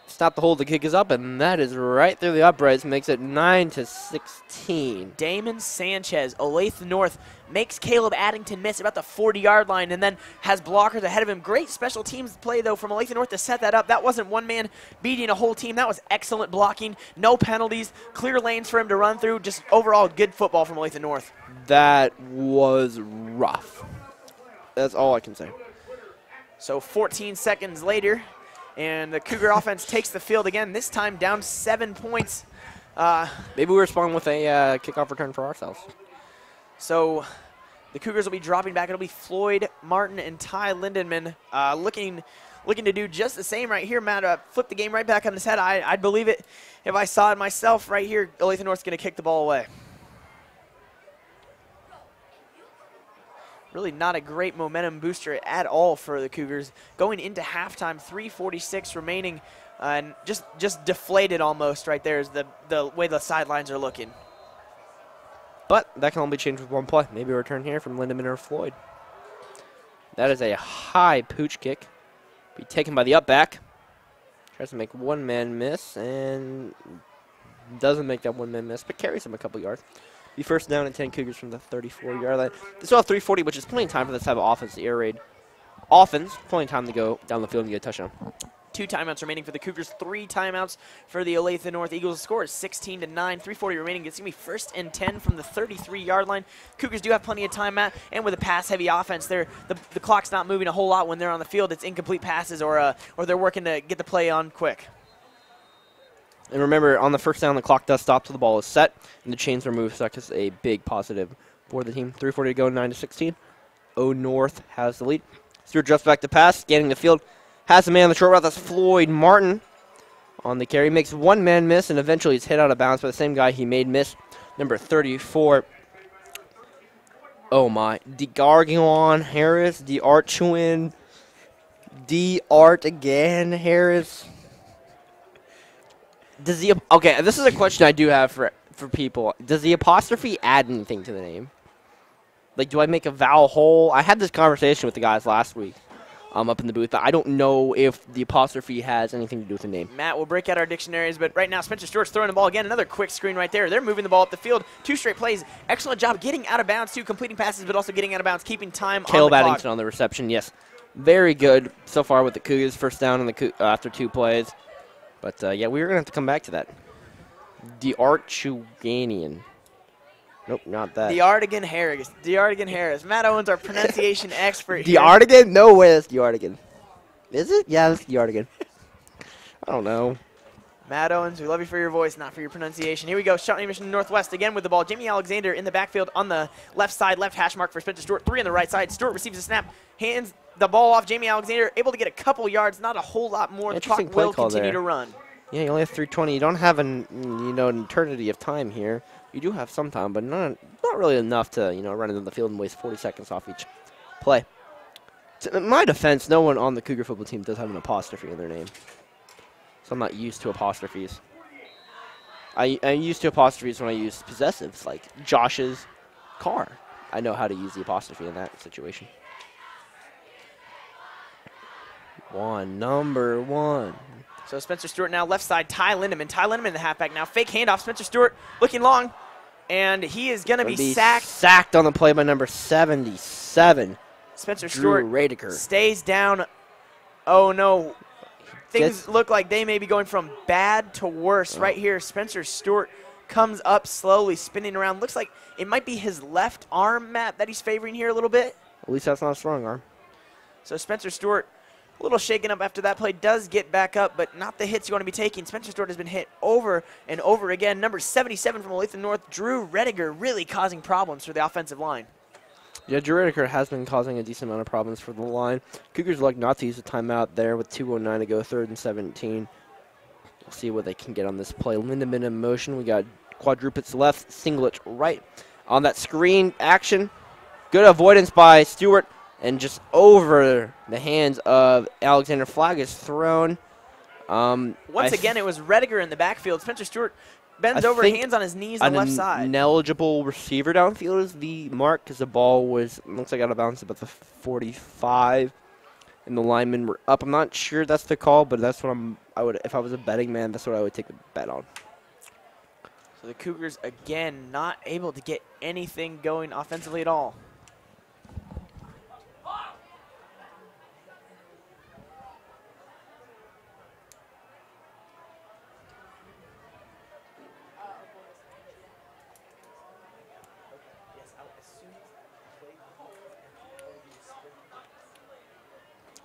Stop the hold, the kick is up, and that is right through the uprights, makes it 9-16. Damon Sanchez, Olathe North, makes Caleb Addington miss about the 40-yard line and then has blockers ahead of him. Great special teams play, though, from Olathe North to set that up. That wasn't one man beating a whole team. That was excellent blocking, no penalties, clear lanes for him to run through. Just overall good football from Olathe North. That was rough. That's all I can say. So 14 seconds later, and the Cougar offense takes the field again, this time down 7 points. Maybe we respond with a kickoff return for ourselves. So the Cougars will be dropping back. It'll be Floyd Martin and Ty Lindenman looking to do just the same right here. Matt, flip the game right back on his head. I'd believe it if I saw it myself right here. Olathe North's going to kick the ball away. Really not a great momentum booster at all for the Cougars. Going into halftime, 3:46 remaining, and just deflated almost right there is the way the sidelines are looking. But that can only be changed with one play. Maybe a return here from Lindemann or Floyd. That is a high pooch kick. Be taken by the up back. Tries to make one man miss and doesn't make that one man miss, but carries him a couple yards. Be first down and 10 Cougars from the 34-yard line. They still have 3:40, which is plenty of time for this type of offense to air raid. Offense, plenty of time to go down the field and get a touchdown. 2 timeouts remaining for the Cougars, 3 timeouts for the Olathe North Eagles. The score is 16-9, 3:40 remaining. It's going to be first and 10 from the 33-yard line. Cougars do have plenty of time, Matt, and with a pass-heavy offense, the clock's not moving a whole lot when they're on the field. It's incomplete passes or they're working to get the play on quick. And remember, on the first down, the clock does stop till the ball is set, and the chains are moved, so that is a big positive for the team. 3:40 to go, 9-16. O North has the lead. Stewart drops back to pass, scanning the field. Has a man on the short route. That's Floyd Martin on the carry. Makes one man miss, and eventually he's hit out of bounds by the same guy he made miss, number 34. Oh, my. DeGarguin Harris, DeArchwin, DeArt again Harris. Okay, this is a question I do have for people. Does the apostrophe add anything to the name? Like, do I make a vowel hole? I had this conversation with the guys last week up in the booth. I don't know if the apostrophe has anything to do with the name. Matt, we'll break out our dictionaries, but right now Spencer Stewart's throwing the ball again. Another quick screen right there. They're moving the ball up the field. 2 straight plays. Excellent job getting out of bounds, too, completing passes, but also getting out of bounds, keeping time on the clock. Caleb Addington on the reception, yes. very good so far with the Cougars. First down in the after 2 plays. But, yeah, we're going to have to come back to that. The Archuganian. Nope, not that. The Artigan Harris. The Artigan Harris. Matt Owens, our pronunciation expert The here. Artigan? No way that's the Artigan. Is it? Yeah, that's the Artigan. I don't know. Matt Owens, we love you for your voice, not for your pronunciation. Here we go. Shawnee Mission Northwest again with the ball. Jamie Alexander in the backfield on the left side, left hash mark for Spencer Stewart. 3 on the right side. Stewart receives a snap, hands the ball off. Jamie Alexander able to get a couple yards, not a whole lot more. The clock will continue to run. Yeah, you only have 3:20. You don't have an eternity of time here. You do have some time, but not really enough to run into the field and waste 40 seconds off each play. So in my defense, no one on the Cougar football team does have an apostrophe in their name. So I'm not used to apostrophes. I'm used to apostrophes when I use possessives, like Josh's car. I know how to use the apostrophe in that situation. Number 1. So Spencer Stewart now left side, Ty Lindeman. Ty Lindeman, the halfback now. Fake handoff. Spencer Stewart looking long, and he is going to be sacked. Sacked on the play by number 77. Spencer Drew Stewart Radeker stays down. Oh, no. Things look like they may be going from bad to worse right here. Spencer Stewart comes up slowly, spinning around. Looks like it might be his left arm, Matt, that he's favoring here a little bit. At least that's not a strong arm. So Spencer Stewart, a little shaken up after that play, does get back up, but not the hits he's going to be taking. Spencer Stewart has been hit over and over again. Number 77 from Olathe North, Drew Rediger, really causing problems for the offensive line. Yeah, Drew Rediger has been causing a decent amount of problems for the line. Cougars like not to use a timeout there with 2:09 to go, 3rd and 17. We'll see what they can get on this play. Lindemann in motion. We got quadruples left, singlet right. On that screen action, good avoidance by Stewart, and just over the hands of Alexander. Flag is thrown. Once again, it was Rediger in the backfield. Spencer Stewart bends over, hands on his knees on the left side. An ineligible receiver downfield is the mark because the ball looks like out of bounds about the 45, and the linemen were up. I'm not sure that's the call, but that's what if I was a betting man, that's what I would take a bet on. So the Cougars again not able to get anything going offensively at all.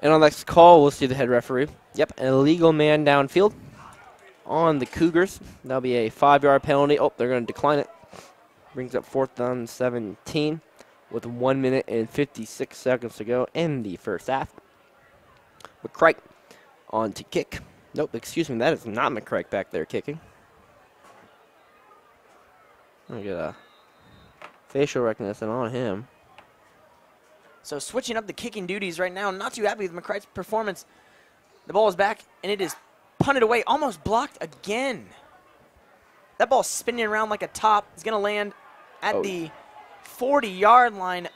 And on that call, we'll see the head referee. Yep, an illegal man downfield on the Cougars. That'll be a 5-yard penalty. Oh, they're going to decline it. Brings up 4th down 17 with 1 minute and 56 seconds to go in the first half. McCrike on to kick. Nope, excuse me, that is not McCrike back there kicking. Look at a facial recognition on him. So switching up the kicking duties right now. Not too happy with McCrike's performance. The ball is back, and it is punted away. Almost blocked again. That ball spinning around like a top. It's going to land at the 40-yard line.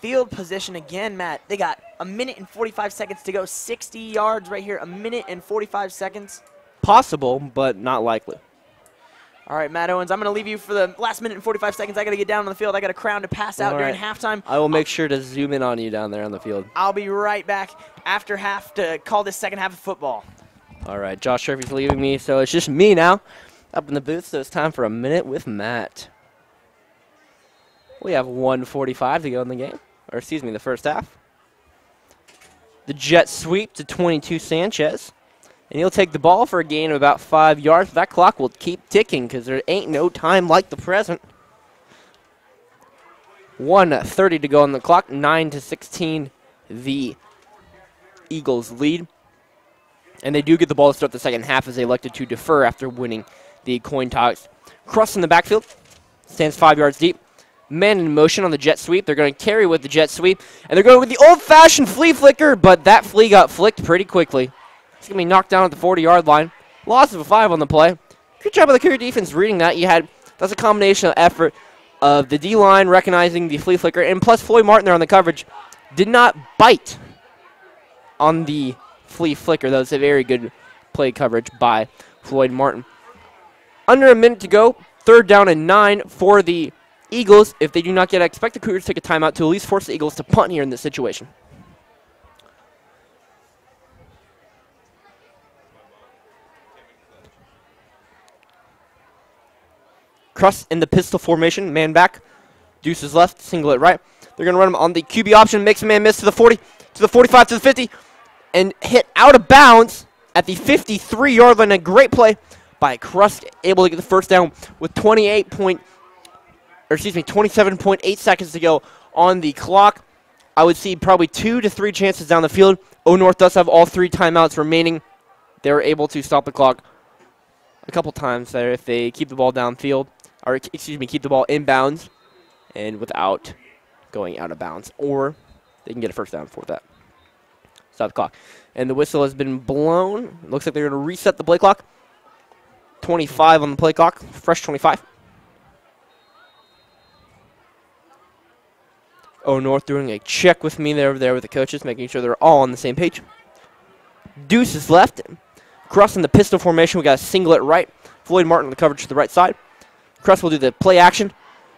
Field position again, Matt. They got a minute and 45 seconds to go. 60 yards right here. A minute and 45 seconds. Possible, but not likely. All right, Matt Owens, I'm going to leave you for the last minute and 45 seconds. I got to get down on the field. I got a crown to pass out during halftime. I will make sure to zoom in on you down there on the field. I'll be right back after half to call this second half of football. All right, Josh Sherfy's leaving me, so it's just me now up in the booth, so it's time for a minute with Matt. We have 1:45 to go in the game, or excuse me, the first half. The jet sweep to 22 Sanchez. And he'll take the ball for a gain of about 5 yards. That clock will keep ticking because there ain't no time like the present. 1:30 to go on the clock. 9-16, the Eagles lead. And they do get the ball to start the second half as they elected to defer after winning the coin toss. Cross in the backfield. Stands 5 yards deep. Man in motion on the jet sweep. They're going to carry with the jet sweep. And they're going with the old-fashioned flea flicker, but that flea got flicked pretty quickly. It's going to be knocked down at the 40-yard line. Loss of a 5 on the play. Good job of the Cougar defense reading that. That's a combination of effort of the D-line recognizing the flea flicker, and plus Floyd Martin there on the coverage did not bite on the flea flicker. That was a very good play coverage by Floyd Martin. Under a minute to go. 3rd down and 9 for the Eagles. If they do not get it, I expect the Cougars to take a timeout to at least force the Eagles to punt here in this situation. Cross in the pistol formation, man back. Deuces left, singlet right. They're going to run him on the QB option, makes a man miss to the 40, to the 45, to the 50, and hit out of bounds at the 53-yard line. A great play by Crust, able to get the first down with 27.8 seconds to go on the clock. I would see probably 2 to 3 chances down the field. O North does have all 3 timeouts remaining. They were able to stop the clock a couple times there if they keep the ball downfield, or excuse me, keep the ball inbounds and without going out of bounds, or they can get a first down for that. Stop the clock. And the whistle has been blown. It looks like they're going to reset the play clock. 25 on the play clock, fresh 25. O North doing a check with me there with the coaches, making sure they're all on the same page. Deuce is left. Cross in the pistol formation. We got a singlet right. Floyd Martin the coverage to the right side. Cross will do the play action.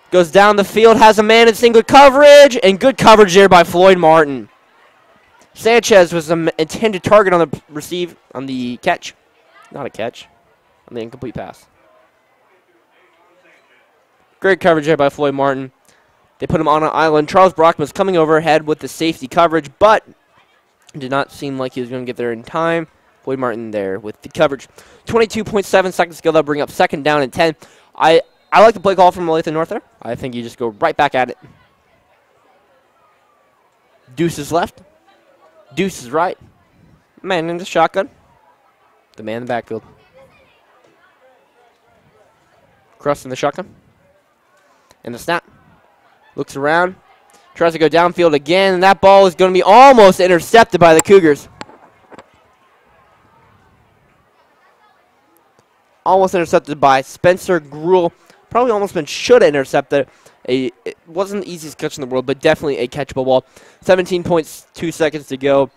Goes down the field, has a man in singlet coverage, and good coverage there by Floyd Martin. Sanchez was an intended target on the receive, on the catch. Not a catch. On the incomplete pass. Great coverage there by Floyd Martin. They put him on an island. Charles Brockman was coming overhead with the safety coverage, but it did not seem like he was going to get there in time. Floyd Martin there with the coverage. 22.7 seconds to go. They'll bring up second down and 10. I like the play call from Olathe North there. I think you just go right back at it. Deuce is left. Deuce is right. Man in the shotgun. The man in the backfield. Cross in the shotgun. And the snap. Looks around. Tries to go downfield again. And that ball is going to be almost intercepted by the Cougars. Almost intercepted by Spencer Gruel. Probably almost should have intercepted. It wasn't the easiest catch in the world, but definitely a catchable ball. 17.2 seconds to go.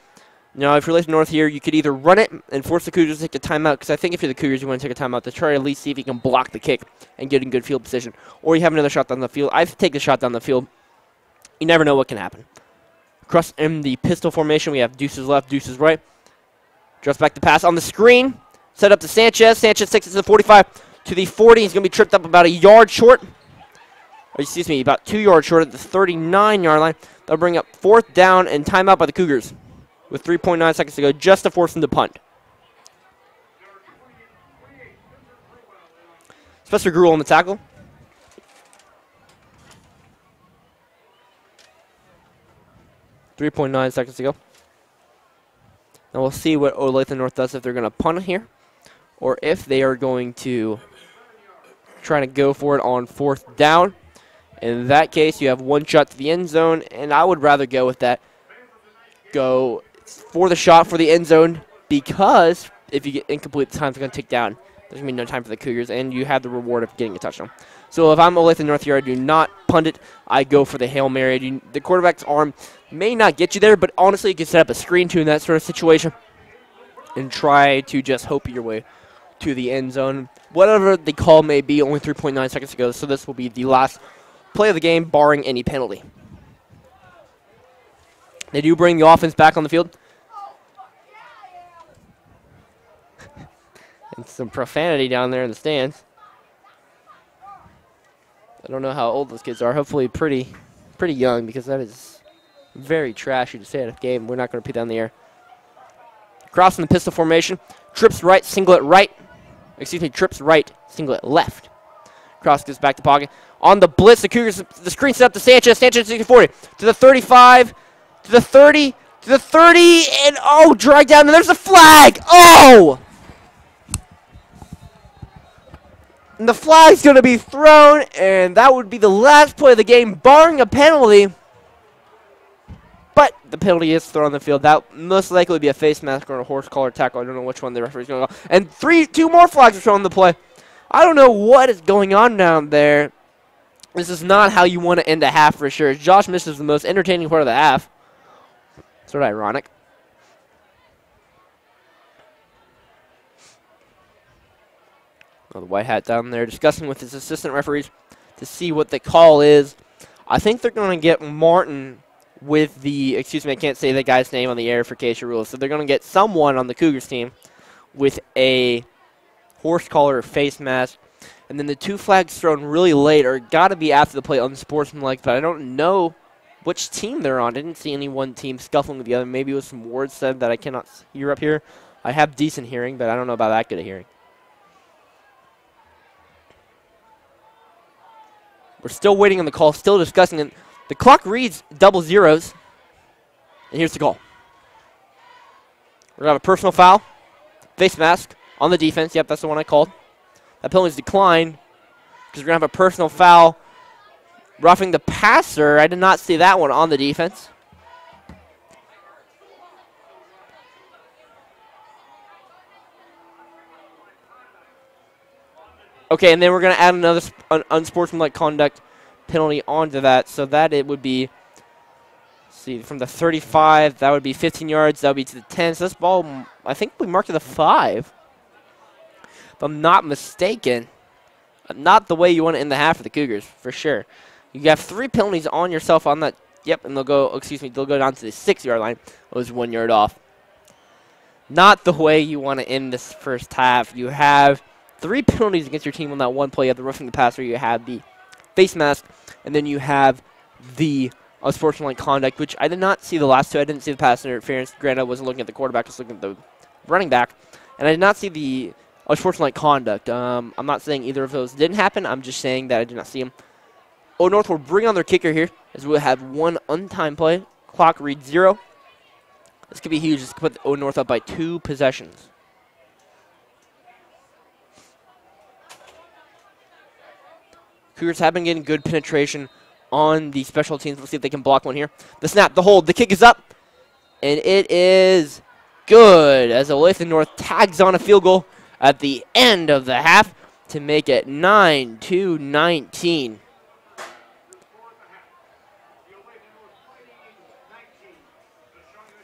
Now, if you're Olathe North here, you could either run it and force the Cougars to take a timeout, because I think if you're the Cougars, you want to take a timeout to try to at least see if you can block the kick and get in good field position. Or you have another shot down the field. I've taken a shot down the field. You never know what can happen. Cross in the pistol formation. We have Deuces left, Deuces right. Drops back the pass on the screen. Set up to Sanchez. Sanchez takes it to the 45, to the 40. He's going to be tripped up about a yard short. Or excuse me, about 2 yards short at the 39-yard line. They'll bring up fourth down and timeout by the Cougars with 3.9 seconds to go, just to force them to punt. Spencer Gruel on the tackle. .9 seconds to go. Now we'll see what Olathe North does, if they're going to punt here or if they are going to try to go for it on fourth down. In that case, you have one shot to the end zone, and I would rather go with that. Go for the shot for the end zone, because if you get incomplete, the time's going to tick down. There's going to be no time for the Cougars, and you have the reward of getting a touchdown. So if I'm Olathe North here, I do not punt it. I go for the Hail Mary. The quarterback's arm may not get you there, but honestly, you can set up a screen to in that sort of situation and try to just hope your way to the end zone. Whatever the call may be, only 3.9 seconds to go, so this will be the last play of the game, barring any penalty. They do bring the offense back on the field. And some profanity down there in the stands. I don't know how old those kids are. Hopefully pretty young, because that is very trashy to say at a game. We're not going to repeat that in the air. Crossing the pistol formation. Trips right, singlet right. Excuse me, trips right, singlet left. Cross gets back to pocket. On the blitz, the Cougars, the screen set up to Sanchez. Sanchez to the 40, to the 35, to the 30, to the 30, and oh, drag down, and there's a flag. Oh! And the flag's going to be thrown, and that would be the last play of the game, barring a penalty. But the penalty is thrown on the field. That most likely be a face mask or a horse collar tackle. I don't know which one the referee's going to go. And two more flags are thrown on the play. I don't know what is going on down there. This is not how you want to end a half for sure. Josh misses the most entertaining part of the half. Sort of ironic. Oh, the white hat down there discussing with his assistant referees to see what the call is. I think they're going to get Martin with the, excuse me, I can't say the guy's name on the air for case rules. So they're going to get someone on the Cougars team with a horse collar or face mask. And then the 2 flags thrown really late are got to be after the play unsportsmanlike, but I don't know which team they're on. I didn't see any one team scuffling with the other. Maybe it was some words said that I cannot hear up here. I have decent hearing, but I don't know about that good of hearing. We're still waiting on the call, still discussing it. The clock reads double zeros. And here's the call. We're going to have a personal foul. Face mask on the defense. Yep, that's the one I called. That penalty is declined because we're going to have a personal foul. Roughing the passer. I did not see that one on the defense. Okay, and then we're going to add another unsportsmanlike conduct penalty onto that, so that it would be, see, from the 35, that would be 15 yards. That would be to the 10. So this ball, I think we marked it a 5. If I'm not mistaken. Not the way you want to end the half for the Cougars, for sure. You have 3 penalties on yourself on that. Yep, and they'll go down to the 6-yard line. It was 1 yard off. Not the way you want to end this first half. You have 3 penalties against your team on that one play. You have the roughing the passer, you have the face mask, and then you have the unsportsmanlike conduct, which I did not see the last 2. I didn't see the pass interference. Granted, I wasn't looking at the quarterback, I was looking at the running back. And I did not see the unsportsmanlike conduct. I'm not saying either of those didn't happen. I'm just saying that I did not see them. Olathe North will bring on their kicker here, as we'll have 1 untimed play. Clock reads 0. This could be huge. This could put Olathe North up by 2 possessions. Cougars have been getting good penetration on the special teams. Let's see if they can block one here. The snap, the hold, the kick is up. And it is good as Olathe North tags on a field goal at the end of the half to make it 9-19.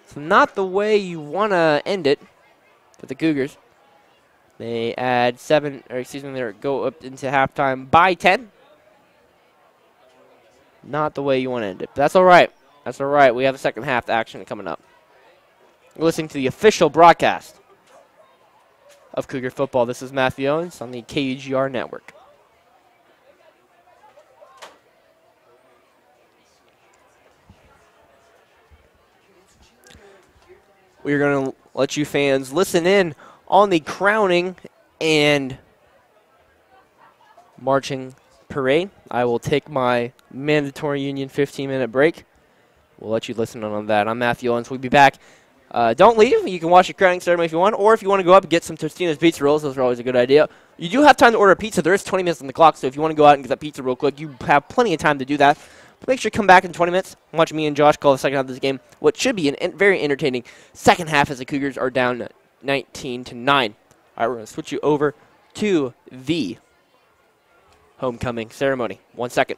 So not the way you want to end it for the Cougars. They add 7, or excuse me, they go up into halftime by 10. Not the way you want to end it. But that's all right. That's all right. We have a second half action coming up. You're listening to the official broadcast of Cougar football. This is Matthew Owens on the KUGR network. We're going to let you fans listen in on the crowning and marching parade. I will take my mandatory union 15-minute break. We'll let you listen in on that. I'm Matthew Owens. We'll be back. Don't leave. You can watch the crowning ceremony if you want, or if you want to go up and get some Tostino's pizza rolls, those are always a good idea. You do have time to order a pizza. There is 20 minutes on the clock, so if you want to go out and get that pizza real quick, you have plenty of time to do that. But make sure you come back in 20 minutes and watch me and Josh call the second half of this game, what should be a very entertaining second half as the Cougars are down 19-9. All right, we're going to switch you over to the homecoming ceremony. 1 second.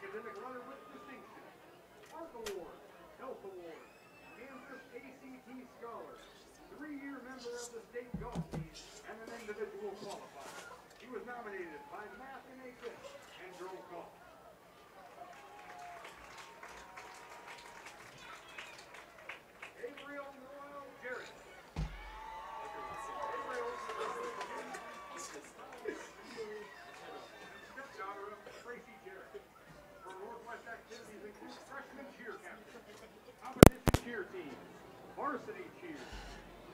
Academic Runner with Distinction. Art Award, Health Award, Kansas ACT Scholar, 3-year member of the state golf team, and an individual qualifier. He was nominated by Math and HS and Girls Golf. Gabriel Noel Jarrett. Stepdaughter of Tracy Jarrett. Her Northwest activities include freshman cheer captain, competition cheer team, varsity cheer,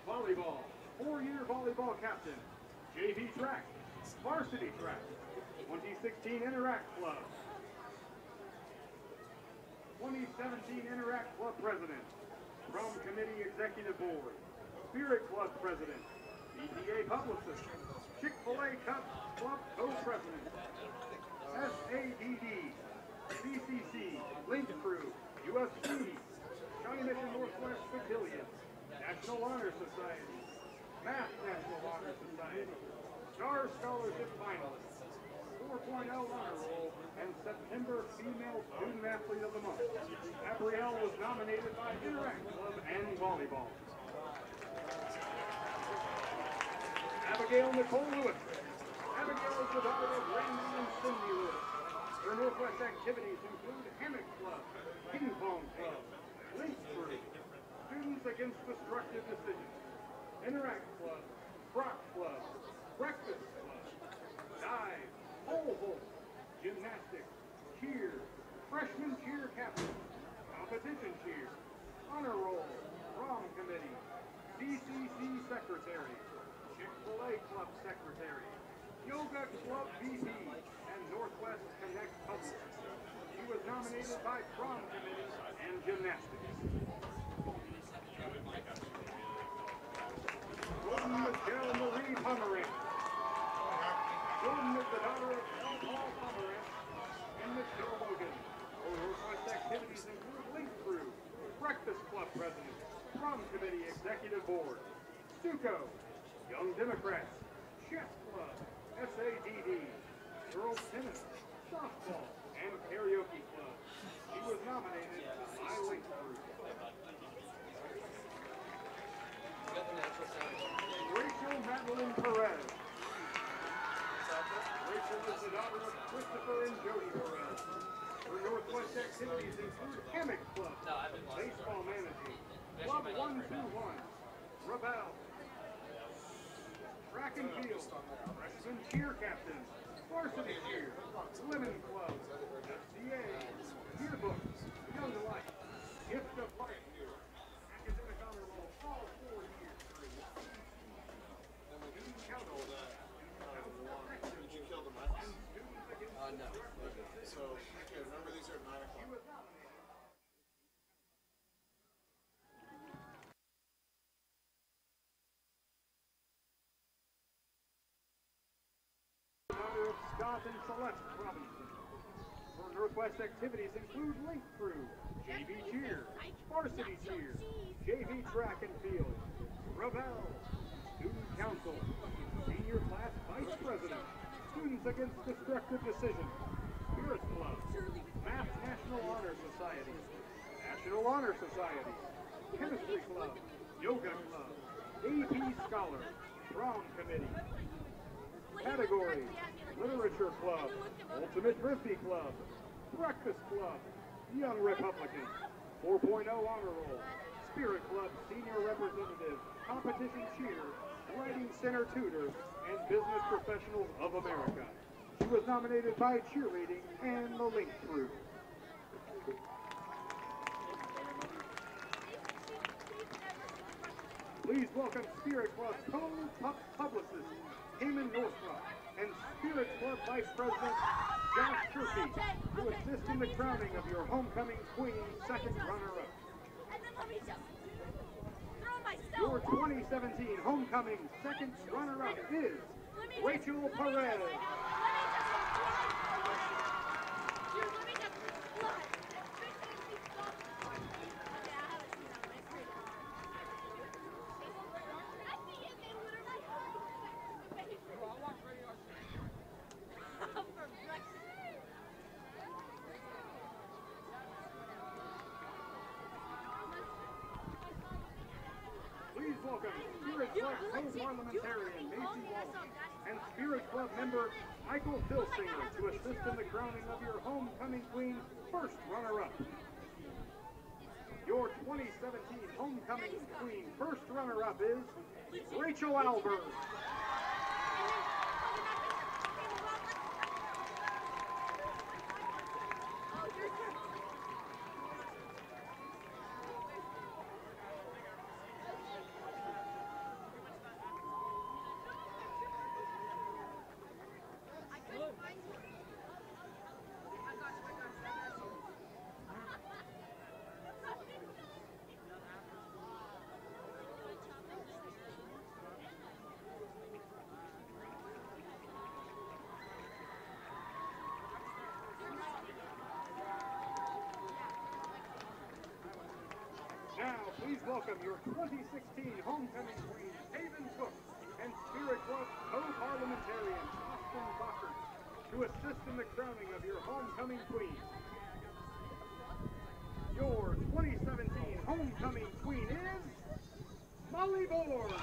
volleyball, 4-year volleyball captain, JV track, varsity track, 2016 Interact Club, 2017 Interact Club president, Prom Committee Executive Board, Spirit Club president, BTA publicist, Chick-fil-A Cup Club co-president, SADD, CCC, Link Crew, UFC, Shawnee Mission Northwest Battalion, National Honor Society, Math National Honor Society, Star Scholarship Finalists, 4.0 Honor Roll, and September Female Student Athlete of the Month. Gabrielle was nominated by Interact Club and Volleyball. Abigail Nicole Lewis. Abigail is the daughter of Randy and Cindy Lewis. Her Northwest activities include Hammock Club, Ping Pong Club, Link Crew, Students Against Destructive Decisions, Interact Club, Rock Club, Breakfast Club, Dive, Pole Vault, Gymnastics, Cheer, Freshman Cheer Captain, Competition Cheer, Honor Roll, Prom Committee, CCC Secretary, Chick-fil-A Club Secretary, Yoga Club VP, and Northwest Connect Publicist. She was nominated by Prom Committee and Gymnastics. Jordan Michelle Marie Pomerantz. Jordan is the daughter of L. Paul Pomerantz and Michelle Logan. Her Northwest activities include Link Crew, Breakfast Club President, Prom Committee Executive Board, Stuco, Young Democrats, Chess Club, SADD, Girls Tennis, Softball, and Karaoke Club. She was nominated by Link Crew. Rachel Madeline Perez. Rachel is the daughter of Christopher and Jody Perez. Her Northwest activities include Hammock Club, baseball managing, Club 121, Rebel, track and field, freshman cheer captain, varsity cheer, Lemon Club, FCA, yearbooks, Young Life, Gift of Life, academic honor roll, all 4 years. Student council, Did you kill the mic? no. So, okay, remember these are at 9 o'clock. Daughter of Scott and Celeste Robinson. Her Northwest activities include Link Crew, JV Cheer, Varsity Cheer, JV Track and Field, Rebel, Student Council, Senior Class Vice President, Students Against Destructive Decisions, Spirit Club, Math National Honor Society, National Honor Society, Chemistry Club, Yoga Club, AP Scholar, Prom Committee. Categories: Literature Club, Ultimate Frisbee Club, Breakfast Club, Young Republican, 4.0 Honor Roll, Spirit Club Senior Representative, Competition Cheer, Writing Center Tutor, and Business Professionals of America. She was nominated by Cheerleading and the Link Crew. Please welcome Spirit Club co-publicist Eamon Northrup and Spirit Club Vice President Josh Turkey to assist in the crowning of your homecoming queen second runner-up. Your 2017 homecoming second runner-up is Rachel Perez. co-parliamentarian Macy Walsh, and Spirit Club member Michael Dilsinger to assist in the crowning of your homecoming queen first runner-up. Your 2017 homecoming queen first runner-up is Rachel Albert. Now, please welcome your 2016 homecoming queen, Haven Cook, and Spirit Club co-parliamentarian, Austin Bucker, to assist in the crowning of your homecoming queen. Your 2017 homecoming queen is Molly Board.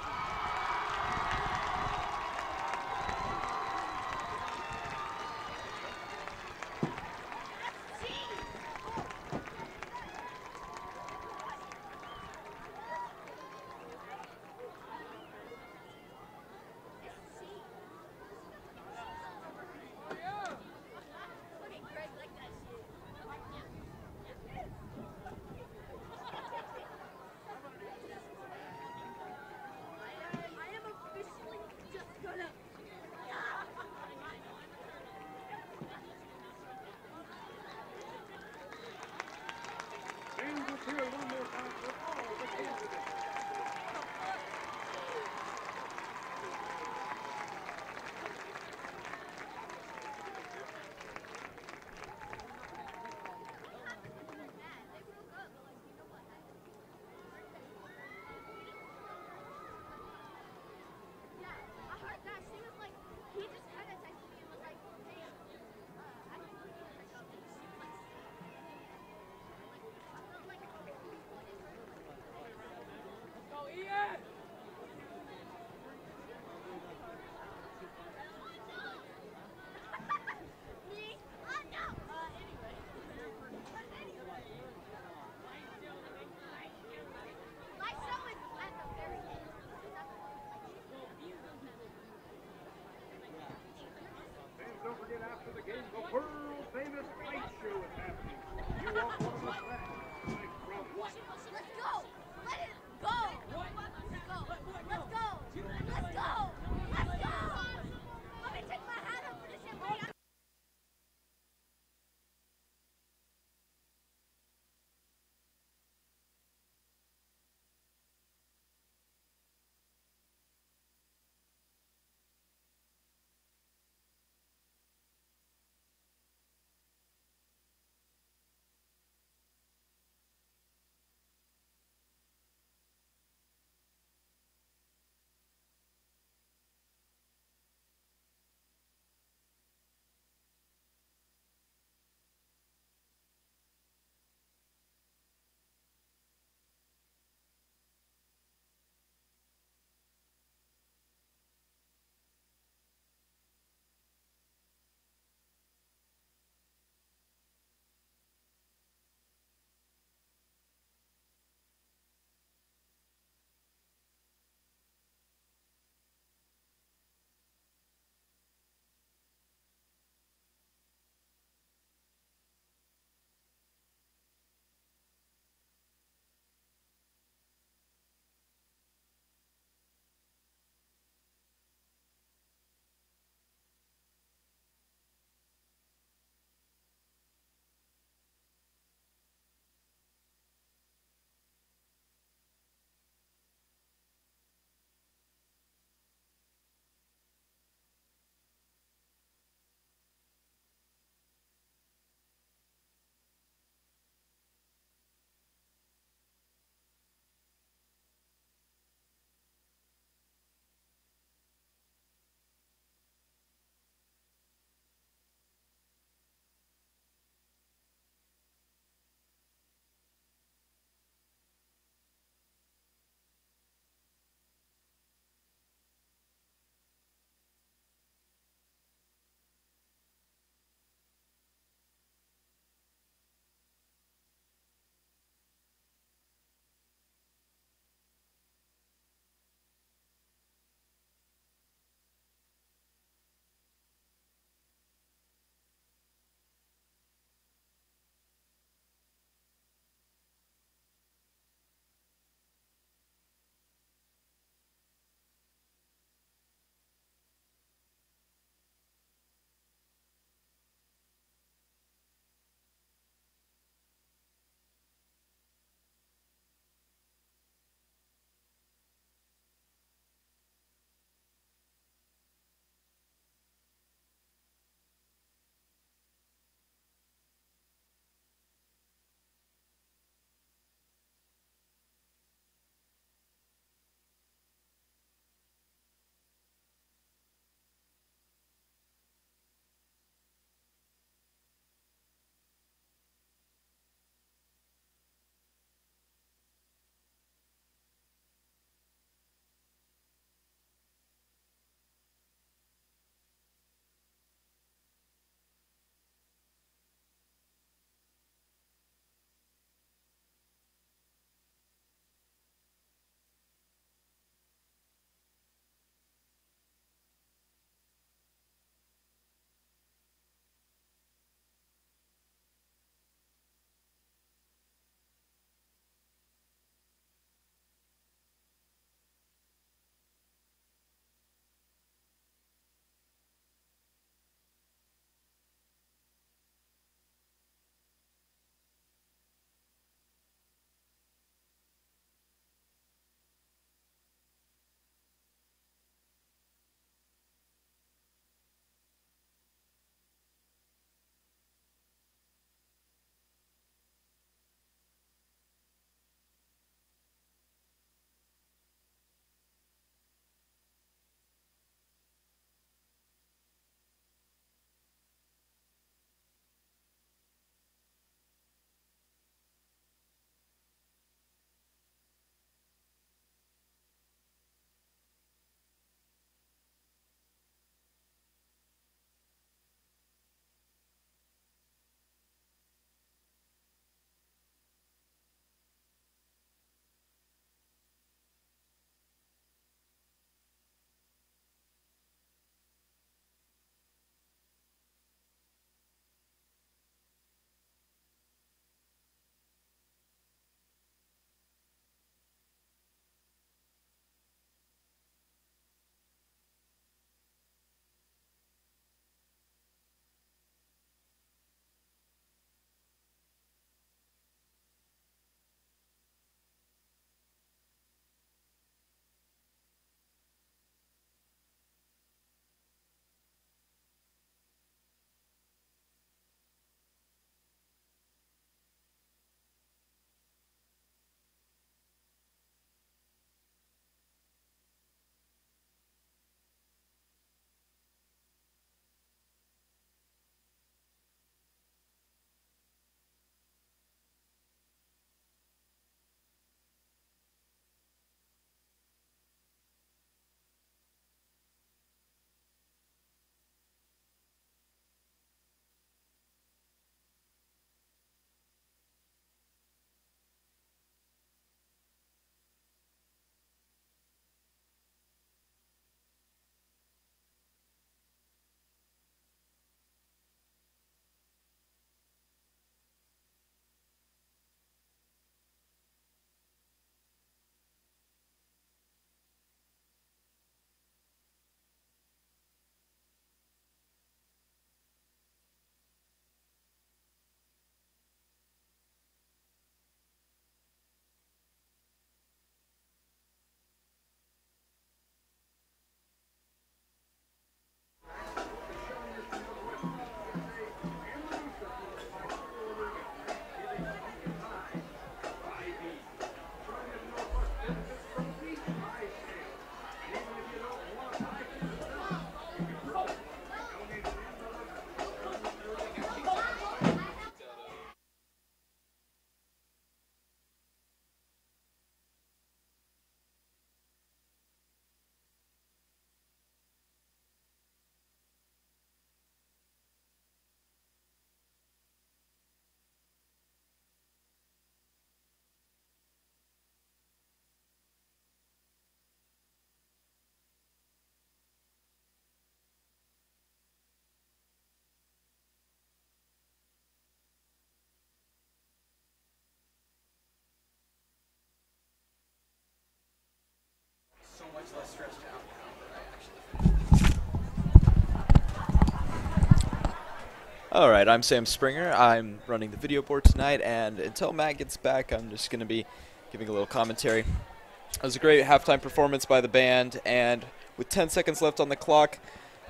All right, I'm Sam Springer. I'm running the video board tonight, and until Matt gets back, I'm just going to be giving a little commentary. It was a great halftime performance by the band, and with 10 seconds left on the clock,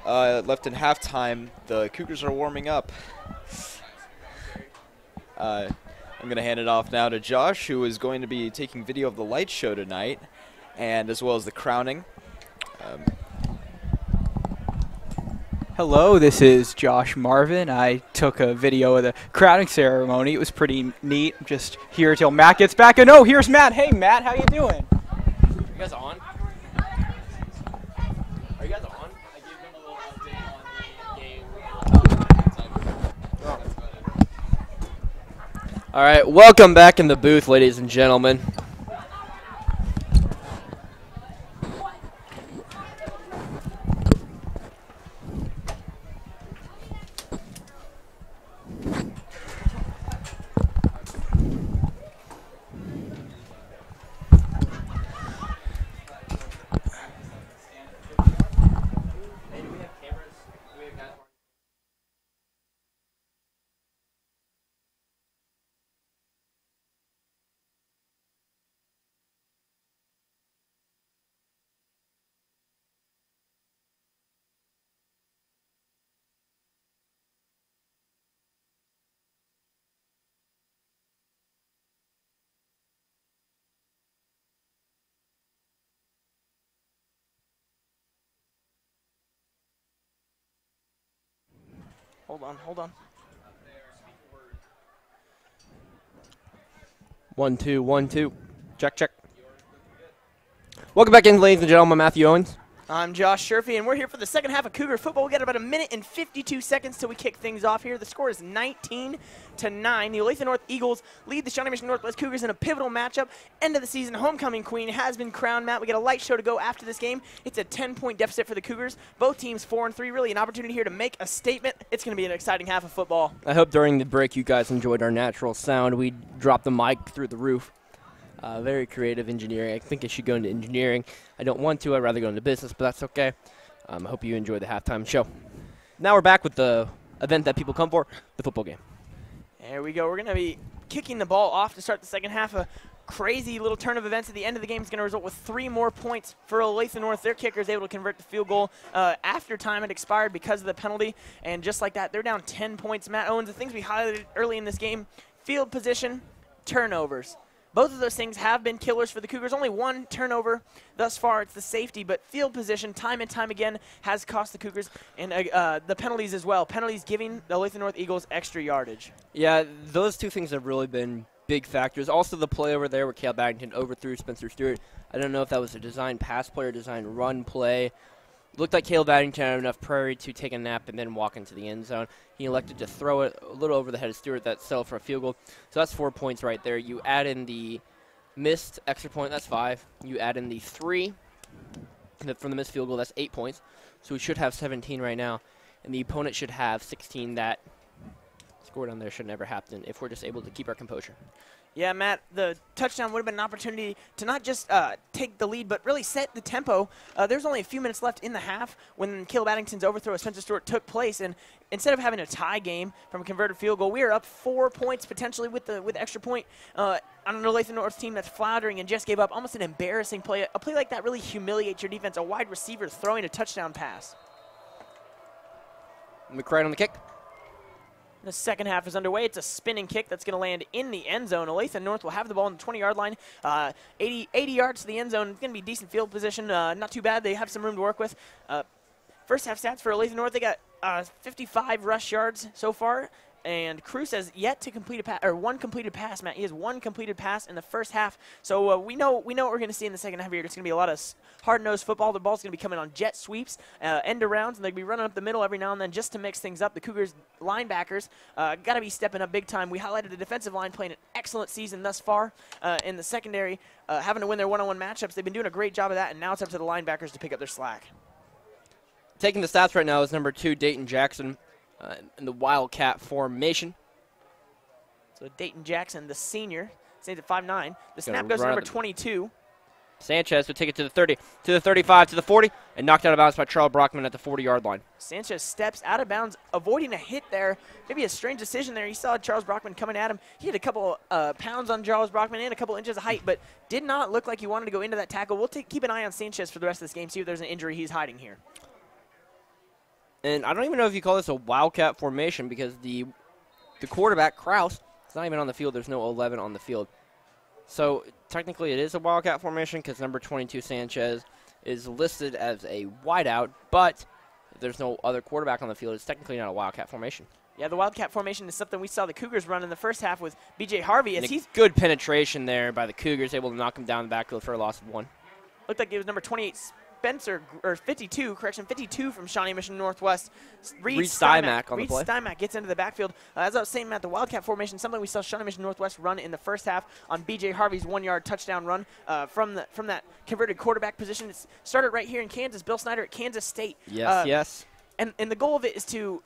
left in halftime, the Cougars are warming up. I'm going to hand it off now to Josh, who is going to be taking video of the light show tonight, and as well as the crowning. Hello, this is Josh Marvin. I took a video of the crowning ceremony. It was pretty neat. Just here till Matt gets back. And oh, here's Matt. Hey, Matt, how you doing? Are you guys on? Are you guys on? I gave them a little update on the game. All right, welcome back in the booth, ladies and gentlemen. Hold on. 1 2 1 2. Check. Welcome back in, ladies and gentlemen. Matthew Owens. I'm Josh Sherfy, and we're here for the second half of Cougar football. We got about 1 minute and 52 seconds till we kick things off here. The score is 19-9. The Olathe North Eagles lead the Shawnee Mission Northwest Cougars in a pivotal matchup. End of the season, homecoming queen has been crowned. Matt, we got a light show to go after this game. It's a 10-point deficit for the Cougars. Both teams 4-3. Really an opportunity here to make a statement. It's going to be an exciting half of football. I hope during the break you guys enjoyed our natural sound. We dropped the mic through the roof. Very creative engineering. I think I should go into engineering. I don't want to. I'd rather go into business, but that's okay. I hope you enjoyed the halftime show. Now we're back with the event that people come for, the football game. There we go. We're going to be kicking the ball off to start the second half. A crazy little turn of events at the end of the game is going to result with 3 more points for Olathe North. Their kicker is able to convert the field goal after time had expired because of the penalty. And just like that, they're down 10 points. Matt Owens, the things we highlighted early in this game, field position, turnovers. Both of those things have been killers for the Cougars. Only 1 turnover thus far. It's the safety, but field position, time and time again, has cost the Cougars. And the penalties as well. Penalties giving the Olathe North Eagles extra yardage. Yeah, those 2 things have really been big factors. Also the play over there where Caleb Baddington overthrew Spencer Stewart. I don't know if that was a design pass play or design run play. It looked like Caleb Baddington had enough prairie to take a nap and then walk into the end zone. He elected to throw it a little over the head of Stewart. That settled for a field goal. So that's 4 points right there. You add in the missed extra point, that's 5. You add in the 3 from the missed field goal, that's 8 points. So we should have 17 right now. And the opponent should have 16. That score down there should never happen if we're just able to keep our composure. Yeah, Matt, the touchdown would have been an opportunity to not just take the lead, but really set the tempo. There's only a few minutes left in the half when Caleb Addington's overthrow of Spencer Stewart took place, and instead of having a tie game from a converted field goal, we are up 4 points potentially with the extra point on an Olathe North team that's floundering and just gave up almost an embarrassing play. A play like that really humiliates your defense. A wide receiver throwing a touchdown pass. McCride on the kick. The second half is underway. It's a spinning kick that's going to land in the end zone. Olathe North will have the ball on the 20-yard line. 80 yards to the end zone. It's going to be decent field position. Not too bad. They have some room to work with. First half stats for Olathe North, they got 55 rush yards so far. And Cruz has yet to complete a pass, or 1 completed pass, Matt. He has 1 completed pass in the first half. So we know what we're going to see in the second half here. It's going to be a lot of hard-nosed football. The ball's going to be coming on jet sweeps, end arounds, and they're going to be running up the middle every now and then just to mix things up. The Cougars linebackers got to be stepping up big time. We highlighted the defensive line playing an excellent season thus far. In the secondary, having to win their one-on-one matchups. They've been doing a great job of that, and now it's up to the linebackers to pick up their slack. Taking the stats right now is number 2, Dayton Jackson. In the Wildcat formation. So Dayton Jackson, the senior, stays at 5'9". The snap goes to number 22. Sanchez would take it to the 30, to the 35, to the 40, and knocked out of bounds by Charles Brockman at the 40-yard line. Sanchez steps out of bounds, avoiding a hit there. Maybe a strange decision there. You saw Charles Brockman coming at him. He had a couple pounds on Charles Brockman and a couple inches of height, but did not look like he wanted to go into that tackle. We'll keep an eye on Sanchez for the rest of this game, see if there's an injury he's hiding here. And I don't even know if you call this a wildcat formation because the quarterback, Kraus, is not even on the field. There's no 11 on the field. So technically it is a wildcat formation because number 22, Sanchez, is listed as a wideout, but if there's no other quarterback on the field, it's technically not a wildcat formation. Yeah, the wildcat formation is something we saw the Cougars run in the first half with B.J. Harvey. As he's good penetration there by the Cougars, able to knock him down the backfield for a loss of 1. Looked like it was number 28, Spencer, or 52 from Shawnee Mission Northwest. Reed Stymack on the play. Reed Stymack gets into the backfield. As I was saying, Matt, the wildcat formation, something we saw Shawnee Mission Northwest run in the first half on B.J. Harvey's 1-yard touchdown run from that converted quarterback position. It started right here in Kansas. Bill Snyder at Kansas State. Yes, yes. And the goal of it is to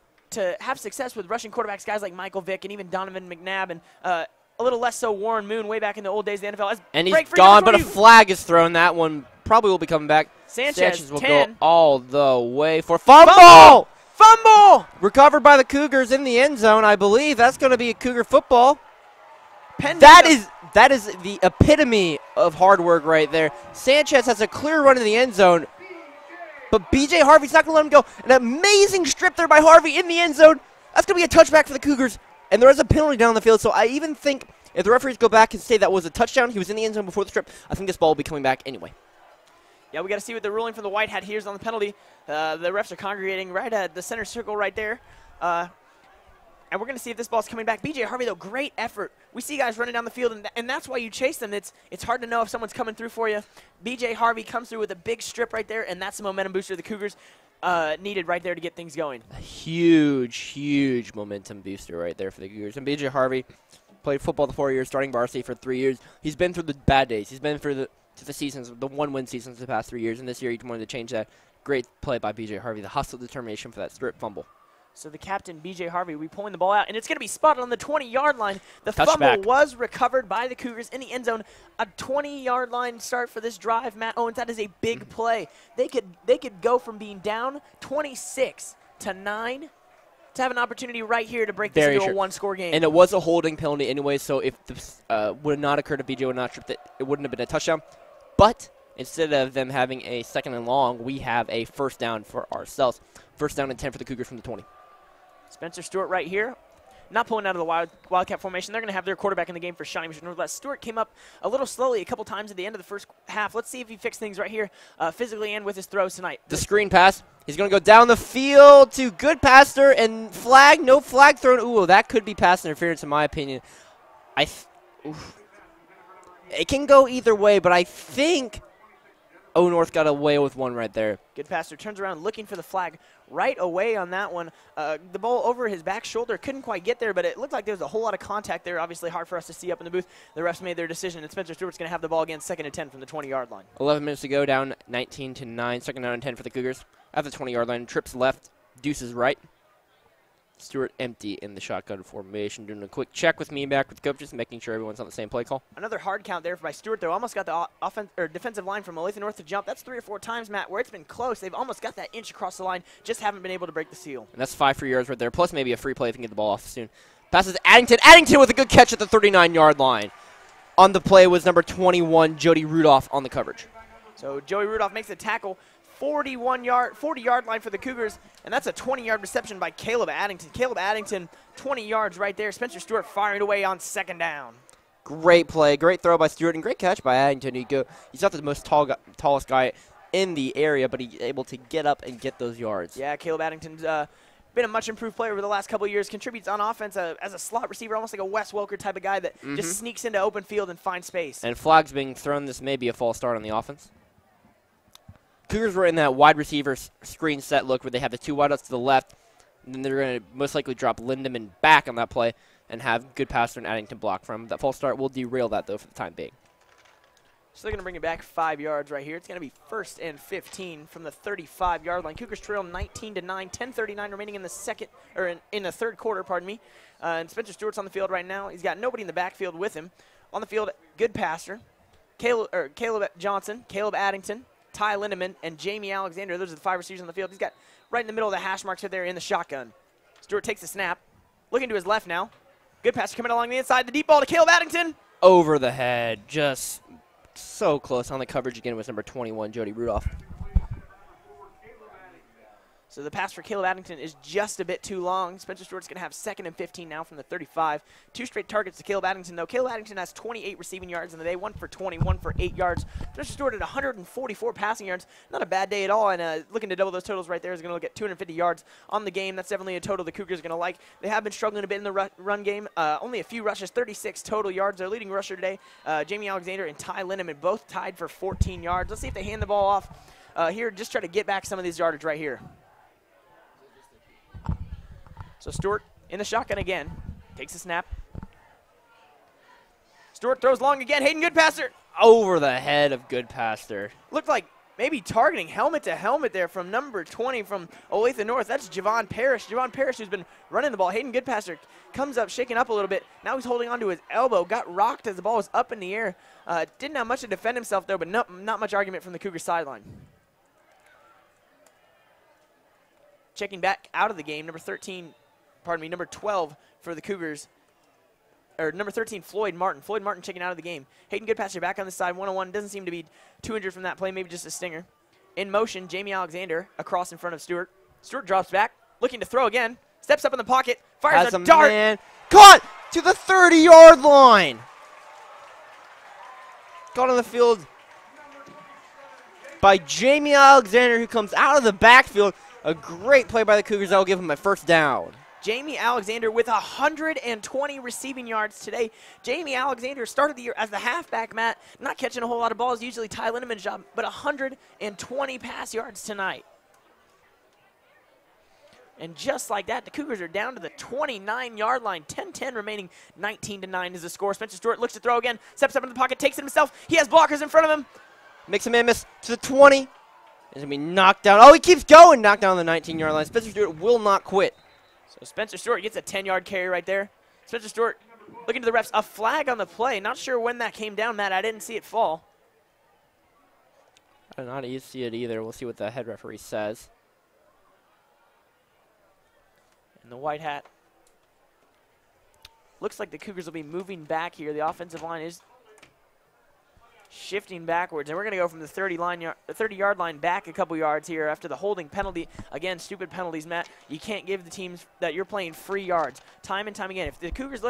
have success with rushing quarterbacks, guys like Michael Vick and even Donovan McNabb and a little less so Warren Moon way back in the old days of the NFL. And he's gone, but a flag is thrown. That one probably will be coming back. Sanchez will 10. go all the way for fumble! Fumble! Recovered by the Cougars in the end zone, I believe. That's going to be a Cougar football. That is the epitome of hard work right there. Sanchez has a clear run in the end zone, but B.J. Harvey's not going to let him go. An amazing strip there by Harvey in the end zone. That's going to be a touchback for the Cougars, and there is a penalty down the field, so I even think if the referees go back and say that was a touchdown, he was in the end zone before the strip, I think this ball will be coming back anyway. Yeah, we got to see what the ruling from the White Hat here is on the penalty. The refs are congregating right at the center circle right there. And we're going to see if this ball's coming back. B.J. Harvey, though, great effort. We see guys running down the field, and that's why you chase them. It's hard to know if someone's coming through for you. B.J. Harvey comes through with a big strip right there, and that's the momentum booster the Cougars needed right there to get things going. A huge, huge momentum booster right there for the Cougars. And B.J. Harvey played football the 4 years, starting varsity for 3 years. He's been through the bad days. He's been through the seasons, the 1-win seasons the past 3 years, and this year he wanted to change that. Great play by B.J. Harvey, the hustle determination for that strip fumble. So the captain, B.J. Harvey, we pulling the ball out, and it's going to be spotted on the 20-yard line. The Touchback. fumble was recovered by the Cougars in the end zone. A 20-yard line start for this drive, Matt Owens. That is a big play. They could go from being down 26 to 9 to have an opportunity right here to break this into a one-score game. And it was a holding penalty anyway, so if this would not occur to B.J. would not trip, it wouldn't have been a touchdown. But instead of them having a 2nd and long, we have a first down for ourselves. First down and 10 for the Cougars from the 20. Spencer Stewart right here, not pulling out of the wildcat formation. They're going to have their quarterback in the game for Shawnee Mission Northwest. Stewart came up a little slowly a couple times at the end of the first half. Let's see if he fixed things right here physically and with his throws tonight. The screen pass. He's going to go down the field to Goodpaster and flag. No flag thrown. Ooh, that could be pass interference in my opinion. It can go either way, but I think North got away with one right there. Goodpaster turns around looking for the flag right away on that one. The ball over his back shoulder, couldn't quite get there, but it looked like there was a whole lot of contact there. Obviously hard for us to see up in the booth. The refs made their decision, and Spencer Stewart's going to have the ball again, 2nd and 10 from the 20-yard line. 11 minutes to go, down 19 to 9, 2nd down and 10 for the Cougars. At the 20-yard line, trips left, deuces right. Stewart empty in the shotgun formation, doing a quick check with me back with coaches, making sure everyone's on the same play call. Another hard count there by Stewart, though. Almost got the defensive line from Olathe North to jump. That's 3 or 4 times, Matt, where it's been close. They've almost got that inch across the line, just haven't been able to break the seal. And that's 5 free yards right there, plus maybe a free play if you can get the ball off soon. Passes to Addington. Addington with a good catch at the 39-yard line. On the play was number 21, Jody Rudolph, on the coverage. So Joey Rudolph makes the tackle. 40-yard line for the Cougars, and that's a 20-yard reception by Caleb Addington. Caleb Addington, 20 yards right there. Spencer Stewart firing away on 2nd down. Great play, great throw by Stewart, and great catch by Addington. He's not the most tallest guy in the area, but he's able to get up and get those yards. Yeah, Caleb Addington's been a much improved player over the last couple of years. Contributes on offense as a slot receiver, almost like a Wes Welker type of guy that just sneaks into open field and finds space. And flags being thrown. This may be a false start on the offense. Cougars were in that wide receiver screen set look where they have the 2 wideouts to the left, and then they're going to most likely drop Lindemann back on that play and have Goodpaster and Addington block from. That false start will derail that, though, for the time being. So they're going to bring it back 5 yards right here. It's going to be 1st and 15 from the 35-yard line. Cougars trail 19 to 9, 10:39 remaining in the in the third quarter, pardon me. And Spencer Stewart's on the field right now. He's got nobody in the backfield with him. On the field, Goodpaster. Caleb Johnson, Caleb Addington, Ty Lindemann, and Jamie Alexander. Those are the 5 receivers on the field. He's got right in the middle of the hash marks right there in the shotgun. Stewart takes the snap. Looking to his left now. Good pass coming along the inside. The deep ball to Caleb Addington. Over the head. Just so close on the coverage again with number 21, Jody Rudolph. So the pass for Caleb Addington is just a bit too long. Spencer Stewart's going to have 2nd and 15 now from the 35. 2 straight targets to Caleb Addington, though. Caleb Addington has 28 receiving yards in the day, 1 for 20, 1 for 8 yards. Spencer Stewart at 144 passing yards. Not a bad day at all, and looking to double those totals right there is going to look at 250 yards on the game. That's definitely a total the Cougars are going to like. They have been struggling a bit in the run game. Only a few rushes, 36 total yards. Their leading rusher today, Jamie Alexander and Ty Lindemann, both tied for 14 yards. Let's see if they hand the ball off here. Just try to get back some of these yardage right here. So Stewart in the shotgun again. Takes a snap. Stewart throws long again. Hayden Goodpasser. Over the head of Goodpasser. Looked like maybe targeting helmet to helmet there from number 20 from Olathe North. That's Javon Parrish. Javon Parrish, who's been running the ball. Hayden Goodpasser comes up, shaking up a little bit. Now he's holding onto his elbow. Got rocked as the ball was up in the air. Didn't have much to defend himself, though, but not much argument from the Cougar sideline. Checking back out of the game, number 12 for the Cougars, or number 13, Floyd Martin. Floyd Martin checking out of the game. Hayden Goodpasser back on the side, 1-on-1. Doesn't seem to be too injured from that play, maybe just a stinger. In motion, Jamie Alexander across in front of Stewart. Stewart drops back, looking to throw again. Steps up in the pocket, fires a dart. Man. Caught to the 30-yard line. Caught on the field by Jamie Alexander, who comes out of the backfield. A great play by the Cougars that will give him a first down. Jamie Alexander with 120 receiving yards today. Jamie Alexander started the year as the halfback, Matt, not catching a whole lot of balls, usually Ty Lindemann's job, but 120 pass yards tonight. And just like that, the Cougars are down to the 29-yard line. 10-10 remaining, 19-9 is the score. Spencer Stewart looks to throw again, steps up in the pocket, takes it himself. He has blockers in front of him. Makes a man miss to the 20. He's going to be knocked down. Oh, he keeps going. Knocked down on the 19-yard line. Spencer Stewart will not quit. So Spencer Stewart gets a 10-yard carry right there. Spencer Stewart looking to the refs. A flag on the play. Not sure when that came down, Matt. I didn't see it fall. I did not see it either. We'll see what the head referee says. And the white hat. Looks like the Cougars will be moving back here. The offensive line is shifting backwards, and we're going to go from the 30-yard line back a couple yards here after the holding penalty. Again, stupid penalties, Matt. You can't give the teams that you're playing free yards time and time again. If the Cougars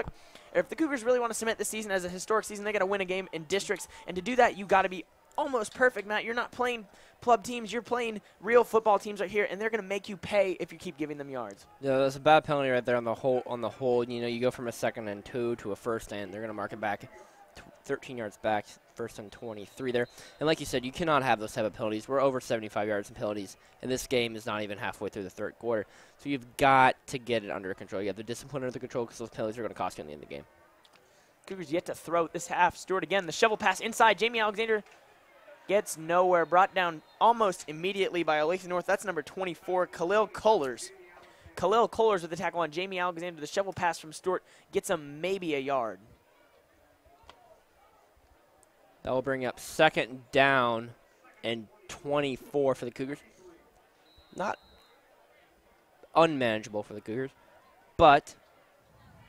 really want to cement this season as a historic season, they got to win a game in districts, and to do that, you got to be almost perfect, Matt. You're not playing club teams. You're playing real football teams right here, and they're going to make you pay if you keep giving them yards. Yeah, that's a bad penalty right there on the hold. You know, you go from a 2nd and 2 to a 1st, and they're going to mark it back 13 yards back, 1st and 23 there. And like you said, you cannot have those type of penalties. We're over 75 yards in penalties, and this game is not even halfway through the 3rd quarter. So you've got to get it under control. You have the discipline under control because those penalties are going to cost you in the end of the game. Cougars yet to throw this half. Stewart again, the shovel pass inside. Jamie Alexander gets nowhere. Brought down almost immediately by Olathe North. That's number 24, Khalil Kohlers. Khalil Kohlers with the tackle on Jamie Alexander. The shovel pass from Stewart gets him maybe a yard. That will bring up 2nd down and 24 for the Cougars. Not unmanageable for the Cougars, but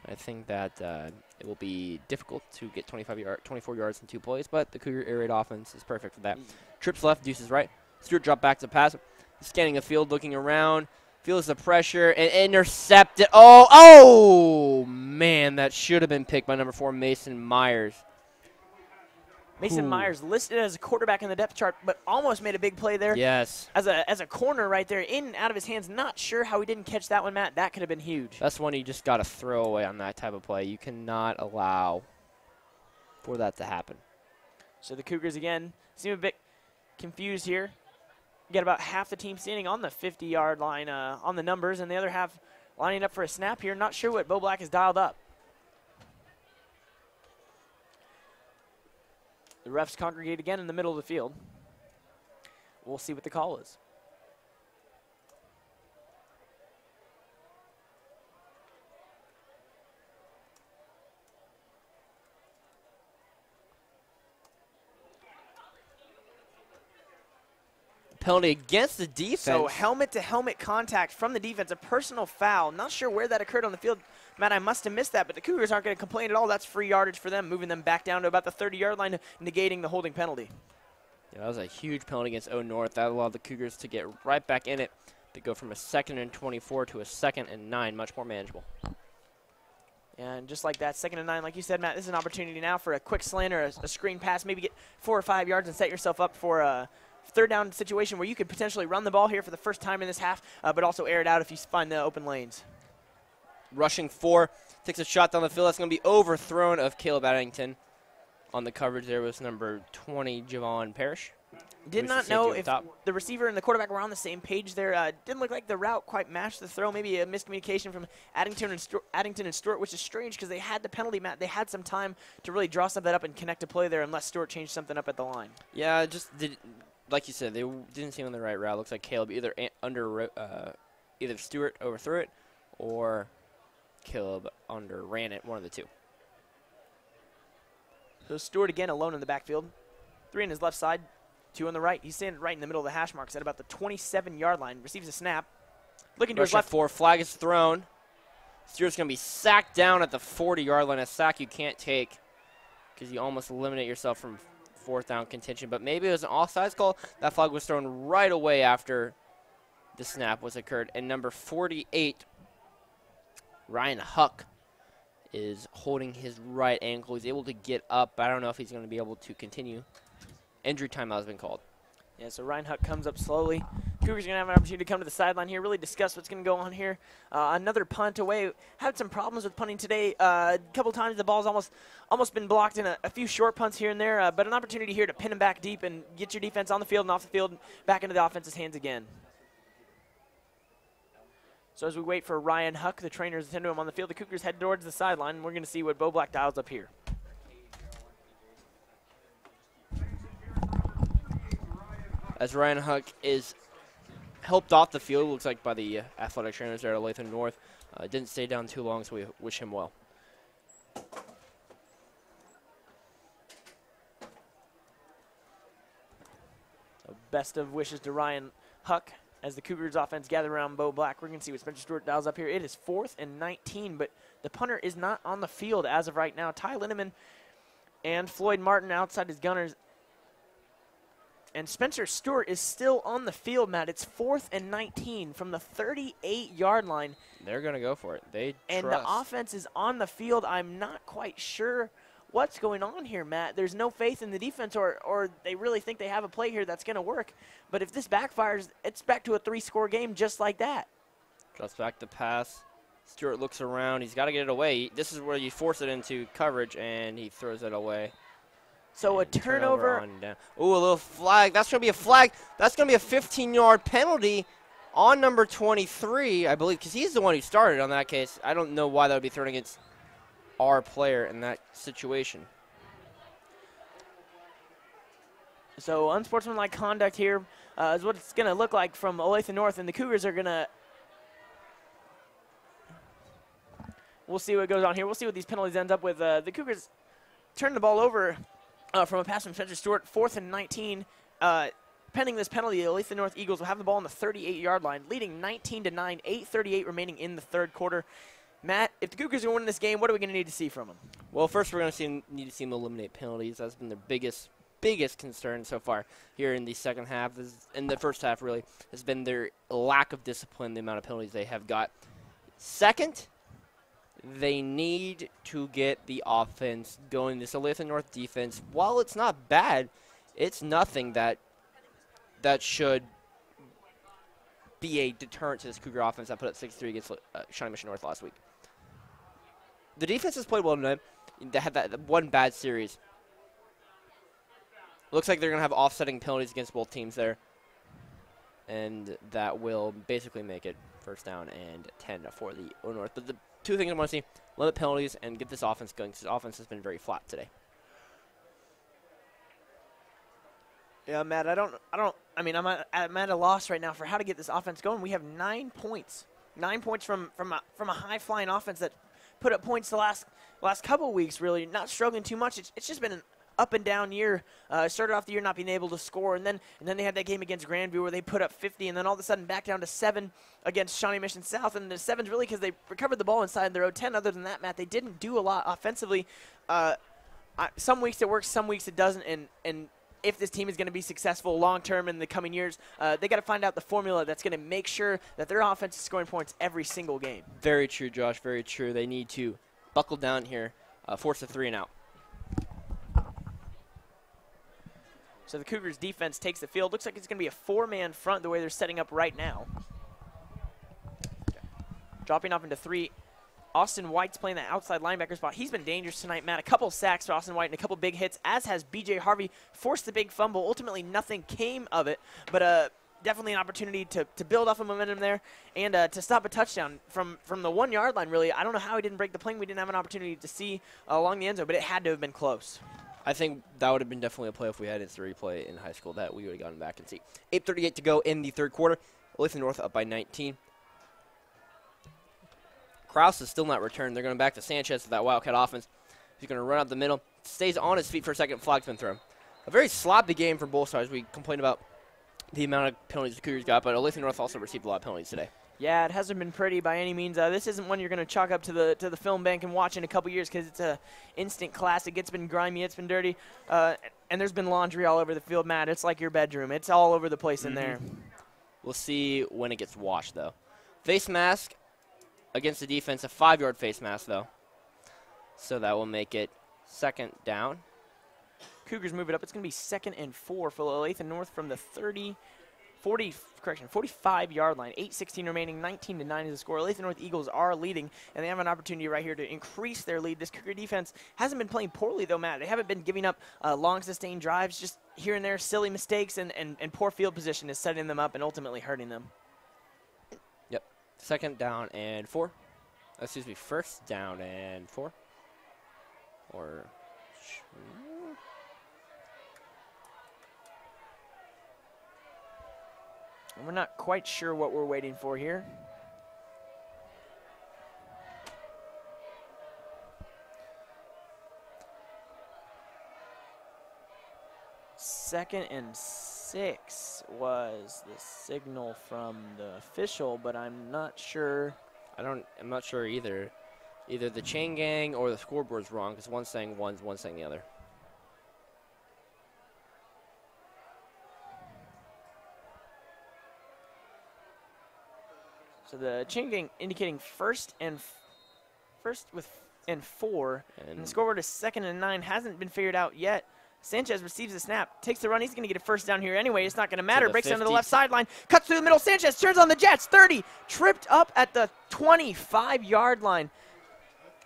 I think that it will be difficult to get 24 yards in 2 plays, but the Cougar air raid offense is perfect for that. Trips left, deuces right. Stewart dropped back to pass. Scanning the field, looking around, feels the pressure, and intercepted. Oh, man, that should have been picked by number 4, Mason Myers. Mason Myers listed as a quarterback in the depth chart, but almost made a big play there. Yes. As a corner right there, in and out of his hands. Not sure how he didn't catch that one, Matt. That could have been huge. That's one you just got to throw away on that type of play. You cannot allow for that to happen. So the Cougars, again, seem a bit confused here. You got about half the team standing on the 50-yard line on the numbers, and the other half lining up for a snap here. Not sure what Bo Black has dialed up. The refs congregate again in the middle of the field. We'll see what the call is. penalty against the defense. So helmet-to-helmet contact from the defense, a personal foul. Not sure where that occurred on the field. Matt, I must have missed that, but the Cougars aren't going to complain at all. That's free yardage for them, moving them back down to about the 30-yard line, negating the holding penalty. Yeah, that was a huge penalty against O North. That allowed the Cougars to get right back in it, to go from a 2nd and 24 to a 2nd and 9, much more manageable. And just like that, 2nd and 9, like you said, Matt, this is an opportunity now for a quick slant or a screen pass, maybe get 4 or 5 yards and set yourself up for a third down situation where you could potentially run the ball here for the first time in this half, but also air it out if you find the open lanes. Rushing 4, takes a shot down the field. That's going to be overthrown of Caleb Addington. On the coverage there was number 20, Javon Parrish. Did not know if the receiver and the quarterback were on the same page there. Didn't look like the route quite matched the throw. Maybe a miscommunication from Addington and Stewart, which is strange because they had the penalty, Matt. They had some time to really draw something up and connect a play there unless Stewart changed something up at the line. Yeah, just like you said, they didn't seem on the right route. Looks like Caleb either Stewart overthrew it or Caleb underran it, one of the two. So Stewart again alone in the backfield. 3 on his left side, 2 on the right. He's standing right in the middle of the hash marks at about the 27-yard line. Receives a snap. Looking to his left. 4, flag is thrown. Stewart's going to be sacked down at the 40-yard line. A sack you can't take because you almost eliminate yourself from 4th down contention. But maybe it was an offsides call. That flag was thrown right away after the snap was occurred. And number 48, Ryan Huck, is holding his right ankle. He's able to get up. I don't know if he's going to be able to continue. Injury timeout has been called. Yeah, so Ryan Huck comes up slowly. Cougars are going to have an opportunity to come to the sideline here, really discuss what's going to go on here. Another punt away. Had some problems with punting today. A couple times the ball's almost been blocked in a few short punts here and there, but an opportunity here to pin him back deep and get your defense on the field and off the field, back into the offense's hands again. So as we wait for Ryan Huck, the trainers attend to him on the field, the Cougars head towards the sideline, and we're going to see what Bo Black dials up here. As Ryan Huck is helped off the field, looks like by the athletic trainers there at Olathe North. Didn't stay down too long, so we wish him well. So best of wishes to Ryan Huck. As the Cougars offense gather around Bo Black, we're going to see what Spencer Stewart dials up here. It is 4th and 19, but the punter is not on the field as of right now. Ty Linneman and Floyd Martin outside his gunners. And Spencer Stewart is still on the field, Matt. It's 4th and 19 from the 38-yard line. They're going to go for it. They and trust. The offense is on the field. I'm not quite sure what's going on here, Matt. There's no faith in the defense, or they really think they have a play here that's going to work. But if this backfires, it's back to a 3-score game just like that. Just back to pass. Stewart looks around. He's got to get it away. This is where you force it into coverage, and he throws it away. So a turnover. Ooh, a little flag. That's going to be a flag. That's going to be a 15-yard penalty on number 23, I believe, because he's the one who started on that case. I don't know why that would be thrown against our player in that situation. So unsportsmanlike conduct here is what it's going to look like from Olathe North, and the Cougars are going to. We'll see what goes on here. We'll see what these penalties end up with. The Cougars turn the ball over from a pass from Spencer Stewart, 4th and 19. Pending this penalty, the Olathe North Eagles will have the ball on the 38-yard line, leading 19-9, 8:38 remaining in the third quarter. Matt, if the Cougars are going to win this game, what are we going to need to see from them? Well, first we're going to need to see them eliminate penalties. That's been their biggest concern so far here in the second half. In the first half, really, has been their lack of discipline, the amount of penalties they have got. Second, they need to get the offense going. This Olathe North defense, while it's not bad, it's nothing that should be a deterrent to this Cougar offense that put up 6-3 against Shawnee Mission North last week. The defense has played well tonight. They had that one bad series. Looks like they're going to have offsetting penalties against both teams there. And that will basically make it first down and 10 for the O North. But the two things I want to see, limit penalties and get this offense going, because this offense has been very flat today. Yeah, Matt, I'm at a loss right now for how to get this offense going. We have 9 points. 9 points from a high-flying offense that put up points the last couple of weeks, really. Not struggling too much. It's just been up and down year. Started off the year not being able to score, and then they had that game against Grandview where they put up 50, and then all of a sudden back down to 7 against Shawnee Mission South. And the 7's really because they recovered the ball inside their own 10. Other than that, Matt, they didn't do a lot offensively. Some weeks it works, some weeks it doesn't, and if this team is going to be successful long-term in the coming years, they got to find out the formula that's going to make sure that their offense is scoring points every single game. Very true, Josh, very true. They need to buckle down here, force a 3 and out. So the Cougars defense takes the field. Looks like it's going to be a 4-man front the way they're setting up right now. Dropping off into 3. Austin White's playing that outside linebacker spot. He's been dangerous tonight, Matt. A couple sacks for Austin White and a couple big hits, as has B.J. Harvey. Forced the big fumble. Ultimately, nothing came of it, but definitely an opportunity to build off of momentum there and to stop a touchdown from the 1-yard line, really. I don't know how he didn't break the plane. We didn't have an opportunity to see along the end zone, but it had to have been close. I think that would have been definitely a play if we had it replay in high school that we would have gotten back and see. 8:38 to go in the third quarter. Olathe North up by 19. Kraus is still not returned. They're going back to Sanchez with that Wildcat offense. He's going to run up the middle. Stays on his feet for a second. Flag's been thrown. A very sloppy game for both sides. We complained about the amount of penalties the Cougars got, but Olathe North also received a lot of penalties today. Yeah, it hasn't been pretty by any means. This isn't one you're going to chalk up to the film bank and watch in a couple years because it's a instant classic. It's been grimy, it's been dirty, and there's been laundry all over the field, Matt. It's like your bedroom. It's all over the place in there. We'll see when it gets washed, though. Face mask against the defense, a 5-yard face mask, though. So that will make it second down. Cougars move it up. It's going to be 2nd and 4 for Olathe North from the 45-yard line. 8:16 remaining, 19-9 is the score. Olathe North Eagles are leading, and they have an opportunity right here to increase their lead. This Cougar defense hasn't been playing poorly, though, Matt. They haven't been giving up long, sustained drives. Just here and there, silly mistakes and poor field position is setting them up and ultimately hurting them. Yep. Second down and 4. Excuse me, first down and 4. Or... And we're not quite sure what we're waiting for here. Second and 6 was the signal from the official, but I'm not sure. I'm not sure either. Either the chain gang or the scoreboard's wrong because one's saying one's saying the other. So the chain gang indicating first and 4, and the scoreboard is 2nd and 9. Hasn't been figured out yet. Sanchez receives the snap, takes the run. He's going to get a first down here anyway. It's not going to matter. Breaks down to the left sideline, cuts through the middle. Sanchez turns on the Jets. 30, tripped up at the 25-yard line.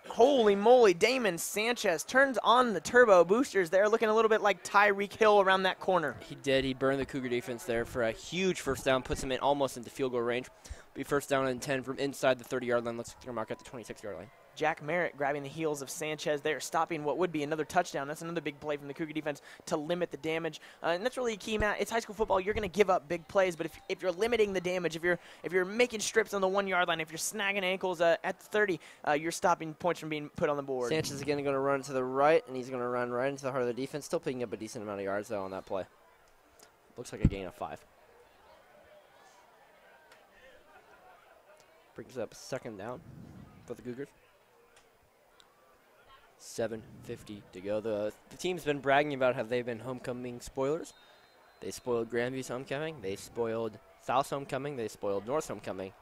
Holy moly, Damon Sanchez turns on the turbo boosters there, looking a little bit like Tyreek Hill around that corner. He did. He burned the Cougar defense there for a huge first down, puts him in almost into field goal range. Be first down and 10 from inside the 30-yard line. Let's mark at the 26-yard line. Jack Merritt grabbing the heels of Sanchez there, stopping what would be another touchdown. That's another big play from the Cougar defense to limit the damage. And that's really key, Matt. It's high school football. You're going to give up big plays, but if you're limiting the damage, if you're making strips on the 1-yard line, if you're snagging ankles at the 30, you're stopping points from being put on the board. Sanchez again going to run to the right, and he's going to run right into the heart of the defense. Still picking up a decent amount of yards, though, on that play. Looks like a gain of 5. Brings up second down for the Cougars. 7:50 to go. The team's been bragging about how they've been homecoming spoilers. They spoiled Grandview's homecoming. They spoiled South's homecoming. They spoiled North's homecoming.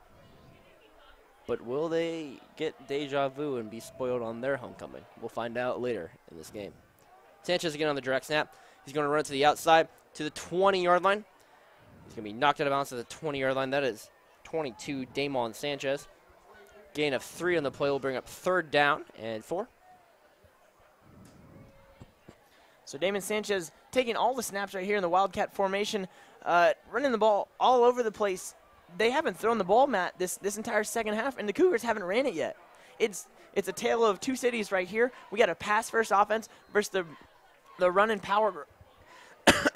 But will they get deja vu and be spoiled on their homecoming? We'll find out later in this game. Sanchez again on the direct snap. He's going to run to the outside to the 20-yard line. He's going to be knocked out of bounds to the 20-yard line. That is 22, Damon Sanchez. Gain of 3 on the play will bring up third down and 4. So Damon Sanchez taking all the snaps right here in the Wildcat formation, running the ball all over the place. They haven't thrown the ball, Matt, this entire second half, and the Cougars haven't ran it yet. It's a tale of two cities right here. We got a pass-first offense versus the running power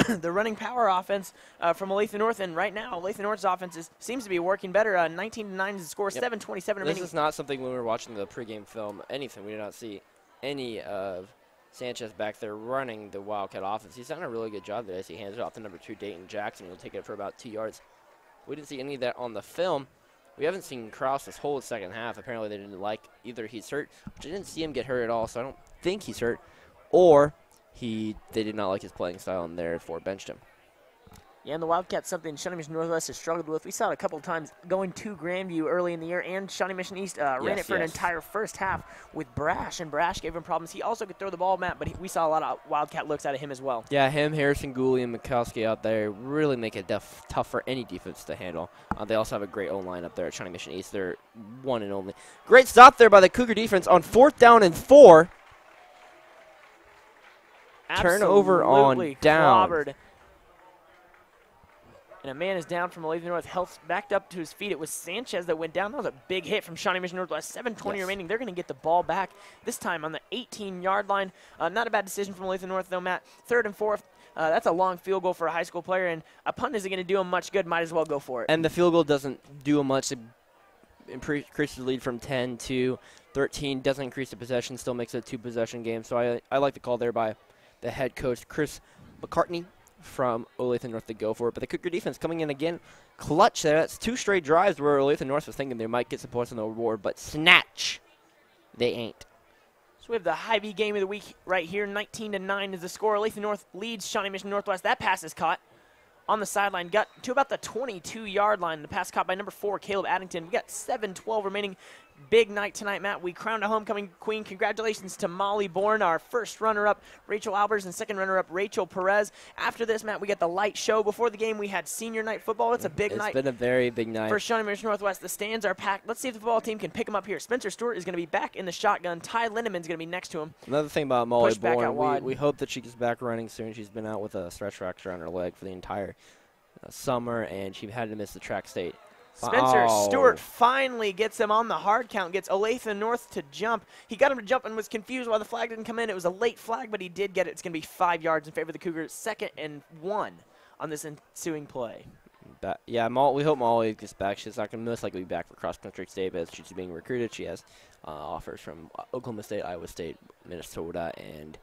the running power offense from Olathe North, and right now Olathe North's offense seems to be working better. 19-9 is the score, 7:27 remaining. This is not something when we were watching the pregame film, anything. We did not see any of Sanchez back there running the Wildcat offense. He's done a really good job there as he hands it off to number 2, Dayton Jackson. He'll take it for about 2 yards. We didn't see any of that on the film. We haven't seen Kraus this whole second half. Apparently they didn't like either he's hurt, which I didn't see him get hurt at all, so I don't think he's hurt, or they did not like his playing style and therefore benched him. Yeah, and the Wildcats, something Shawnee Mission Northwest has struggled with. We saw it a couple of times going to Grandview early in the year, and Shawnee Mission East ran it for an entire first half with Brash, and Brash gave him problems. He also could throw the ball, Matt, but we saw a lot of Wildcat looks out of him as well. Yeah, him, Harrison Gooley, and Mikowski out there really make it tough for any defense to handle. They also have a great O-line up there at Shawnee Mission East. They're one and only. Great stop there by the Cougar defense on 4th down and 4. Turnover on down. Clobbered. And a man is down from Olathe North. Health backed up to his feet. It was Sanchez that went down. That was a big hit from Shawnee Mission Northwest. 7:20 remaining. They're going to get the ball back, this time on the 18-yard line. Not a bad decision from Olathe North, though, Matt. 3rd and 4. That's a long field goal for a high school player, and a punt isn't going to do him much good. Might as well go for it. And the field goal doesn't do him much. It increases the lead from 10 to 13. Doesn't increase the possession. Still makes it a 2-possession game. So I like the call there by the head coach, Chris McCartney, from Olathe North to go for it. But the Cougar defense coming in again clutch there. That's 2 straight drives where Olathe North was thinking they might get some points on the reward, but snatch, they ain't. So we have the Hy-Vee game of the week right here. 19-9 is the score. Olathe North leads Shawnee Mission Northwest. That pass is caught on the sideline. Got to about the 22-yard line. The pass caught by number 4, Caleb Addington. We got 7:12 remaining. Big night tonight, Matt. We crowned a homecoming queen. Congratulations to Molly Bourne, our first runner-up, Rachel Albers, and second runner-up, Rachel Perez. After this, Matt, we got the light show. Before the game, we had senior night football. It's a big night. It's been a very big night. For Shawnee Mission Northwest, the stands are packed. Let's see if the football team can pick them up here. Spencer Stewart is going to be back in the shotgun. Ty Lindemann's going to be next to him. Another thing about Molly Push back out Bourne, wide. we hope that she gets back running soon. She's been out with a stretch fracture on her leg for the entire summer, and she had to miss the track state. Spencer Stewart finally gets him on the hard count, gets Olathe North to jump. He got him to jump and was confused why the flag didn't come in. It was a late flag, but he did get it. It's going to be 5 yards in favor of the Cougars. 2nd and 1 on this ensuing play. Yeah, we hope Molly gets back. She's not going to most likely be back for cross-country state, but she's being recruited. She has offers from Oklahoma State, Iowa State, Minnesota, and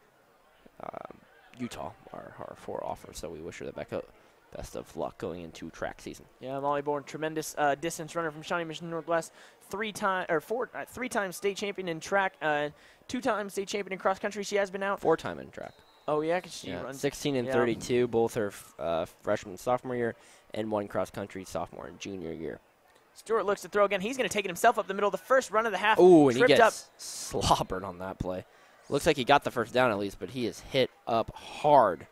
Utah are her 4 offers, so we wish her the best of luck going into track season. Yeah, Molly Bourne, tremendous distance runner from Shawnee Mission Northwest, 3-time state champion in track, 2-time state champion in cross country. She has been out. 4-time in track. Oh yeah, 'cause she runs 16 and 32, both her freshman and sophomore year, and 1 cross country sophomore and junior year. Stewart looks to throw again. He's going to take it himself up the middle. The first run of the half. Ooh, and he gets up. slobbered on that play. Looks like he got the first down at least, but he is hit up hard.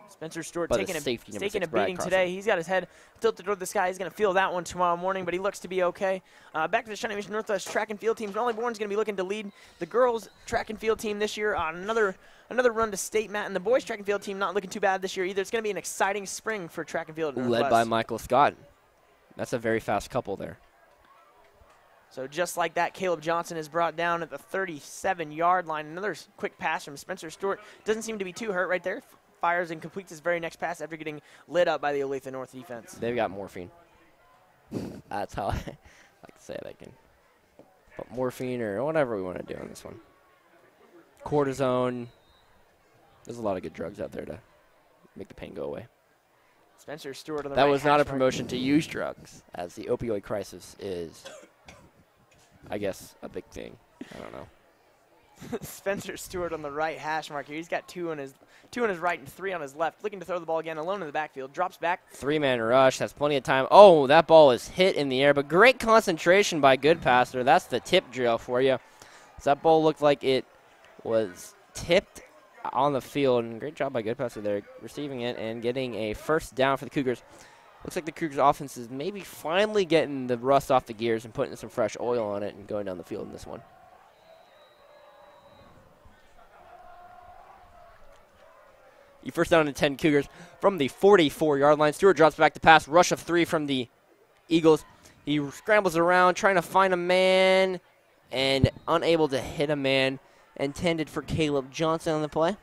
Spencer Stewart By taking the a beating today. He's got his head tilted toward the sky. He's going to feel that one tomorrow morning, but he looks to be okay. Back to the Shawnee Mission Northwest track and field teams. Molly Bourne's going to be looking to lead the girls' track and field team this year on another run to state, Matt. And the boys' track and field team not looking too bad this year either. It's going to be an exciting spring for track and field. Led by Michael Scott. That's a very fast couple there. So just like that, Caleb Johnson is brought down at the 37-yard line. Another quick pass from Spencer Stewart. Doesn't seem to be too hurt right there. Fires and completes his very next pass after getting lit up by the Olathe North defense. They've got morphine. That's how I like to say it. They can put morphine or whatever we want to do on this one. Cortisone. There's a lot of good drugs out there to make the pain go away. Spencer Stewart on the that right was not a hash mark. promotion to use drugs, as the opioid crisis is, I guess, a big thing. I don't know. Spencer Stewart on the right hash mark here. He's got two on his right and 3 on his left. Looking to throw the ball again, alone in the backfield. Drops back. 3-man rush. Has plenty of time. Oh, that ball is hit in the air, but great concentration by Goodpasser. That's the tip drill for you. So that ball looked like it was tipped on the field, and great job by Goodpasser there, receiving it and getting a first down for the Cougars. Looks like the Cougars offense is maybe finally getting the rust off the gears and putting some fresh oil on it and going down the field in this one. You first down and 10 Cougars from the 44-yard line. Stewart drops back to pass. Rush of 3 from the Eagles. He scrambles around trying to find a man and unable to hit a man. Intended for Caleb Johnson on the play.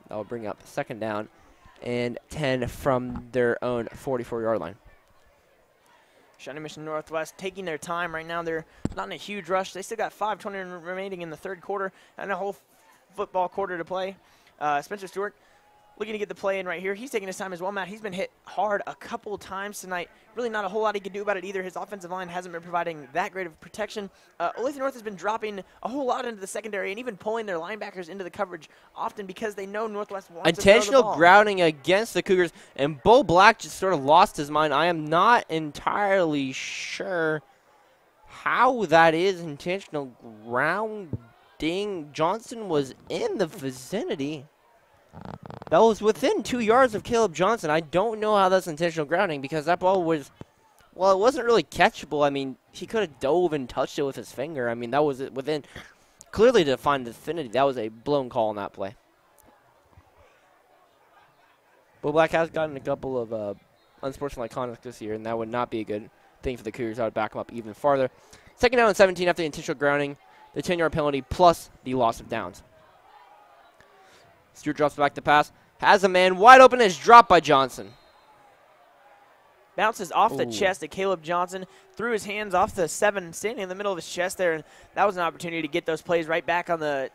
That will bring up 2nd down and 10 from their own 44-yard line. Shawnee Mission Northwest taking their time right now. They're not in a huge rush. They still got 5:20 remaining in the third quarter and a whole football quarter to play. Spencer Stewart looking to get the play in right here. He's taking his time as well, Matt. He's been hit hard a couple times tonight. Really not a whole lot he can do about it either. His offensive line hasn't been providing that great of protection. Olathe North has been dropping a whole lot into the secondary and even pulling their linebackers into the coverage often because they know Northwest wants to throw the Intentional ball. grounding against the Cougars, and Bo Black just sort of lost his mind. I am not entirely sure how that is intentional grounding. Johnson was in the vicinity. That was within 2 yards of Caleb Johnson. I don't know how that's intentional grounding because that ball was, well, it wasn't really catchable. I mean, he could have dove and touched it with his finger. I mean, that was within clearly defined vicinity. That was a blown call on that play. Bo Black has gotten a couple of unsportsmanlike conduct this year, and that would not be a good thing for the Cougars. I would back them up even farther. Second down and 17 after the intentional grounding, the 10-yard penalty plus the loss of downs. Stewart drops back to pass, has a man wide open, and is dropped by Johnson. Bounces off the chest of Caleb Johnson, threw his hands off the 7, standing in the middle of his chest there, and that was an opportunity to get those plays right back on the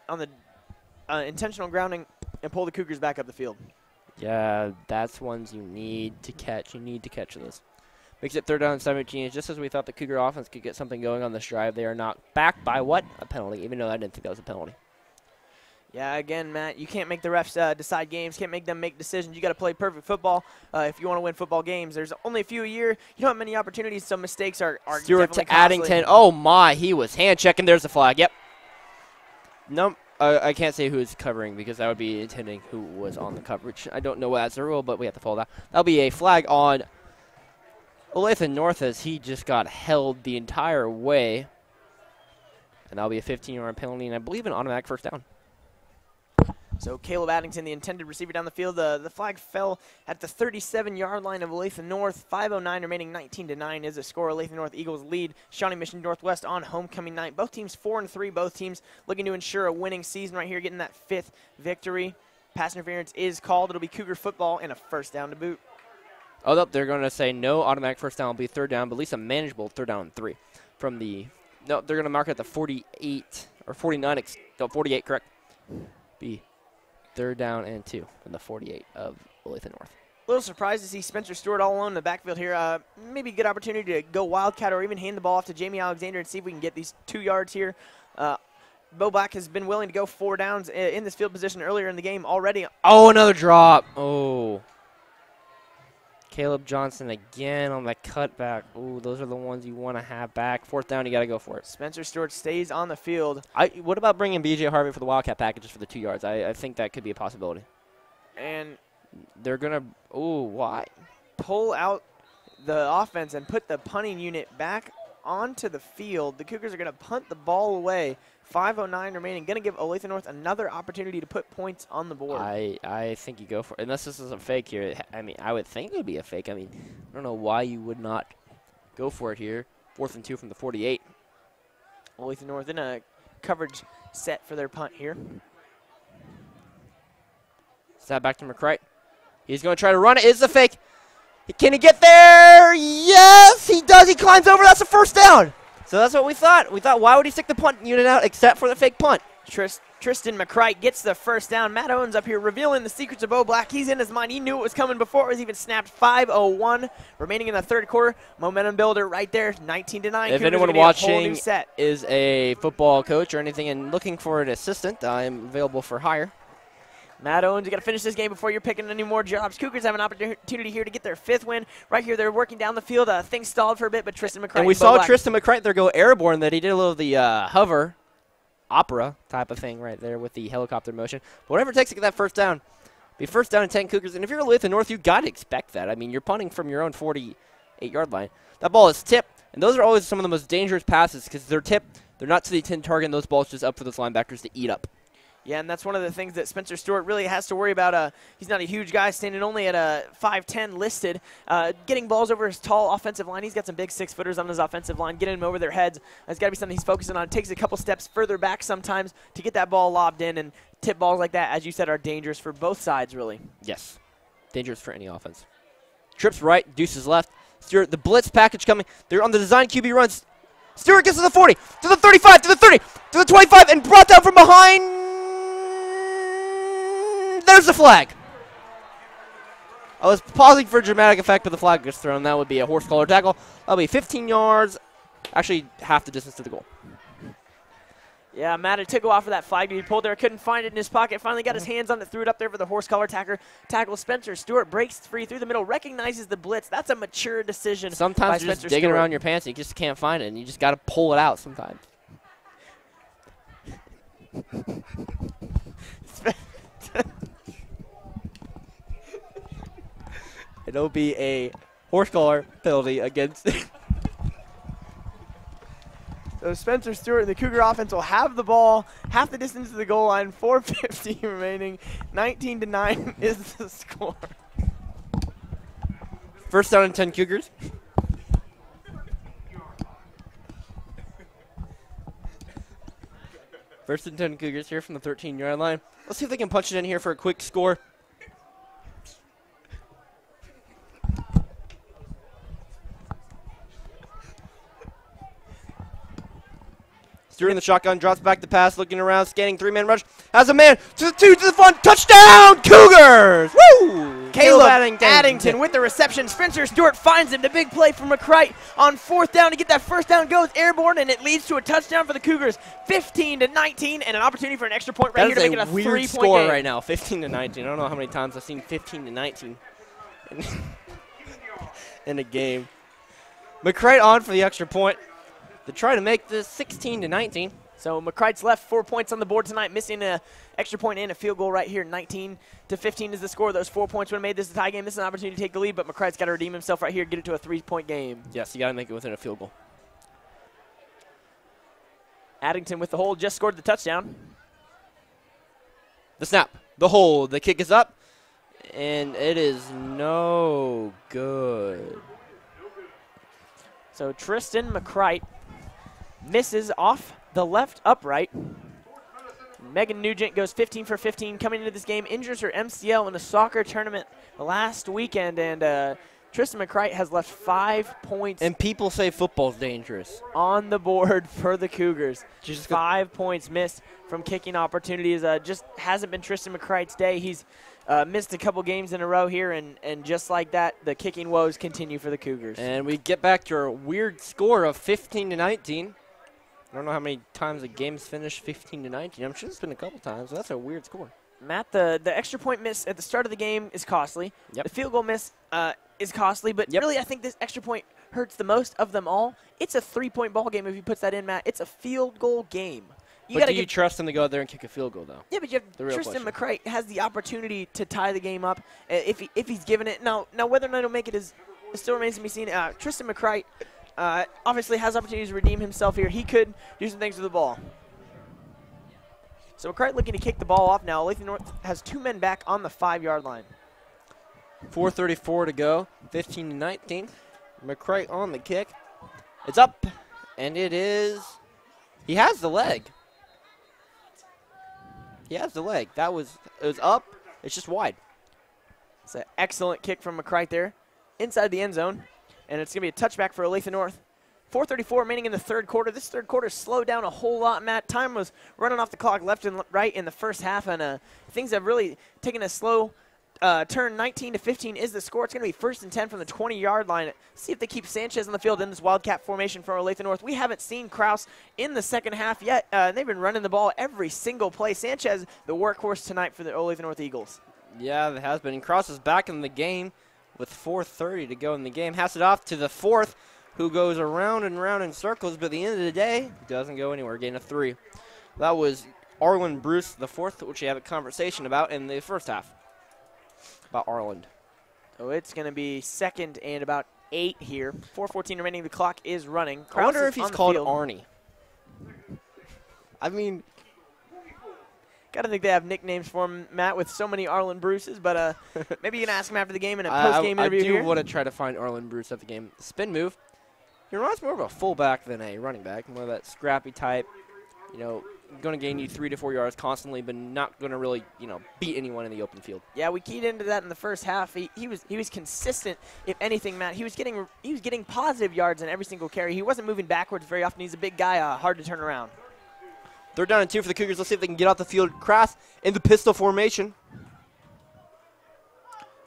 intentional grounding and pull the Cougars back up the field. Yeah, that's ones you need to catch. You need to catch this. Makes it third down and 17. Just as we thought the Cougar offense could get something going on this drive, they are knocked back by what? A penalty, even though I didn't think that was a penalty. Yeah, again, Matt, you can't make the refs decide games, can't make them make decisions. You got to play perfect football if you want to win football games. There's only a few a year. You don't have many opportunities, so mistakes are Stewart definitely to Addington. Oh, my, he was hand-checking. There's the flag. Yep. Nope. I can't say who is covering because that would be intending who was on the coverage. I don't know what that's the rule, but we have to follow that. That'll be a flag on Olathe North as he just got held the entire way. And that'll be a 15-yard penalty, and I believe an automatic first down. So Caleb Addington, the intended receiver down the field, the flag fell at the 37-yard line of Olathe North. 5:09 remaining, 19-9 is the score. Olathe North Eagles lead Shawnee Mission Northwest on homecoming night. Both teams 4-3. Both teams looking to ensure a winning season right here, getting that 5th victory. Pass interference is called. It'll be Cougar football and a first down to boot. Oh, nope, they're going to say no automatic first down. Will be third down, but at least a manageable third down and 3 from the. No, they're going to mark it at the 48 or 49. No, 48, correct. Be third down and 2 from the 48 of Olathe North. A little surprised to see Spencer Stewart all alone in the backfield here. Maybe a good opportunity to go wildcat or even hand the ball off to Jamie Alexander and see if we can get these 2 yards here. Bo Black has been willing to go 4 downs in this field position earlier in the game already. Oh, another drop. Oh. Caleb Johnson again on the cutback. Ooh, those are the ones you want to have back. 4th down, you got to go for it. Spencer Stewart stays on the field. What about bringing B.J. Harvey for the Wildcat packages for the 2 yards? I think that could be a possibility. And they're going to, why? Pull out the offense and put the punting unit back onto the field. The Cougars are going to punt the ball away. 5:09 remaining. Going to give Olathe North another opportunity to put points on the board. I think you go for it. Unless this is a fake here. I mean, I would think it would be a fake. I mean, I don't know why you would not go for it here. 4th and 2 from the 48. Olathe North in a coverage set for their punt here. Snap back to McCright. He's going to try to run it. It's a fake. Can he get there? Yes, he does. He climbs over. That's a first down. So that's what we thought. We thought, why would he stick the punt unit out except for the fake punt? Tristan McCright gets the first down. Matt Owens up here revealing the secrets of Bo Black. He's in his mind. He knew it was coming before it was even snapped. 5:01 remaining in the third quarter. Momentum builder right there, 19-9. If anyone watching is a football coach or anything and looking for an assistant, I'm available for hire. Matt Owens, you got to finish this game before you're picking any more jobs. Cougars have an opportunity here to get their 5th win. Right here, they're working down the field. Things stalled for a bit, but Tristan McCright and we saw Tristan McCright there go airborne, that he did a little of the hover opera type of thing right there with the helicopter motion. But whatever it takes to get that first down. Be first down and 10 Cougars. And if you're Olathe North, you got to expect that. I mean, you're punting from your own 48-yard line. That ball is tipped, and those are always some of the most dangerous passes because they're tipped. They're not to the 10 target, and those balls just up for those linebackers to eat up. Yeah, and that's one of the things that Spencer Stewart really has to worry about. He's not a huge guy, standing only at a 5'10" listed. Getting balls over his tall offensive line. He's got some big 6-footers on his offensive line. Getting them over their heads. That's got to be something he's focusing on. It takes a couple steps further back sometimes to get that ball lobbed in. And tip balls like that, as you said, are dangerous for both sides, really. Yes. Dangerous for any offense. Trips right, deuces left. Stewart, the blitz package coming. They're on the design QB runs. Stewart gets to the 40, to the 35, to the 30, to the 25, and brought down from behind. There's the flag. I was pausing for dramatic effect, but the flag gets thrown. That would be a horse collar tackle. That'll be 15 yards, actually half the distance to the goal. Yeah, Matt, it took a while for that flag to be pulled there. Couldn't find it in his pocket. Finally got his hands on it, threw it up there for the horse collar tackle. Spencer Stewart breaks free through the middle, recognizes the blitz. That's a mature decision. Sometimes you're just digging around your pants and you just can't find it, and you just got to pull it out sometimes. It'll be a horse collar penalty against. So Spencer Stewart and the Cougar offense will have the ball, half the distance to the goal line, 4:50 remaining. 19-9 is the score. First down and 10 Cougars. First and 10 Cougars here from the 13-yard line. Let's see if they can punch it in here for a quick score. Stewart in the shotgun, drops back the pass, looking around, scanning, three-man rush. Has a man to the 2, to the front, touchdown, Cougars! Woo! Caleb Addington with the reception. Spencer Stewart finds him. The big play from McCrite on 4th down to get that first down, goes airborne, and it leads to a touchdown for the Cougars. 15-19, and an opportunity for an extra point right here to make it a 3-point weird score game. right now, 15-19. I don't know how many times I've seen 15-19 in a game. McCrite on for the extra point to try to make this 16-19. So McCrite's left 4 points on the board tonight, missing an extra point and a field goal right here. 19-15 is the score. Those 4 points would have made this a tie game. This is an opportunity to take the lead, but McCrite's got to redeem himself right here, get it to a 3-point game. Yes, you got to make it within a field goal. Addington with the hold, just scored the touchdown. The snap, the hold, the kick is up, and it is no good. So Tristan McCrite misses off the left upright. Megan Nugent goes 15 for 15 coming into this game. Injures her MCL in a soccer tournament last weekend, and Tristan McCrite has left 5 points. And people say football's dangerous. On the board for the Cougars. Just 5 points missed from kicking opportunities. Just hasn't been Tristan McCrite's day. He's missed a couple games in a row here, and just like that, the kicking woes continue for the Cougars. And we get back to our weird score of 15-19. I don't know how many times a game's finished 15-19. I'm sure it's been a couple times, so that's a weird score. Matt, the extra point miss at the start of the game is costly. Yep. The field goal miss is costly, but really I think this extra point hurts the most of them all. It's a 3-point ball game if he puts that in, Matt. It's a field goal game. But do you trust him to go out there and kick a field goal, though? Yeah, but you have Tristan McCrite has the opportunity to tie the game up if he's given it. Now whether or not he'll make it is still remains to be seen. Tristan McCrite obviously has opportunities to redeem himself here. He could do some things with the ball. So McCrite looking to kick the ball off now. Olathe North has 2 men back on the 5-yard line. 4:34 to go, 15-19. McCrite on the kick. It's up, and it is. He has the leg. He has the leg. It was up. It's just wide. It's an excellent kick from McCrite there inside the end zone, and it's going to be a touchback for Olathe North. 4:34 remaining in the third quarter. This third quarter slowed down a whole lot, Matt. Time was running off the clock left and right in the first half, and things have really taken a slow turn. 19-15 is the score. It's going to be 1st and 10 from the 20-yard line. See if they keep Sanchez on the field in this Wildcat formation for Olathe North. We haven't seen Kraus in the second half yet. They've been running the ball every single play. Sanchez, the workhorse tonight for the Olathe North Eagles. Yeah, it has been. And Kraus is back in the game with 4:30 to go in the game. Has it off to the 4th, who goes around and around in circles, but at the end of the day, doesn't go anywhere. Gain of 3. That was Arlen Bruce, the 4th, which we had a conversation about in the first half. About Arlen. So it's going to be 2nd and about 8 here. 4:14 remaining. The clock is running. I wonder if he's called Arnie. I mean, got to think they have nicknames for him, Matt, with so many Arlen Bruces, but maybe you can ask him after the game in a post-game interview I do here. want to try to find Arlen Bruce at the game. Spin move. He reminds me more of a fullback than a running back, more of that scrappy type. you know, going to gain you 3 to 4 yards constantly, but not going to really, you know, beat anyone in the open field. Yeah, we keyed into that in the first half. He was consistent. If anything, Matt, he was getting positive yards in every single carry. He wasn't moving backwards very often. He's a big guy, hard to turn around. 3rd down and 2 for the Cougars. Let's see if they can get off the field. Krass in the pistol formation.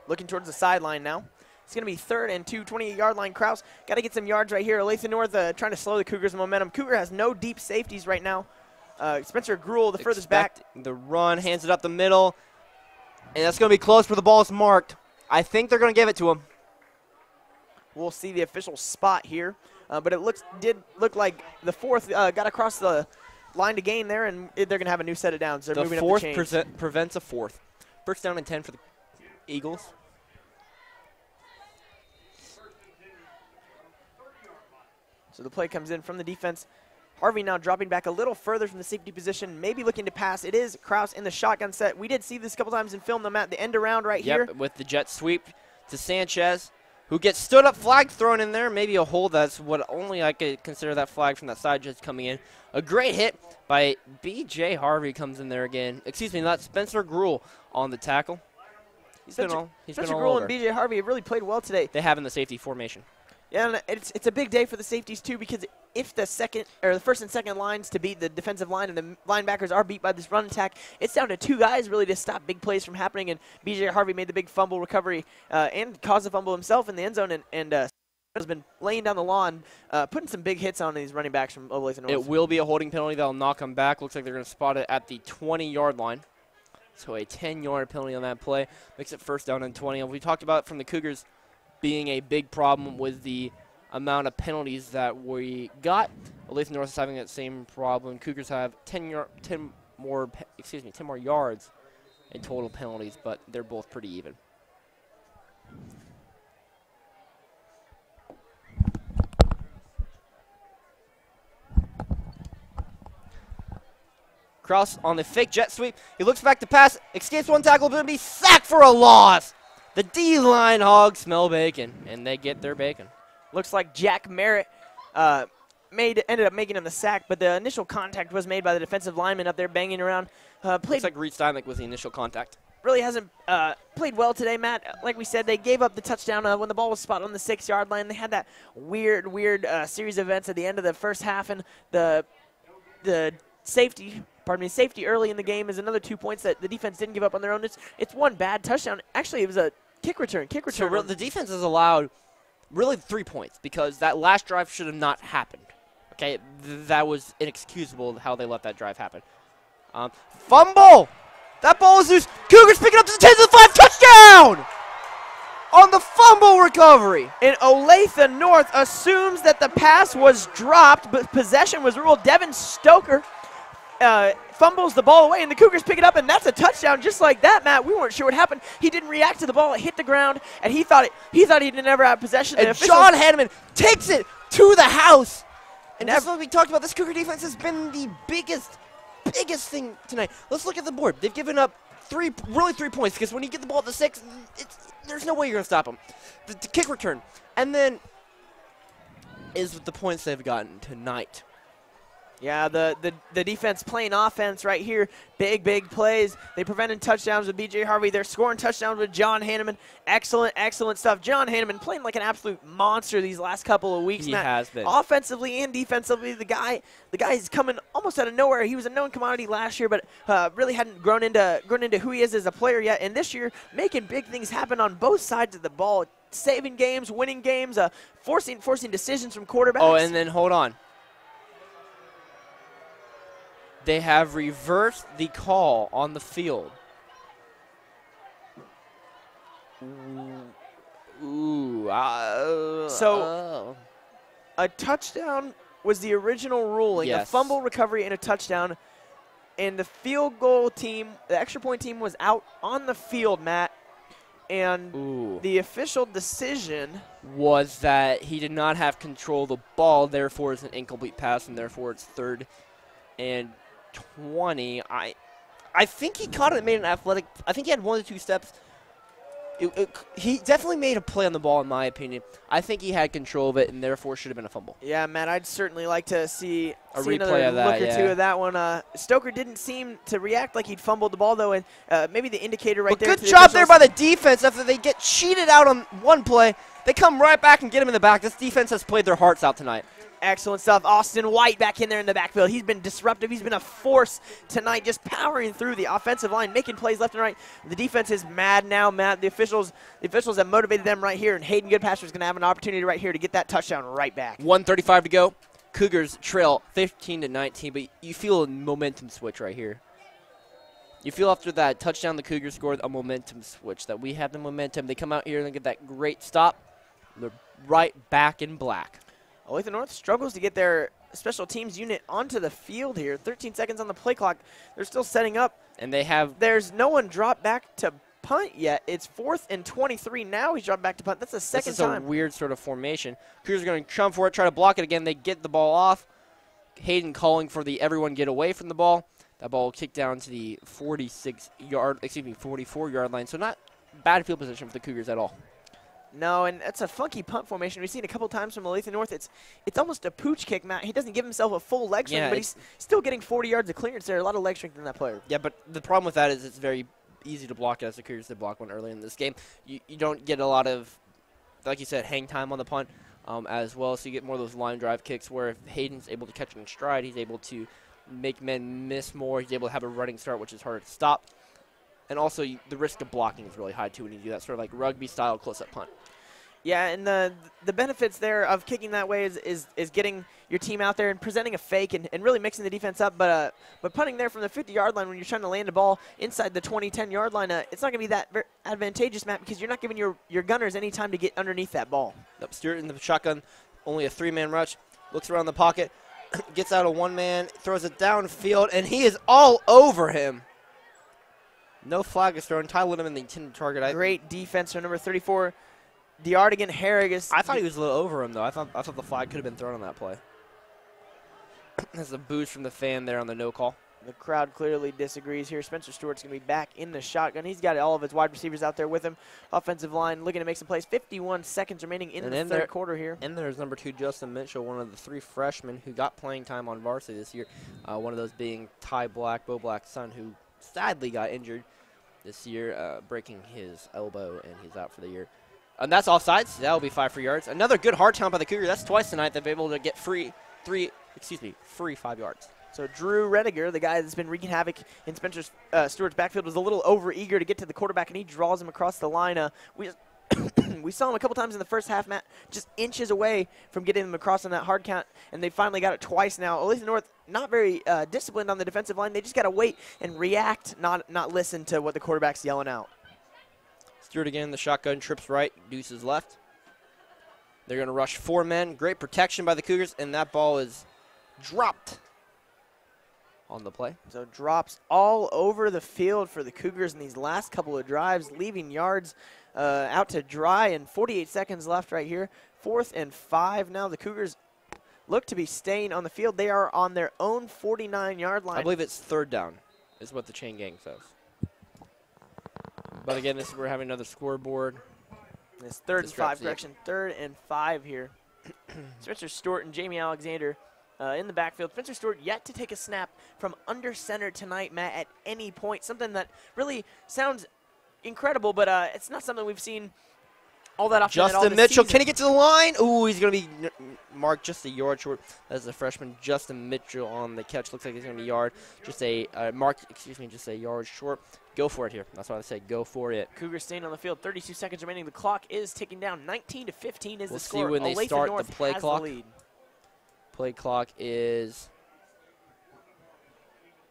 Looking towards the sideline now. It's going to be 3rd and 2, 28-yard line. Kraus got to get some yards right here. Olathe North trying to slow the Cougars' momentum. Cougar has no deep safeties right now. Spencer Gruel, the furthest back. The run, hands it up the middle. And that's going to be close where the ball is marked. I think they're going to give it to him. We'll see the official spot here. But it did look like the 4th got across the line to gain there, and they're going to have a new set of downs. They're The moving up the 4th chains. prevents a 4th. 1st down and 10 for the Eagles. So the play comes in from the defense. Harvey now dropping back a little further from the safety position, maybe looking to pass. It is Kraus in the shotgun set. We did see this a couple times in film, though, Matt. The end around right here. With the jet sweep to Sanchez, who gets stood up flag thrown in there. Maybe a hold. That's what only I could consider that flag from that side just coming in. A great hit by B.J. Harvey comes in there again. Excuse me, not Spencer Gruel on the tackle. He's been all Gruel over. and B.J. Harvey have really played well today. They have in the safety formation. Yeah, and it's a big day for the safeties, too, because if the 1st and 2nd lines to beat the defensive line and the linebackers are beat by this run attack, it's down to 2 guys really to stop big plays from happening. And B.J. Harvey made the big fumble recovery and caused a fumble himself in the end zone, and has been laying down the lawn, putting some big hits on these running backs from Olathe North. It will be a holding penalty. They'll knock him back. Looks like they're going to spot it at the 20-yard line. So a 10-yard penalty on that play. Makes it 1st down and 20. We talked about from the Cougars being a big problem with the amount of penalties that we got. Olathe North is having that same problem. Cougars have 10 more yards in total penalties, but they're both pretty even. Kraus on the fake jet sweep. He looks back to pass, escapes one tackle, but it'll be sacked for a loss. The D-line hogs smell bacon, and they get their bacon. Looks like Jack Merritt ended up making him the sack, but the initial contact was made by the defensive lineman up there banging around. Looks like Reed Steinlich was the initial contact. Really hasn't played well today, Matt. Like we said, they gave up the touchdown when the ball was spotted on the 6-yard line. They had that weird series of events at the end of the first half, and the safety early in the game is another 2 points that the defense didn't give up on their own. It's one bad touchdown. Actually, it was a kick return. So the defense has allowed really 3 points because that last drive should have not happened. Okay, that was inexcusable how they let that drive happen. Fumble! That ball was loose. Cougars pick it up to the 10 to the 5. Touchdown! On the fumble recovery. And Olathe North assumes that the pass was dropped, but possession was ruled. Devin Stoker fumbles the ball away, and the Cougars pick it up, and that's a touchdown just like that, Matt. We weren't sure what happened. He didn't react to the ball. It hit the ground, and he thought he'd never have possession. And John Hanneman takes it to the house. And that's what we talked about. This Cougar defense has been the biggest thing tonight. Let's look at the board. They've given up 3 points because when you get the ball at the 6, there's no way you're going to stop them. The kick return. And then is the points they've gotten tonight. Yeah, the defense playing offense right here. Big plays. They prevented touchdowns with B.J. Harvey. They're scoring touchdowns with John Hanneman. Excellent stuff. John Hanneman playing like an absolute monster these last couple of weeks. He Matt. has been. Offensively and defensively, the guy is coming almost out of nowhere. He was a known commodity last year, but really hadn't grown into who he is as a player yet. And this year, making big things happen on both sides of the ball. Saving games, winning games, forcing decisions from quarterbacks. Oh, and then hold on. They have reversed the call on the field. So a touchdown was the original ruling, yes. A fumble recovery and a touchdown, and the field goal team, the extra point team was out on the field, Matt, and the official decision was that he did not have control of the ball, therefore it's an incomplete pass, and therefore it's 3rd and 20. I think he caught it and made an athletic. I think he had 1 or 2 steps he definitely made a play on the ball, in my opinion. I think he had control of it, and therefore should have been a fumble. Yeah, Matt, I'd certainly like to see replay another of that, look or yeah. two of that one. Stoker didn't seem to react like he'd fumbled the ball, though, and maybe the indicator right But there. good to the job there officials. by the defense. After they get cheated out on one play, they come right back and get him in the back. This defense has played their hearts out tonight. Excellent stuff. Austin White back in there in the backfield. He's been disruptive. He's been a force tonight, just powering through the offensive line, making plays left and right. The defense is mad now, Matt. The officials have motivated them right here, and Hayden Goodpasture is going to have an opportunity right here to get that touchdown right back. 1:35 to go. Cougars trail 15-19, but you feel a momentum switch right here. You feel after that touchdown the Cougars scored a momentum switch, that we have the momentum. They come out here and they get that great stop. They're right back in black. Olathe North struggles to get their special teams unit onto the field here. 13 seconds on the play clock. They're still setting up. And they have There's no one dropped back to punt yet. It's 4th and 23 now. He's dropped back to punt. That's the second this is time. a weird sort of formation. Cougars are going to come for it, try to block it again. They get the ball off. Hayden calling for the everyone get away from the ball. That ball will kick down to the 44-yard line. So not bad field position for the Cougars at all. No, and it's a funky punt formation. We've seen a couple times from Olathe North. It's almost a pooch kick, Matt. He doesn't give himself a full leg strength, Yeah, but he's still getting 40 yards of clearance there. A lot of leg strength in that player. Yeah, but the problem with that is it's very easy to block it, as the Cougars did block one early in this game. You don't get a lot of, like you said, hang time on the punt as well, so you get more of those line drive kicks where if Hayden's able to catch it in stride, he's able to make men miss more. He's able to have a running start, which is harder to stop. And also, the risk of blocking is really high, too, when you do that sort of like rugby-style close-up punt. Yeah, and the benefits there of kicking that way is getting your team out there and presenting a fake and really mixing the defense up. But punting there from the 50-yard line when you're trying to land a ball inside the 20-10-yard line, it's not going to be that advantageous, Matt, because you're not giving your gunners any time to get underneath that ball. Yep, Stewart in the shotgun, only a 3-man rush, looks around the pocket, gets out of one man, throws it downfield, and he is all over him. No flag is thrown. Ty Lindemann, the intended target. Great defense from number 34. Deardigan Harrigus. I thought he was a little over him, though. I thought the flag could have been thrown on that play. There's a boost from the fan there on the no call. The crowd clearly disagrees here. Spencer Stewart's going to be back in the shotgun. He's got all of his wide receivers out there with him. Offensive line looking to make some plays. 51 seconds remaining in the third quarter here. And there's number 2, Justin Mitchell, one of the 3 freshmen who got playing time on varsity this year. One of those being Ty Black, Bo Black's son, who sadly got injured this year, breaking his elbow, and he's out for the year. And that's offsides. That will be 5 free yards. Another good hard count by the Cougars. That's twice tonight they've been able to get free 5 yards. So Drew Rediger, the guy that's been wreaking havoc in Spencer Stewart's backfield, was a little over-eager to get to the quarterback, and he draws him across the line. We saw him a couple times in the first half, Matt, just inches away from getting him across on that hard count, and they finally got it twice now. Olathe North not very disciplined on the defensive line. They just got to wait and react, not listen to what the quarterback's yelling out. Stewart again, the shotgun, trips right, deuces left. They're going to rush 4 men. Great protection by the Cougars, and that ball is dropped on the play. So drops all over the field for the Cougars in these last couple of drives, leaving yards out to dry, and 48 seconds left right here. 4th and 5 now. The Cougars look to be staying on the field. They are on their own 49-yard line. I believe it's 3rd down is what the chain gang says. But again, we're having another scoreboard. It's 3rd and 5, correction. 3rd and 5 here. Spencer Stewart and Jamie Alexander in the backfield. Spencer Stewart yet to take a snap from under center tonight, Matt, at any point. Something that really sounds incredible, but it's not something we've seen all that often. Justin Mitchell, can he get to the line? Ooh, he's going to be marked just a yard short. That's the freshman Justin Mitchell on the catch. Looks like he's going to be just a yard short. Go for it here. That's why I say go for it. Cougars staying on the field. 32 seconds remaining. The clock is ticking down. 19-15 is the score. We'll see when they Olathe start North the play has clock. The lead. Play clock is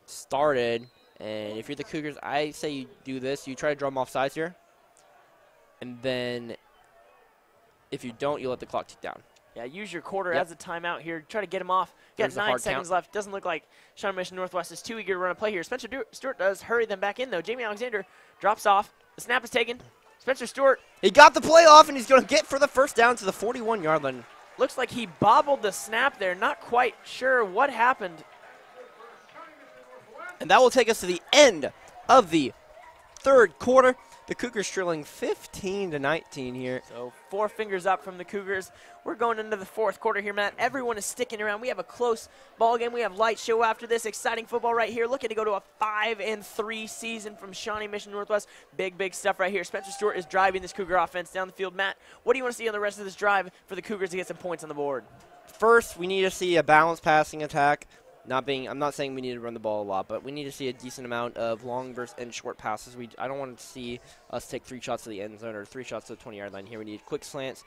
started. And if you're the Cougars, I say you do this. You try to draw them off sides here. And then if you don't, you let the clock tick down. Yeah, use your quarter as a timeout here. Try to get him off. Got 9 seconds left. Doesn't look like Shawnee Mission Northwest is too eager to run a play here. Spencer Stewart does hurry them back in, though. Jamie Alexander drops off. The snap is taken. Spencer Stewart. He got the play off, and he's going to get for the first down to the 41-yard line. Looks like he bobbled the snap there. Not quite sure what happened. And that will take us to the end of the 3rd quarter. The Cougars trailing 15-19 here. So 4 fingers up from the Cougars. We're going into the fourth quarter here, Matt. Everyone is sticking around. We have a close ball game. We have light show after this. Exciting football right here. Looking to go to a 5-3 season from Shawnee Mission Northwest. Big stuff right here. Spencer Stewart is driving this Cougar offense down the field. Matt, what do you want to see on the rest of this drive for the Cougars to get some points on the board? First, we need to see a balanced passing attack. I'm not saying we need to run the ball a lot, but we need to see a decent amount of long versus and short passes. I don't want to see us take 3 shots to the end zone or 3 shots to the 20-yard line here. We need quick slants.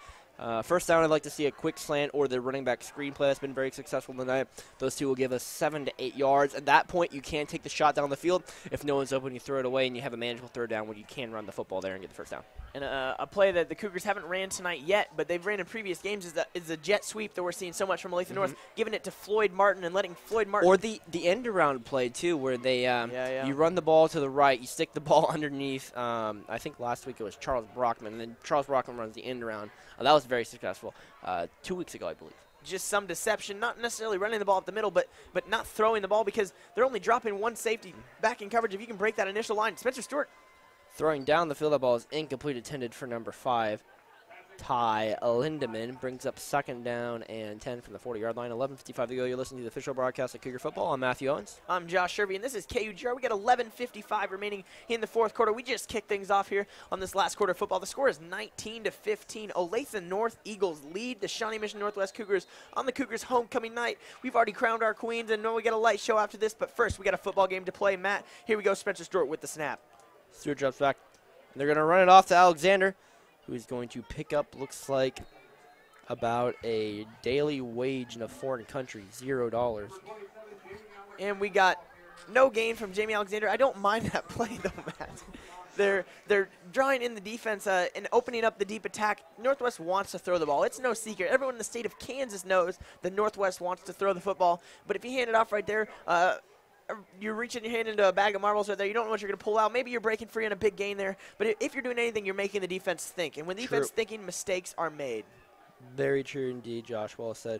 First down, I'd like to see a quick slant or the running back screen play that's been very successful tonight. Those two will give us 7 to 8 yards. At that point, you can take the shot down the field. If no one's open, you throw it away, and you have a manageable third down where you can run the football there and get the first down. And a play that the Cougars haven't ran tonight yet, but they've ran in previous games is the jet sweep that we're seeing so much from Olathe North, giving it to Floyd Martin and letting Floyd Martin. Or the end-around play, too, where they you run the ball to the right, you stick the ball underneath. I think last week it was Charles Brockman, and then Charles Brockman runs the end-around. That was very successful 2 weeks ago, I believe. Just some deception, not necessarily running the ball up the middle, but not throwing the ball because they're only dropping one safety back in coverage. If you can break that initial line, Spencer Stewart. Throwing down the field, that ball is incomplete, intended for number 5. Ty Lindemann brings up 2nd down and 10 from the 40-yard line. 11:55 to go. You're listening to the official broadcast of Cougar Football. I'm Matthew Owens. I'm Josh Sherby, and this is KUGR. We got 11:55 remaining in the fourth quarter. We just kicked things off here on this last quarter of football. The score is 19-15. Olathe North Eagles lead the Shawnee Mission Northwest Cougars on the Cougars' homecoming night. We've already crowned our queens, and we got a light show after this. But first, we got a football game to play. Matt, here we go. Spencer Stewart with the snap. Stewart drops back. They're going to run it off to Alexander, who is going to pick up, looks like, about a daily wage in a foreign country, $0. And we got no gain from Jamie Alexander. I don't mind that play, though, Matt. They're drawing in the defense and opening up the deep attack. Northwest wants to throw the ball. It's no secret. Everyone in the state of Kansas knows that Northwest wants to throw the football. But if you hand it off right there, you're reaching your hand into a bag of marbles right there. You don't know what you're going to pull out. Maybe you're breaking free on a big gain there. But if you're doing anything, you're making the defense think. And when the defense thinking, mistakes are made. Very true indeed, Josh. Well said.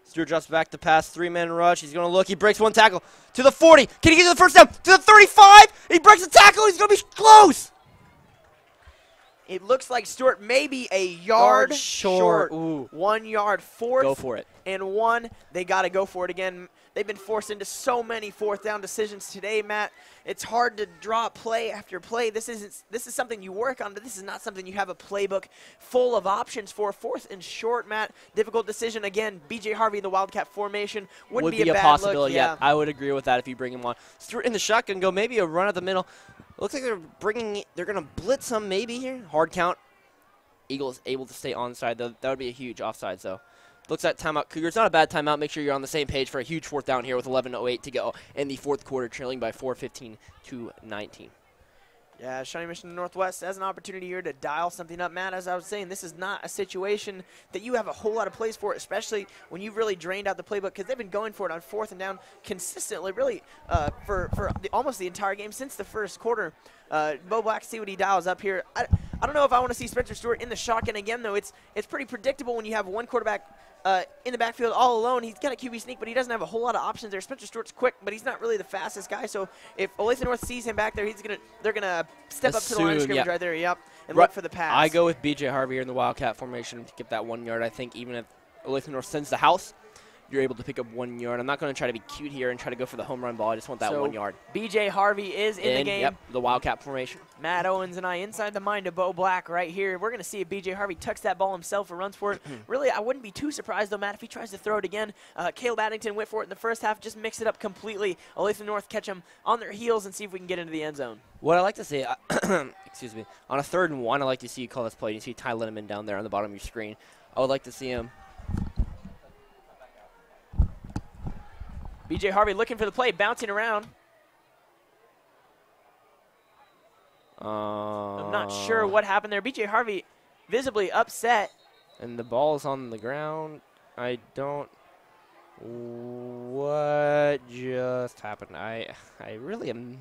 Stewart drops back to pass. 3-man rush. He's going to look. He breaks 1 tackle. To the 40. Can he get to the first down? To the 35. He breaks a tackle. He's going to be close. It looks like Stewart may be a yard short. Ooh. 1 yard, 4th. Go for it. And 1. They got to go for it again. They've been forced into so many 4th down decisions today, Matt. It's hard to draw play after play. This is something you work on, but this is not something you have a playbook full of options for. 4th and short, Matt. Difficult decision again. B.J. Harvey in the Wildcat formation would be a bad possibility. Look. Yeah, I would agree with that if you bring him on. Stewart in the shotgun, go maybe a run at the middle. Looks like they're going to blitz him maybe here. Hard count. Eagles able to stay onside, though. That would be a huge offside, so. Looks at timeout. Cougars, not a bad timeout. Make sure you're on the same page for a huge 4th down here with 11:08 to go in the fourth quarter, trailing by 4:15 to 19. Yeah, Shawnee Mission Northwest has an opportunity here to dial something up. Matt, as I was saying, this is not a situation that you have a whole lot of plays for, especially when you've really drained out the playbook, because they've been going for it on 4th and down consistently, really, for almost the entire game since the first quarter. Bo Black, see what he dials up here. I don't know if I want to see Spencer Stewart in the shotgun again, though. It's pretty predictable when you have one quarterback in the backfield all alone. He's got a QB sneak, but he doesn't have a whole lot of options there. Spencer Stewart's quick, but he's not really the fastest guy. So if Olathe North sees him back there, they're gonna step up to the line of scrimmage right there, and look for the pass. I go with B.J. Harvey here in the Wildcat formation to get that 1 yard. I think even if Olathe North sends the house, you're able to pick up 1 yard. I'm not going to try to be cute here and try to go for the home run ball. I just want that 1 yard. B.J. Harvey is in the game. Yep, the Wildcat formation. Matt Owens and I inside the mind of Bo Black right here. We're going to see if B.J. Harvey tucks that ball himself or runs for it. Really, I wouldn't be too surprised, though, Matt, if he tries to throw it again. Caleb Addington went for it in the first half. Just mix it up completely. Olathe North catch them on their heels and see if we can get into the end zone. What I like to say, excuse me, on a 3rd and 1, I like to see you call this play. You see Ty Lindemann down there on the bottom of your screen. I would like to see him. B.J. Harvey looking for the play, bouncing around. I'm not sure what happened there. B.J. Harvey visibly upset. And the ball's on the ground. I don't. What just happened? I really am.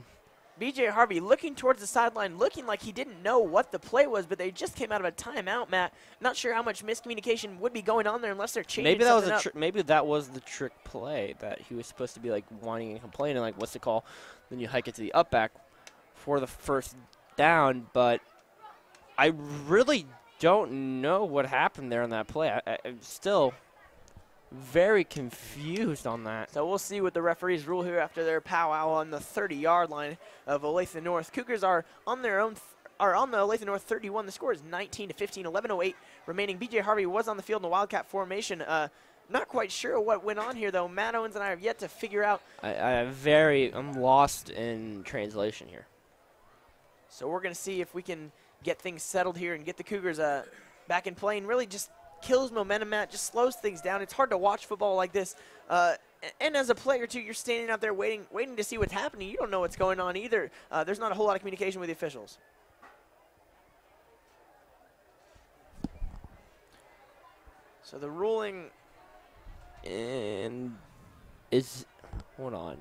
B.J. Harvey looking towards the sideline, looking like he didn't know what the play was, but they just came out of a timeout, Matt. Not sure how much miscommunication would be going on there unless they're changing maybe that was something up. Maybe that was the trick play that he was supposed to be like whining and complaining, like what's the call? Then you hike it to the up back for the first down, but I really don't know what happened there on that play. I'm still very confused on that. So we'll see what the referees rule here after their powwow on the 30-yard line of Olathe North. Cougars are on their own. Are on the Olathe North 31. The score is 19-15, 11:08 remaining. BJ Harvey was on the field in the Wildcat formation. Not quite sure what went on here, though. Matt Owens and I have yet to figure out. I'm lost in translation here. So we're going to see if we can get things settled here and get the Cougars back in play, and really just kills momentum, Matt, just slows things down. It's hard to watch football like this. And as a player, too, you're standing out there waiting to see what's happening. You don't know what's going on either. There's not a whole lot of communication with the officials. So the ruling is, hold on,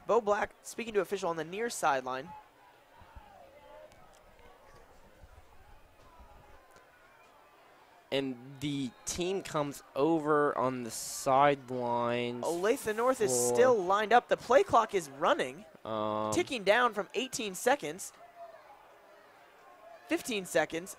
Bo Black speaking to official on the near sideline. And the team comes over on the sidelines. Olathe North is still lined up. The play clock is running, ticking down from 18 seconds, 15 seconds.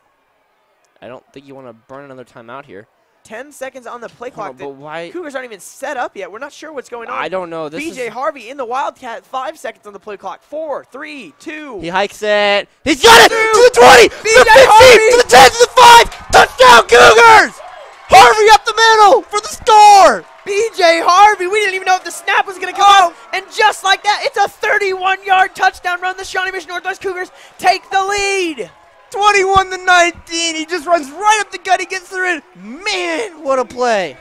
I don't think you want to burn another timeout here. 10 seconds on the play clock. But why? Cougars aren't even set up yet. We're not sure what's going on. I don't know. BJ Harvey in the Wildcat, 5 seconds on the play clock. 4, 3, 2. He hikes it. He's got it to the 20, to BJ the 15, to the 10, to the 5. Touchdown, Cougars! Harvey up the middle for the score. BJ Harvey. We didn't even know if the snap was going to come out. And just like that, it's a 31-yard touchdown run. The Shawnee Mission Northwest Cougars take the lead. 21-19. He just runs right up the gut. He gets through it. Man, what a play.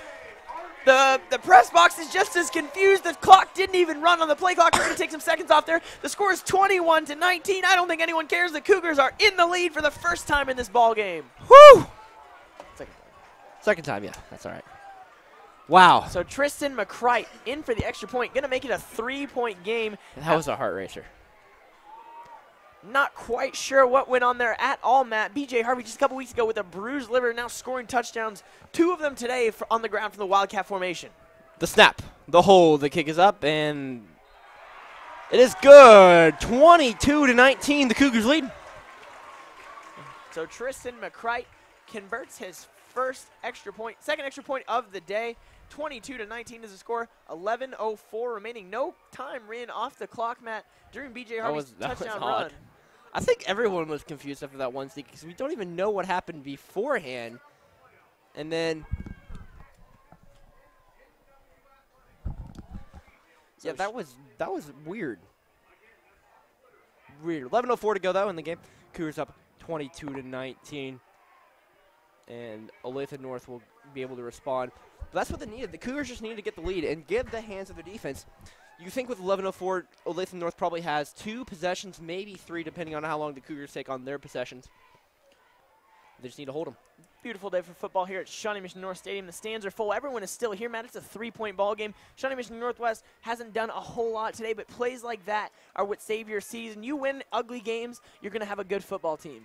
The press box is just as confused. The clock didn't even run on the play clock. We're going to take some seconds off there. The score is 21-19. I don't think anyone cares. The Cougars are in the lead for the first time in this ball game. Woo! Second time, yeah. That's all right. Wow. So Tristan McCright in for the extra point. Going to make it a 3-point game. That was a heart racer. Not quite sure what went on there at all, Matt. BJ Harvey just a couple weeks ago with a bruised liver, now scoring touchdowns. 2 of them today on the ground from the Wildcat formation. The snap, the hold, the kick is up, and it is good. 22-19, the Cougars lead. So Tristan McCright converts his second extra point of the day. 22-19 is the score. 11:04 remaining. No time ran off the clock, Matt, during BJ Harvey's touchdown run. I think everyone was confused after that one sneak because we don't even know what happened beforehand. And then, yeah, that was weird. Weird. 11:04 to go though in the game. Cougars up 22-19, and Olathe North will be able to respond. But that's what they needed. The Cougars just needed to get the lead and give the hands of their defense. You think with 11:04, Olathe North probably has 2 possessions, maybe 3, depending on how long the Cougars take on their possessions. They just need to hold them. Beautiful day for football here at Shawnee Mission North Stadium. The stands are full. Everyone is still here, Matt. It's a 3-point ball game. Shawnee Mission Northwest hasn't done a whole lot today, but plays like that are what save your season. You win ugly games, you're going to have a good football team.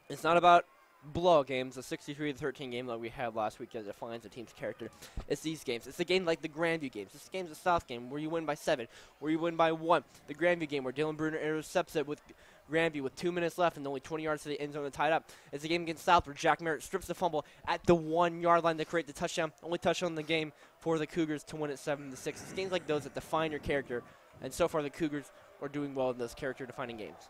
It's not about blowout games, a 63-13 game like we had last week that defines a team's character. It's these games. It's the game like the Grandview games. It's the games of South game where you win by 7, where you win by 1. The Grandview game where Dylan Bruner intercepts it with Grandview with 2 minutes left and only 20 yards to the end zone and tied up. It's the game against South where Jack Merritt strips the fumble at the 1-yard line to create the touchdown. Only touchdown in the game for the Cougars to win it 7-6. It's games like those that define your character, and so far the Cougars are doing well in those character-defining games.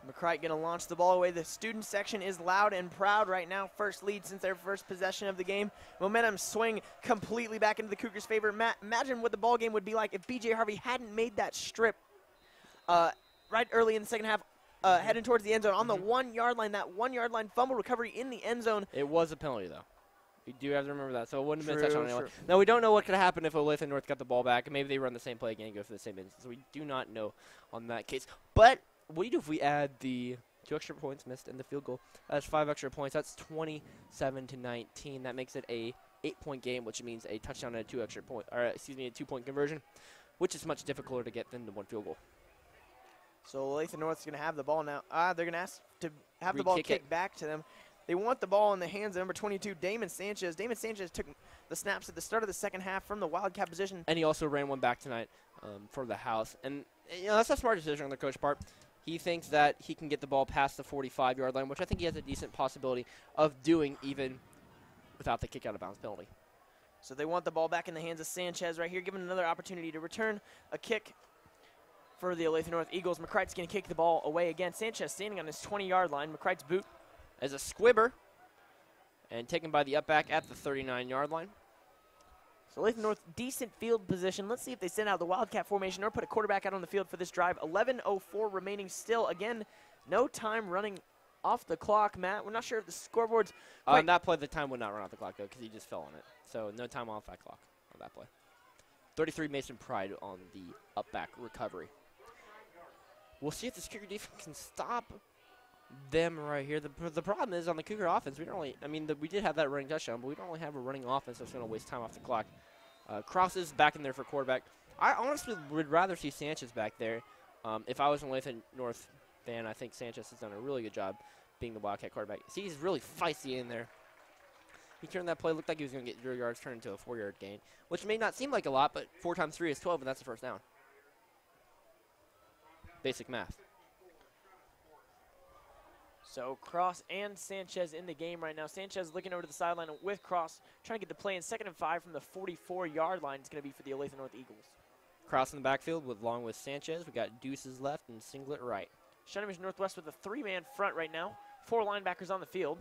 McCright going to launch the ball away. The student section is loud and proud right now. First lead since their first possession of the game. Momentum swing completely back into the Cougars' favor. Matt, imagine what the ball game would be like if BJ Harvey hadn't made that strip right early in the second half, heading towards the end zone on the 1-yard line. That 1-yard line fumble recovery in the end zone. It was a penalty, though. You do have to remember that, so it wouldn't have been a touchdown anyway. True. Now, we don't know what could happen if Olathe North got the ball back. Maybe they run the same play again and go for the same instance. So we do not know on that case. But what do you do if we add the 2 extra points missed and the field goal? That's 5 extra points. That's 27-19. That makes it a 8-point game, which means a touchdown and a 2 extra point, or excuse me, a 2-point conversion, which is much difficult to get than the 1 field goal. So Olathe North is going to have the ball now. They're going to ask to have the ball Re-kick kicked back to them. They want the ball in the hands of number 22, Damon Sanchez. Damon Sanchez took the snaps at the start of the second half from the Wildcat position. And he also ran one back tonight for the house. And, you know, that's a smart decision on the coach part. He thinks that he can get the ball past the 45-yard line, which I think he has a decent possibility of doing even without the kick out of bounds penalty. So they want the ball back in the hands of Sanchez right here, given another opportunity to return a kick for the Olathe North Eagles. McCrite's going to kick the ball away again. Sanchez standing on his 20-yard line. McCrite's boot As a squibber and taken by the upback at the 39-yard line. So Olathe North, decent field position. Let's see if they send out the Wildcat formation or put a quarterback out on the field for this drive. 11:04 remaining still. Again, no time running off the clock, Matt. We're not sure if the scoreboard's On that play, the time would not run off the clock, though, because he just fell on it. So no time off that clock on that play. 33 Mason Pride on the upback recovery. We'll see if this Cougar defense can stop them right here. The problem is on the Cougar offense, we don't really, we did have that running touchdown, but we don't really have a running offense that's going to waste time off the clock. Cross is back in there for quarterback. I honestly would rather see Sanchez back there. If I was an Olathe North fan, I think Sanchez has done a really good job being the Wildcat quarterback. See, he's really feisty in there. He turned that play, looked like he was going to get 0 yards, turned into a 4-yard gain, which may not seem like a lot, but 4 times 3 is 12, and that's the first down. Basic math. So Cross and Sanchez in the game right now. Sanchez looking over to the sideline with Cross, trying to get the play in 2nd and 5 from the 44-yard line. It's going to be for the Olathe North Eagles. Cross in the backfield along with Sanchez. We got Deuces left and Singlet right. Shawnee Mission Northwest with a 3-man front right now. 4 linebackers on the field.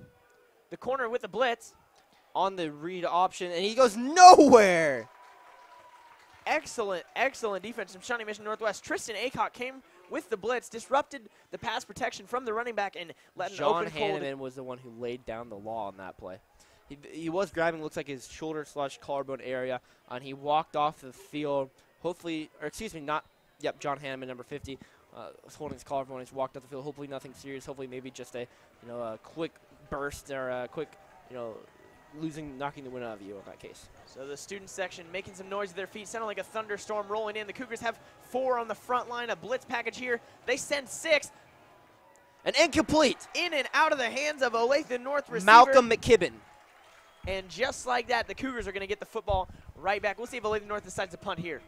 The corner with the blitz. On the read option, and he goes nowhere. Excellent, excellent defense from Shawnee Mission Northwest. Tristan Acock came with the blitz, disrupted the pass protection from the running back, and let an John open cold. Hanneman was the one who laid down the law on that play. He was grabbing, looks like his shoulder / collarbone area, and he walked off the field. Hopefully, or excuse me, not. Yep, John Hanneman, number 50, was holding his collarbone. He's walked off the field. Hopefully, nothing serious. Hopefully, maybe just a quick burst or a quick knocking the wind out of you in that case. So the student section making some noise with their feet, sounding like a thunderstorm rolling in. The Cougars have 4 on the front line, a blitz package here. They send 6. An incomplete. In and out of the hands of Olathe North receiver. Malcolm McKibben. And just like that, the Cougars are going to get the football right back. We'll see if Olathe North decides to punt here.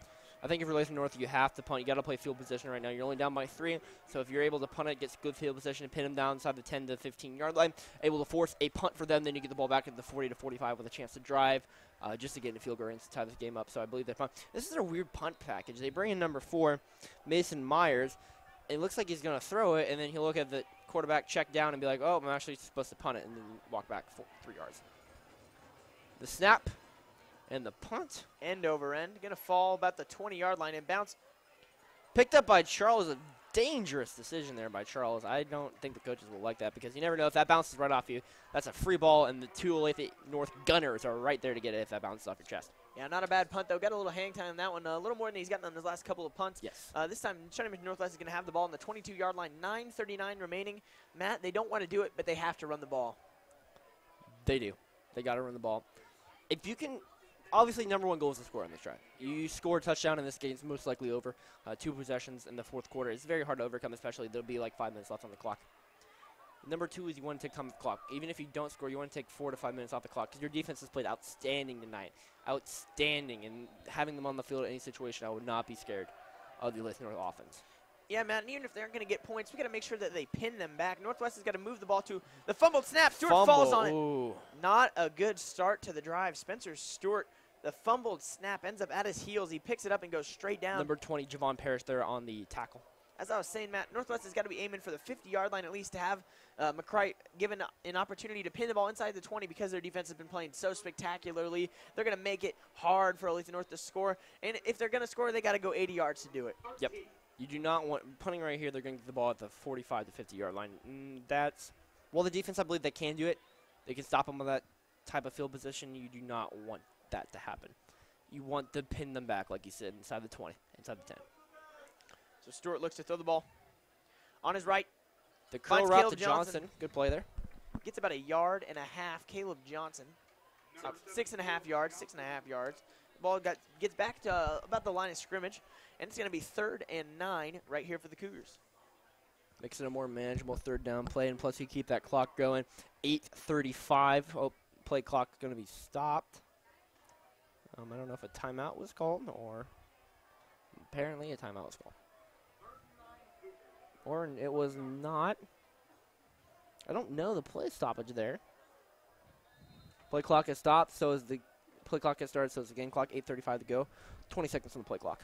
I think if you're Olathe North, you have to punt. You got to play field position right now. You're only down by 3, so if you're able to punt it, get good field position, and pin them down inside the 10 to 15-yard line, able to force a punt for them, then you get the ball back at the 40 to 45 with a chance to drive, just to get in the field goal range to tie this game up. So I believe they punt. This is a weird punt package. They bring in number 4, Mason Myers. It looks like he's going to throw it, and then he'll look at the quarterback, check down, and be like, oh, I'm actually supposed to punt it, and then walk back 3 yards. The snap. And the punt. End over end. Going to fall about the 20-yard line and bounce. Picked up by Charles. A dangerous decision there by Charles. I don't think the coaches will like that because you never know if that bounces right off you. That's a free ball, and the 2 Olathe North Gunners are right there to get it if that bounces off your chest. Yeah, not a bad punt, though. Got a little hang time on that one. A little more than he's gotten on his last couple of punts. Yes. This time, Shawnee Mission Northwest is going to have the ball on the 22-yard line. 9:39 remaining. Matt, they don't want to do it, but they have to run the ball. They do. They got to run the ball. If you can... Obviously, number 1 goal is to score on this drive. You score a touchdown, and this game's most likely over. 2 possessions in the 4th quarter. It's very hard to overcome, especially there'll be like 5 minutes left on the clock. Number 2 is you want to take time off the clock. Even if you don't score, you want to take 4 to 5 minutes off the clock because your defense has played outstanding tonight. Outstanding. And having them on the field in any situation, I would not be scared of the Olathe North offense. Yeah, Matt, and even if they aren't going to get points, we got to make sure that they pin them back. Northwest has got to move the ball to the fumbled snap. Stewart falls on it. Ooh. Not a good start to the drive. Spencer Stewart, the fumbled snap, ends up at his heels. He picks it up and goes straight down. Number 20, Javon Parrish there on the tackle. As I was saying, Matt, Northwest has got to be aiming for the 50-yard line at least to have McCrite given an opportunity to pin the ball inside the 20 because their defense has been playing so spectacularly. They're going to make it hard for Olathe North to score. And if they're going to score, they got to go 80 yards to do it. Yep. You do not want punting right here. They're going to get the ball at the 45 to 50-yard line. Well, the defense, I believe they can do it. They can stop them with that type of field position. You do not want that to happen. You want to pin them back, like you said, inside the 20, inside the 10. So Stewart looks to throw the ball. On his right, the curl route to Johnson. Good play there. Gets about 1.5 yards. Caleb Johnson, 6.5 yards, 6.5 yards. The ball gets back to about the line of scrimmage, and it's going to be 3rd and 9 right here for the Cougars. Makes it a more manageable 3rd down play, and plus you keep that clock going. 8:35. Oh, play clock going to be stopped. I don't know if a timeout was called or apparently a timeout was called. Or it was not. I don't know the play stoppage there. Play clock has stopped, so is the play clock has started, so is the game clock. 8:35 to go. 20 seconds on the play clock.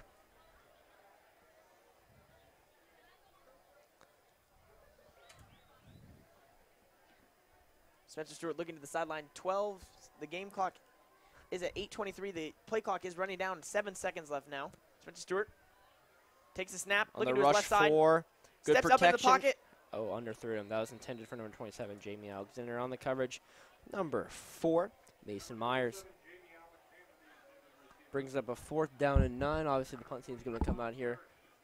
Spencer Stewart looking to the sideline. 12. The game clock is at 8:23. The play clock is running down. 7 seconds left now. Spencer Stewart takes a snap. On looking the to his rush left side. 4. Good Steps protection. up in the pocket. Oh, underthrew him. That was intended for number 27, Jamie Alexander. On the coverage, number 4, Mason Myers. Brings up a 4th down and 9. Obviously, the punt team is going to come out here.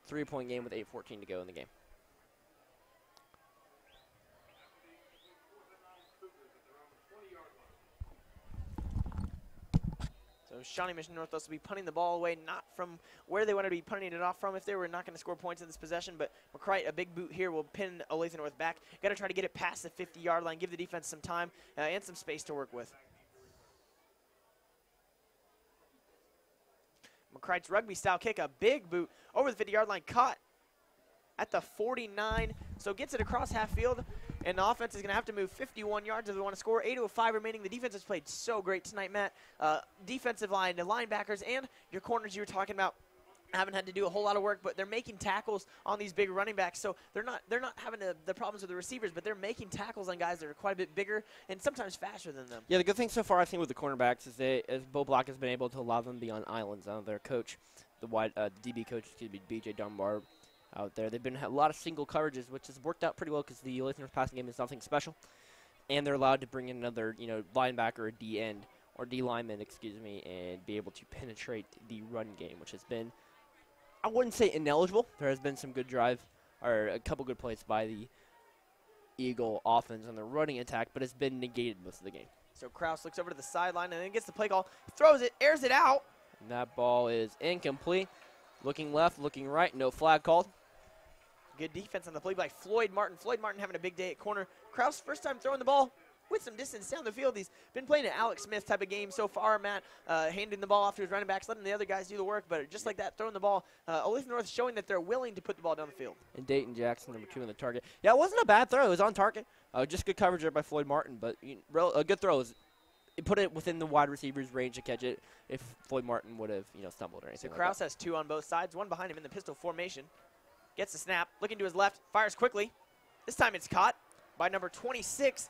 3-point game with 8:14 to go in the game. So Shawnee Mission Northwest will be punting the ball away, not from where they want to be punting it off from if they were not going to score points in this possession. But McCrite, a big boot here, will pin Olathe North back. Got to try to get it past the 50-yard line, give the defense some time and some space to work with. McCrite's rugby-style kick, a big boot over the 50-yard line, caught at the 49. So gets it across half field. And the offense is going to have to move 51 yards if they want to score. 8:05 remaining. The defense has played so great tonight, Matt. Defensive line, the linebackers, and your corners you were talking about haven't had to do a whole lot of work, but they're making tackles on these big running backs. So they're not having the problems with the receivers, but they're making tackles on guys that are quite a bit bigger and sometimes faster than them. Yeah, the good thing so far I think with the cornerbacks is Bo Block has been able to allow them to be on islands. Their coach, the DB coach, BJ Dunbar, out there. They've been a lot of single coverages, which has worked out pretty well because the Olathe North passing game is nothing special. And they're allowed to bring in another, linebacker or D end, or D lineman, and be able to penetrate the run game, which has been, I wouldn't say ineligible. There has been some good drive, or a couple good plays by the Eagle offense on the running attack, but it's been negated most of the game. So Kraus looks over to the sideline and then gets the play call, throws it, airs it out. And that ball is incomplete. Looking left, looking right, no flag called. Good defense on the play by Floyd Martin. Floyd Martin having a big day at corner. Kraus first time throwing the ball with some distance down the field. He's been playing an Alex Smith type of game so far, Matt, handing the ball off to his running backs, letting the other guys do the work, but just like that, throwing the ball. Olathe North showing that they're willing to put the ball down the field. And Dayton Jackson, number 2 on the target. Yeah, it wasn't a bad throw. It was on target. Just good coverage there by Floyd Martin, but a good throw. It put it within the wide receiver's range to catch it if Floyd Martin would have, stumbled or anything. So Kraus has 2 on both sides, 1 behind him in the pistol formation. Gets the snap, looking to his left, fires quickly. This time it's caught by number 26,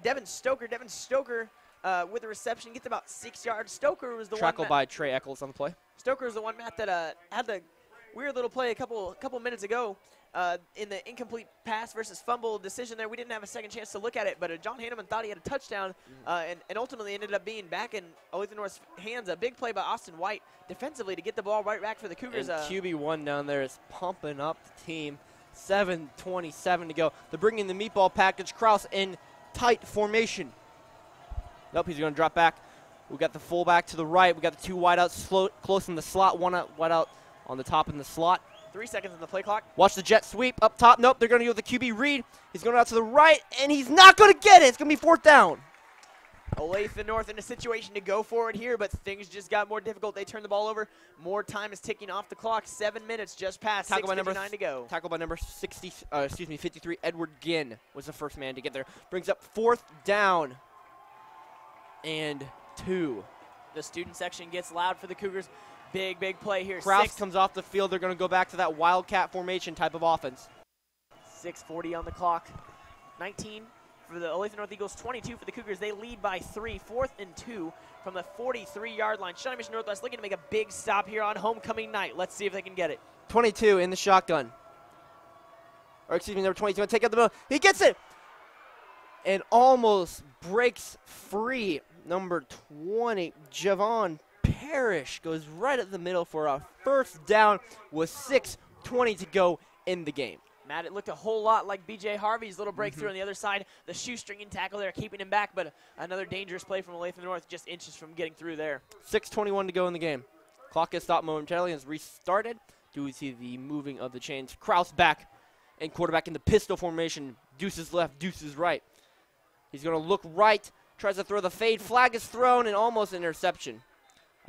Devin Stoker. Devin Stoker with the reception, gets about 6 yards. Stoker was the Trackled one. by Trey Eccles on the play. Stoker was the one, Matt, that had the weird little play a couple minutes ago in the incomplete pass versus fumble decision there. We didn't have a second chance to look at it, but John Hanneman thought he had a touchdown and ultimately ended up being back in Olathe North's hands. A big play by Austin White defensively to get the ball right back for the Cougars. And QB1 down there is pumping up the team. 7:27 to go. They're bringing the meatball package. Kraus in tight formation. Nope, he's going to drop back. We got the fullback to the right. We got the 2 wideouts close in the slot. 1 out, wide out on the top in the slot. 3 seconds on the play clock. Watch the jet sweep up top. Nope, they're going to go with the QB read. He's going out to the right, and he's not going to get it. It's going to be 4th down. Olathe North in a situation to go for it here, but things just got more difficult. They turn the ball over. More time is ticking off the clock. 7 minutes just passed. 6:59 to go. Tackle by number 53. Edward Ginn was the first man to get there. Brings up 4th down and 2. The student section gets loud for the Cougars. Big play here. Kraus comes off the field. They're going to go back to that wildcat formation type of offense. 6:40 on the clock. 19 for the Olathe North Eagles, 22 for the Cougars. They lead by 3. 4th and 2 from the 43-yard line. Shawnee Mission Northwest looking to make a big stop here on homecoming night. Let's see if they can get it. 22 in the shotgun. Or excuse me, number 22 going to take out the middle. He gets it! And almost breaks free. Number 20, Javon Parrish, goes right at the middle for a 1st down with 6:20 to go in the game. Matt, it looked a whole lot like B.J. Harvey's little breakthrough on the other side. The shoestringing tackle there, keeping him back, but another dangerous play from Olathe North, just inches from getting through there. 6:21 to go in the game. Clock has stopped momentarily and has restarted due to the moving of the chains. Kraus back and quarterback in the pistol formation. Deuces left, deuces right. He's going to look right, tries to throw the fade. Flag is thrown and almost interception.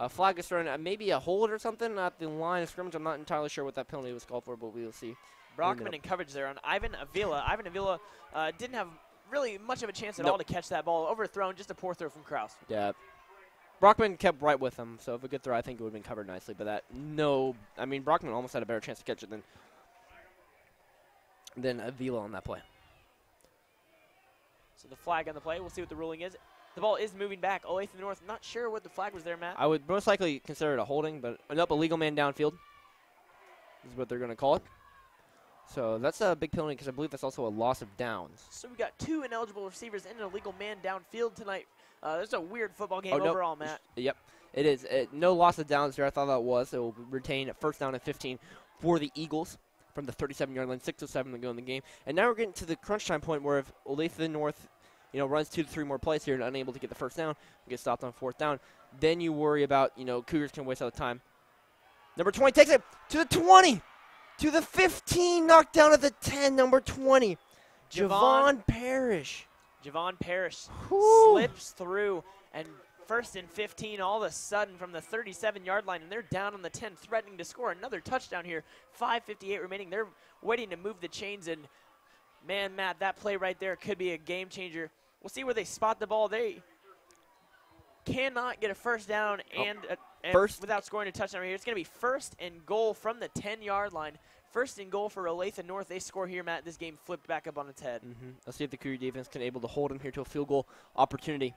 Flag is thrown, maybe a hold or something at the line of scrimmage. I'm not entirely sure what that penalty was called for, but we will see. Brockman in coverage there on Ivan Avila. Ivan Avila didn't have really much of a chance at all to catch that ball. Overthrown, just a poor throw from Kraus. Yeah. Brockman kept right with him, so if a good throw, I think it would have been covered nicely. But Brockman almost had a better chance to catch it than Avila on that play. So the flag on the play, we'll see what the ruling is. The ball is moving back. Olathe North, not sure what the flag was there, Matt. I would most likely consider it a holding, but nope, a legal man downfield is what they're going to call it. So that's a big penalty because I believe that's also a loss of downs. So we got 2 ineligible receivers and an illegal man downfield tonight. This is a weird football game overall, Matt. Yep, it is. No loss of downs there. I thought that was. It will retain at first down and 15 for the Eagles from the 37-yard line, 6:07 to go in the game. And now we're getting to the crunch time point where if Olathe North, runs 2 to 3 more plays here and unable to get the first down, get stopped on 4th down, then you worry about, Cougars can waste all the time. Number 20 takes it to the 20, to the 15, knocked down at the 10, number 20, Javon Parrish. Javon Parrish Whew. slips through, and 1st and 15 all of a sudden from the 37-yard line, and they're down on the 10, threatening to score another touchdown here. 5:58 remaining. They're waiting to move the chains, and man, Matt, that play right there could be a game changer. We'll see where they spot the ball. They cannot get a first down and without scoring a touchdown here. It's going to be 1st and goal from the 10-yard line. 1st and goal for Olathe North. They score here, Matt. This game flipped back up on its head. Let's see if the Cougar defense can able to hold him here to a field goal opportunity.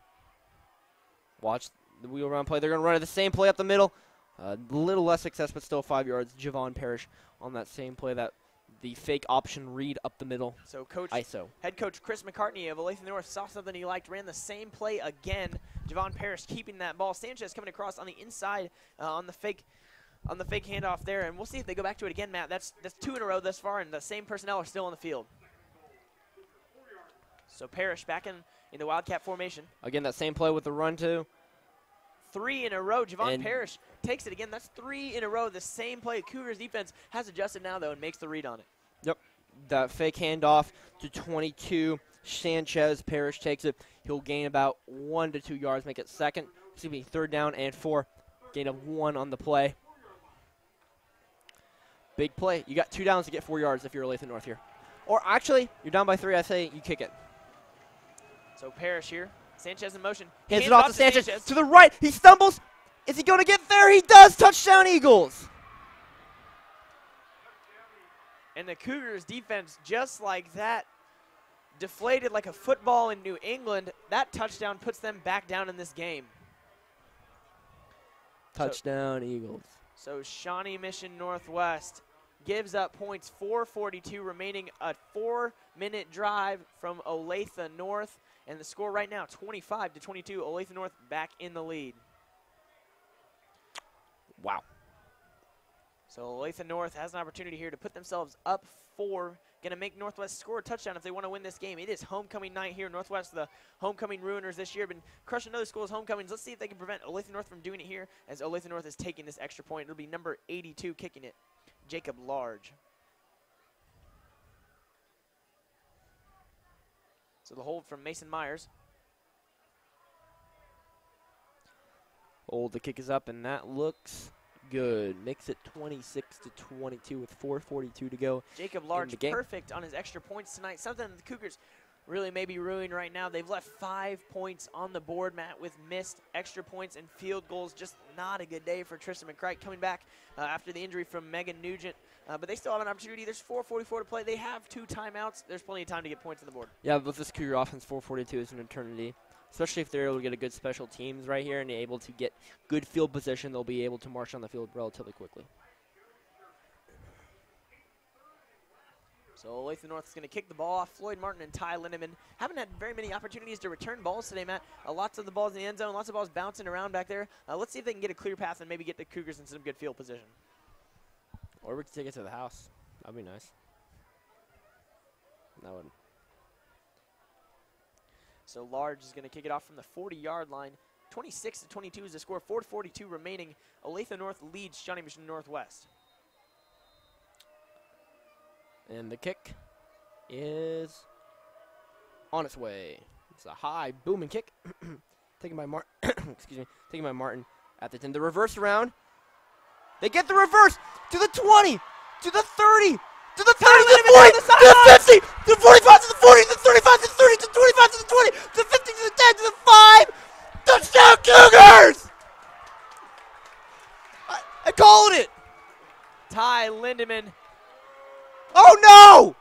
Watch the wheel run play. They're going to run at the same play up the middle. A little less success, but still 5 yards. Javon Parrish on that same play, that the fake option read up the middle. So ISO. Head coach Chris McCartney of Olathe North saw something he liked, ran the same play again. Javon Parrish keeping that ball. Sanchez coming across on the inside on the fake handoff there, and we'll see if they go back to it again, Matt. That's 2 in a row thus far, and the same personnel are still on the field. So Parrish back in the Wildcat formation. Again, that same play with the run too. 3 in a row. Javon Parrish takes it again. That's 3 in a row. The same play. Cougars defense has adjusted now, though, and makes the read on it. Yep. That fake handoff to 22. Sanchez. Parrish takes it. He'll gain about 1 to 2 yards, make it 3rd down and 4. Gain of 1 on the play. Big play. You got 2 downs to get 4 yards if you're Olathe North here. Or actually, you're down by 3. I say you kick it. So Parrish here. Sanchez in motion. Hands it off to Sanchez. To the right. He stumbles. Is he going to get there? He does. Touchdown, Eagles. And the Cougars defense, just like that, deflated like a football in New England. That touchdown puts them back down in this game. Touchdown, Eagles. So Shawnee Mission Northwest gives up points. 4:42 remaining. A 4-minute drive from Olathe North. And the score right now, 25-22. Olathe North back in the lead. Wow. So Olathe North has an opportunity here to put themselves up 4. Going to make Northwest score a touchdown if they want to win this game. It is homecoming night here. Northwest, the homecoming ruiners this year, been crushing other schools' homecomings. Let's see if they can prevent Olathe North from doing it here, as Olathe North is taking this extra point. It'll be number 82 kicking it, Jacob Large. So the hold from Mason Myers. The kick is up, and that looks good. Makes it 26-22 with 4:42 to go. Jacob Large perfect on his extra points tonight. Something that the Cougars really may be ruined right now. They've left 5 points on the board, Matt, with missed extra points and field goals. Just not a good day for Tristan McCrite coming back after the injury from Megan Nugent. But they still have an opportunity. There's 4:44 to play. They have 2 timeouts. There's plenty of time to get points on the board. Yeah, with this Cougar offense, 4:42 is an eternity. Especially if they're able to get a good special teams right here and they're able to get good field position, they'll be able to march on the field relatively quickly. So Olathe North is going to kick the ball off. Floyd Martin and Ty Lindeman haven't had very many opportunities to return balls today, Matt. Lots of the balls in the end zone, lots of balls bouncing around back there. Let's see if they can get a clear path and maybe get the Cougars in some good field position. Or we could take it to the house. That'd be nice. That would. So Large is going to kick it off from the 40-yard line. 26-22 is the score. 4:42 remaining. Olathe North leads Shawnee Mission Northwest. And the kick is on its way. It's a high booming kick. Taken by Martin. Excuse me. Taken by Martin. at the 10. The reverse around. They get the reverse to the 20, to the 30, to the 30, to the 40, to the 50, to the 45, to the 40, to the 35, to the 30, to the 25, to the 20, to the 50, to the 10, to the 5. Touchdown Cougars! I called it. Ty Lindemann, Oh no!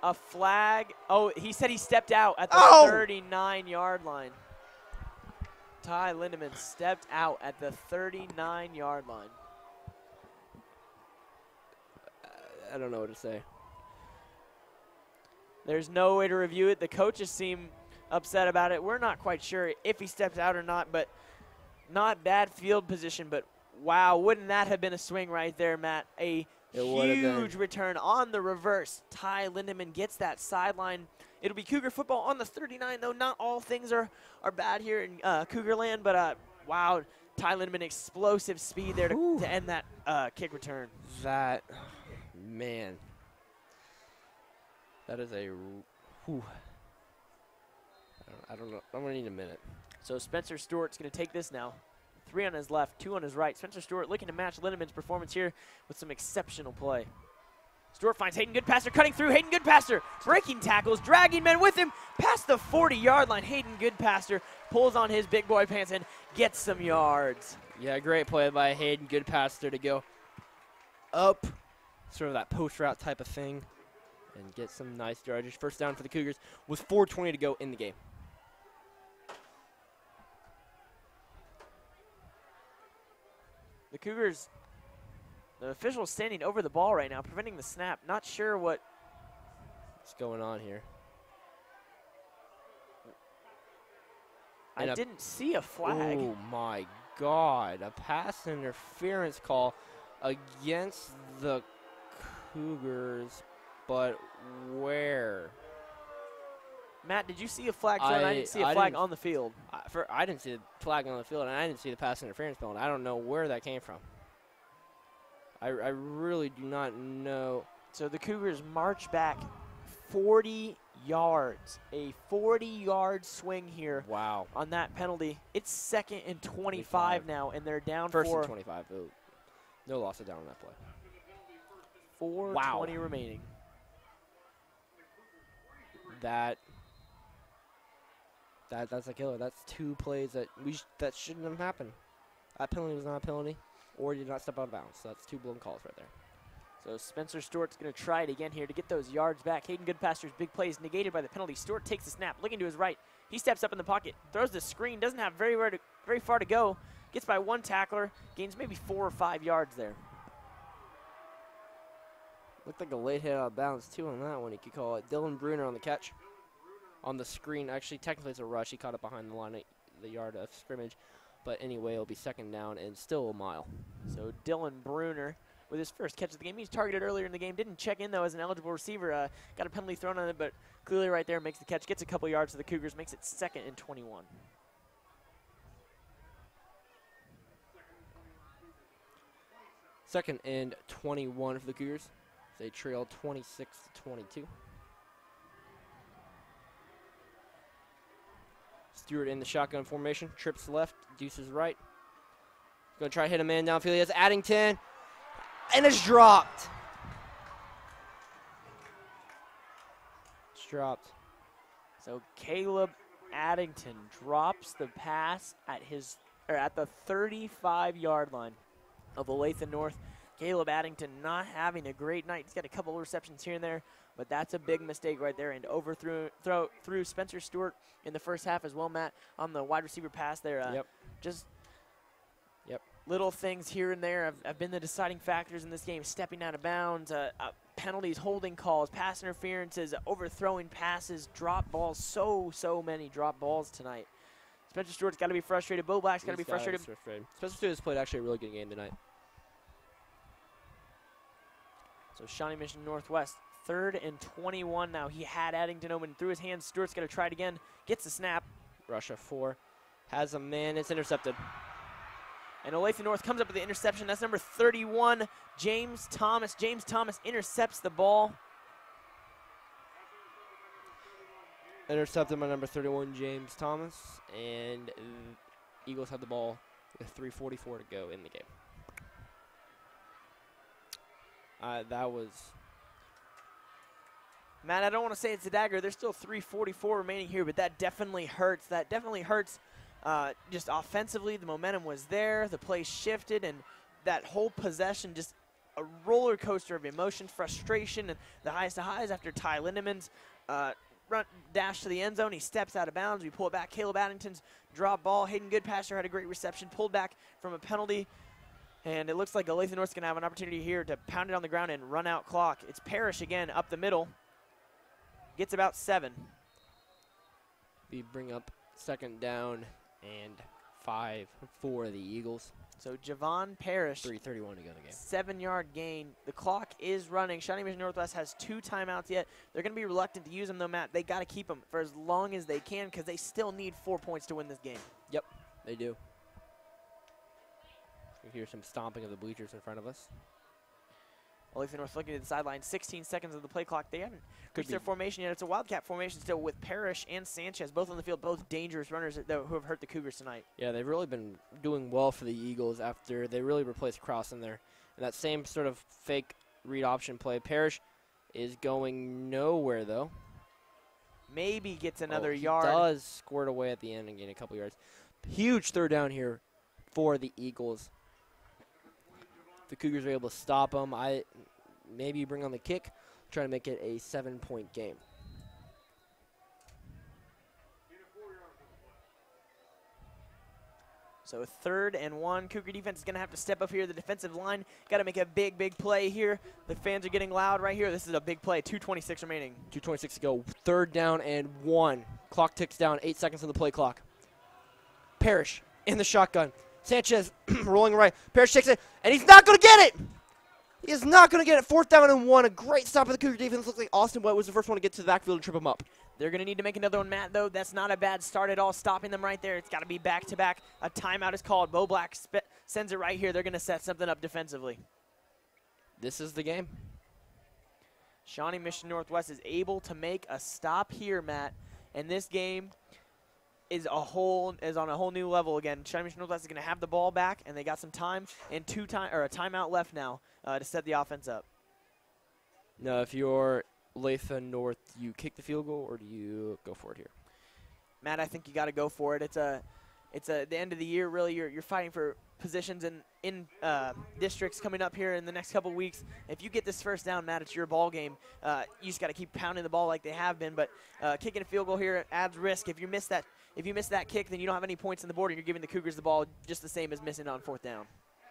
a flag. Oh, he said he stepped out at the Oh! 39-yard line. Ty Lindemann stepped out at the 39-yard line. I don't know what to say. There's no way to review it. The coaches seem upset about it. We're not quite sure if he stepped out or not, but not bad field position. But, wow, wouldn't that have been a swing right there, Matt? A huge return on the reverse. Ty Lindemann gets that sideline. It'll be Cougar football on the 39, though. Not all things are bad here in Cougar land, but, wow, Ty Lindemann, explosive speed there to end that kick return. That, man. That is a, whew. I don't know. I'm going to need a minute. So Spencer Stewart's going to take this now. 3 on his left, 2 on his right. Spencer Stewart looking to match Lindemann's performance here with some exceptional play. Stewart finds Hayden Goodpaster cutting through. Hayden Goodpaster breaking tackles, dragging men with him past the 40-yard line. Hayden Goodpaster pulls on his big boy pants and gets some yards. Yeah, great play by Hayden Goodpaster to go up, sort of that post route type of thing, and get some nice yardage. First down for the Cougars with 4:20 to go in the game. The Cougars, the official standing over the ball right now, preventing the snap. Not sure what's going on here. I didn't see a flag. Oh, my God. A pass interference call against the Cougars, but where? Matt, did you see a flag thrown? I didn't see a flag on the field. I didn't see the flag on the field, and I didn't see the pass interference penalty. I don't know where that came from. I really do not know. So the Cougars march back 40 yards. A 40-yard swing here. Wow. On that penalty. It's 2nd and 25 now, and they're down First for and 25. No loss of down on that play. 4:20 remaining. That's a killer. That's 2 plays that shouldn't have happened. That penalty was not a penalty, or did not step out of bounds. So that's 2 blown calls right there. So Spencer Stewart's going to try it again here to get those yards back. Hayden Goodpaster's big play is negated by the penalty. Stewart takes the snap, looking to his right. He steps up in the pocket, throws the screen, doesn't have very far to go. Gets by 1 tackler, gains maybe 4 or 5 yards there. Looked like a late hit out of bounds, too, on that one. You could call it. Dylan Bruner on the catch. On the screen. Actually, technically it's a rush. He caught it behind the line, the yard of scrimmage. But anyway, it'll be 2nd down and still a mile. So Dylan Bruner with his first catch of the game. He was targeted earlier in the game. Didn't check in, though, as an eligible receiver. Got a penalty thrown on it, but clearly right there makes the catch. Gets a couple yards to the Cougars. Makes it 2nd and 21. Second and 21 for the Cougars. They trail 26-22. Stewart in the shotgun formation. Trips left, deuces right. Going to try to hit a man downfield. He has Addington. And it's dropped. It's dropped. So Caleb Addington drops the pass at the 35-yard line of Olathe North. Caleb Addington not having a great night. He's got a couple of receptions here and there, but that's a big mistake right there, and overthrew Spencer Stewart in the first half as well, Matt, on the wide receiver pass there. Just little things here and there have been the deciding factors in this game. Stepping out of bounds, penalties, holding calls, pass interferences, overthrowing passes, drop balls. So many drop balls tonight. Spencer Stewart's got to be frustrated. Bo Black's got to be frustrated. Spencer Stewart has played actually a really good game tonight. So Shawnee Mission Northwest, 3rd and 21 now. He had Addington open through his hands. Stewart's going to try it again. Gets the snap. Russia 4. Has a man. It's intercepted. And Olathe North comes up with the interception. That's number 31, James Thomas. James Thomas intercepts the ball. Intercepted by number 31, James Thomas. And Eagles have the ball with 3:44 to go in the game. That was... Matt, I don't want to say it's a dagger. There's still 3:44 remaining here, but that definitely hurts. That definitely hurts just offensively. The momentum was there. The play shifted, and that whole possession just a roller coaster of emotion, frustration, and the highest of highs after Ty Lindemann's run dash to the end zone. He steps out of bounds. We pull it back. Caleb Addington's drop ball. Hayden Goodpasture had a great reception, pulled back from a penalty. And it looks like Olathe North's going to have an opportunity here to pound it on the ground and run out clock. It's Parrish again up the middle. Gets about 7. We bring up 2nd down and 5 for the Eagles. So Javon Parrish, 3:31 to go in the game. 7-yard gain. The clock is running. Shawnee Mission Northwest has 2 timeouts yet. They're going to be reluctant to use them, though, Matt. They got to keep them for as long as they can because they still need 4 points to win this game. Yep, they do. You hear some stomping of the bleachers in front of us. Olathe North looking at the sideline. 16 seconds of the play clock. They haven't reached their formation yet. It's a Wildcat formation still with Parrish and Sanchez, both on the field, both dangerous runners who have hurt the Cougars tonight. Yeah, they've really been doing well for the Eagles after they really replaced Cross in there. And that same sort of fake read option play. Parrish is going nowhere, though. Maybe gets another he yard. Does squirt away at the end and gain a couple yards. Huge 3rd down here for the Eagles. The Cougars are able to stop them. Maybe bring on the kick, try to make it a 7-point game. So 3rd and 1. Cougar defense is going to have to step up here. The defensive line got to make a big, big play here. The fans are getting loud right here. This is a big play. 2:26 remaining. 2:26 to go. 3rd down and 1. Clock ticks down. 8 seconds on the play clock. Parrish in the shotgun. Sanchez rolling right. Parrish takes it, and he's not going to get it. He is not going to get it. 4th down and 1. A great stop of the Cougar defense. Looks like Austin Webb was the first one to get to the backfield and trip him up. They're going to need to make another one, Matt, though. That's not a bad start at all, stopping them right there. It's got to be back-to-back. A timeout is called. Bo Black sends it right here. They're going to set something up defensively. This is the game. Shawnee Mission Northwest is able to make a stop here, Matt. And this game is on a whole new level again. Shawnee Mission Northwest is going to have the ball back, and they got some time and a timeout left now to set the offense up. Now, if you're Olathe North, do you kick the field goal or do you go for it here? Matt, I think you got to go for it. It's the end of the year. Really, you're fighting for positions in districts coming up here in the next couple weeks. If you get this first down, Matt, it's your ball game. You just got to keep pounding the ball like they have been. But kicking a field goal here adds risk. If you miss that kick, then you don't have any points on the board, and you're giving the Cougars the ball just the same as missing on 4th down.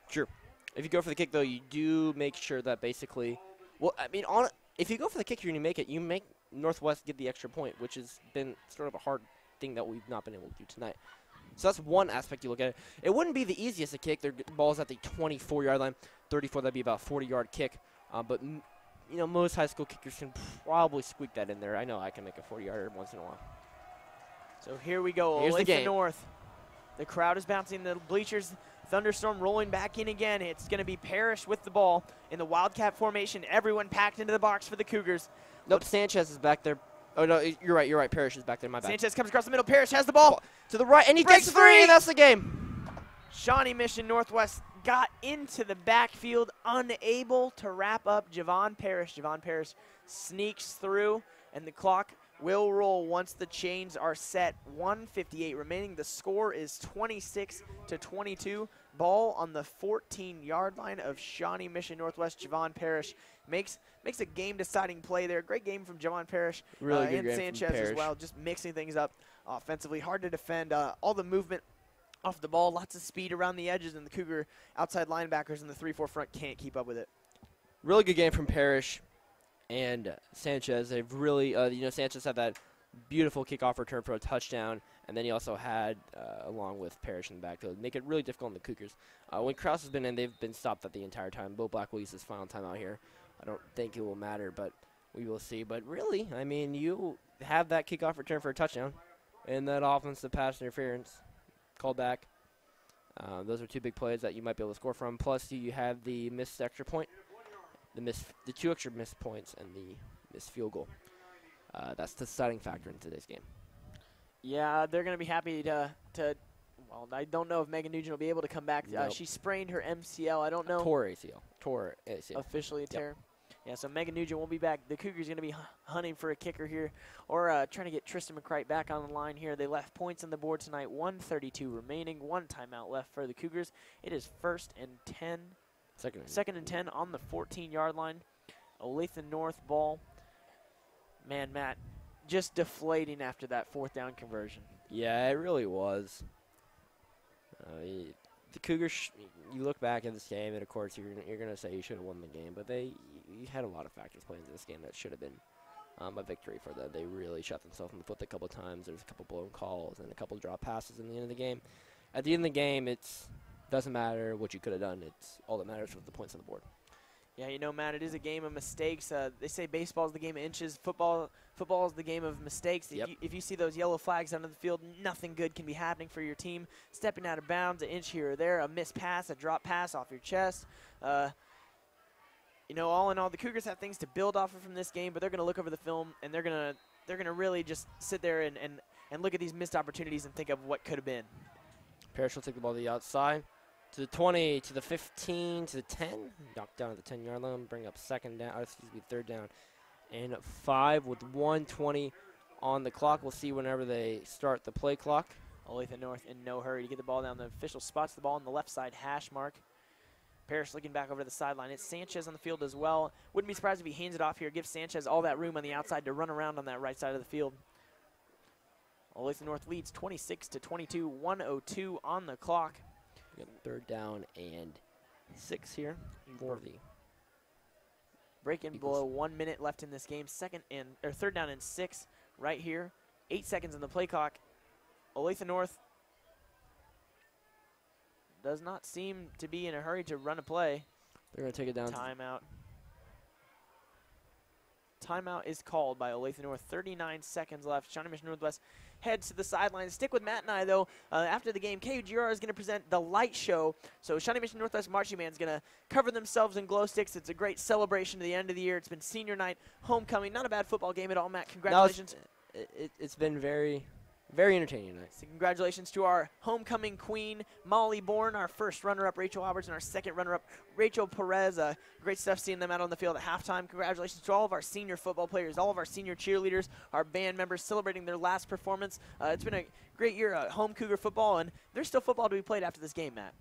Sure. If you go for the kick, though, you do make sure that basically, well, I mean, if you go for the kick here and you make it, you make Northwest get the extra point, which has been sort of a hard thing that we've not been able to do tonight. So that's one aspect you look at. It wouldn't be the easiest to kick. Their ball's at the 24-yard line. 34, that'd be about a 40-yard kick. But most high school kickers can probably squeak that in there. I know I can make a 40-yarder once in a while. So here we go. Here's the game. Olathe North. The crowd is bouncing. The bleachers. Thunderstorm rolling back in again. It's going to be Parrish with the ball in the Wildcat formation. Everyone packed into the box for the Cougars. Nope, Sanchez is back there. Oh, no, you're right. Parrish is back there. My bad. Sanchez comes across the middle. Parrish has the ball. To the right, and he Breaks gets 3, and free. that's the game. Shawnee Mission Northwest got into the backfield, unable to wrap up Javon Parrish. Javon Parrish sneaks through, and the clock will roll once the chains are set. 1:58 remaining. The score is 26-22. Ball on the 14-yard line of Shawnee Mission Northwest. Javon Parrish makes a game-deciding play there. Great game from Javon Parrish Really good and game Sanchez from Parrish as well. Just mixing things up offensively. Hard to defend. All the movement off the ball, lots of speed around the edges, and the Cougar outside linebackers in the 3-4 front can't keep up with it. Really good game from Parrish and Sanchez. They've really, Sanchez had that beautiful kickoff return for a touchdown, and then he also had, along with Parrish in the backfield, make it really difficult on the Cougars. When Krause has been in, they've been stopped that the entire time. Bo Black will use his final timeout here. I don't think it will matter, but we will see. But really, I mean, you have that kickoff return for a touchdown, and that offensive pass interference called back. Those are 2 big plays that you might be able to score from. Plus, you have the missed extra point, the 2 extra missed points, and the missed field goal. That's the deciding factor in today's game. Yeah, they're going to be happy to Well, I don't know if Megan Nugent will be able to come back. Nope. She sprained her MCL. I don't know. Tore ACL. Officially a tear. Yeah, so Megan Nugent won't be back. The Cougars going to be hunting for a kicker here, or trying to get Tristan McCright back on the line here. They left points on the board tonight, 1:32 remaining, 1 timeout left for the Cougars. It is 1st and 10. Second and 10 on the 14-yard line. Olathe North ball. Man, Matt, just deflating after that 4th down conversion. Yeah, it really was. The Cougars, you look back at this game, and of course you're going to say you should have won the game, but you had a lot of factors playing into this game that should have been a victory for them. They really shot themselves in the foot a couple times. There's a couple blown calls and a couple drop passes in the end of the game. At the end of the game, it doesn't matter what you could have done. It's all that matters with the points on the board. Yeah, you know, Matt, it is a game of mistakes. They say baseball is the game of inches. Football is the game of mistakes. Yep. If you see those yellow flags out on the field, nothing good can be happening for your team. Stepping out of bounds, an inch here or there, a missed pass, a drop pass off your chest. You know, all in all, the Cougars have things to build off of from this game, but they're going to look over the film, and they're going to really just sit there and look at these missed opportunities and think of what could have been. Parrish will take the ball to the outside. To the 20, to the 15, to the 10. Knocked down at the 10-yard line. Bring up 3rd down and 5 with 1:20 on the clock. We'll see whenever they start the play clock. Olathe North in no hurry to get the ball down. The official spots the ball on the left side hash mark. Parrish looking back over to the sideline. It's Sanchez on the field as well. Wouldn't be surprised if he hands it off here. Gives Sanchez all that room on the outside to run around on that right side of the field. Olathe North leads 26-22, 1:02 on the clock. We got 3rd down and 6 here for the breaking Eagles. below 1 minute left in this game. 3rd down and 6 right here. 8 seconds on the play clock. Olathe North does not seem to be in a hurry to run a play. They're going to take it down. Timeout. Timeout is called by Olathe North. 39 seconds left. Shawnee Mission Northwest heads to the sidelines. Stick with Matt and I, though. After the game, KUGR is going to present the light show. So Shawnee Mission Northwest Marching Band is going to cover themselves in glow sticks. It's a great celebration to the end of the year. It's been senior night, homecoming. Not a bad football game at all, Matt. Congratulations. No, it's been very, very entertaining tonight. So congratulations to our homecoming queen, Molly Bourne, our first runner-up, Rachel Alberts, and our second runner-up, Rachel Perez. Great stuff seeing them out on the field at halftime. Congratulations to all of our senior football players, all of our senior cheerleaders, our band members celebrating their last performance. It's been a great year at home Cougar football, and there's still football to be played after this game, Matt.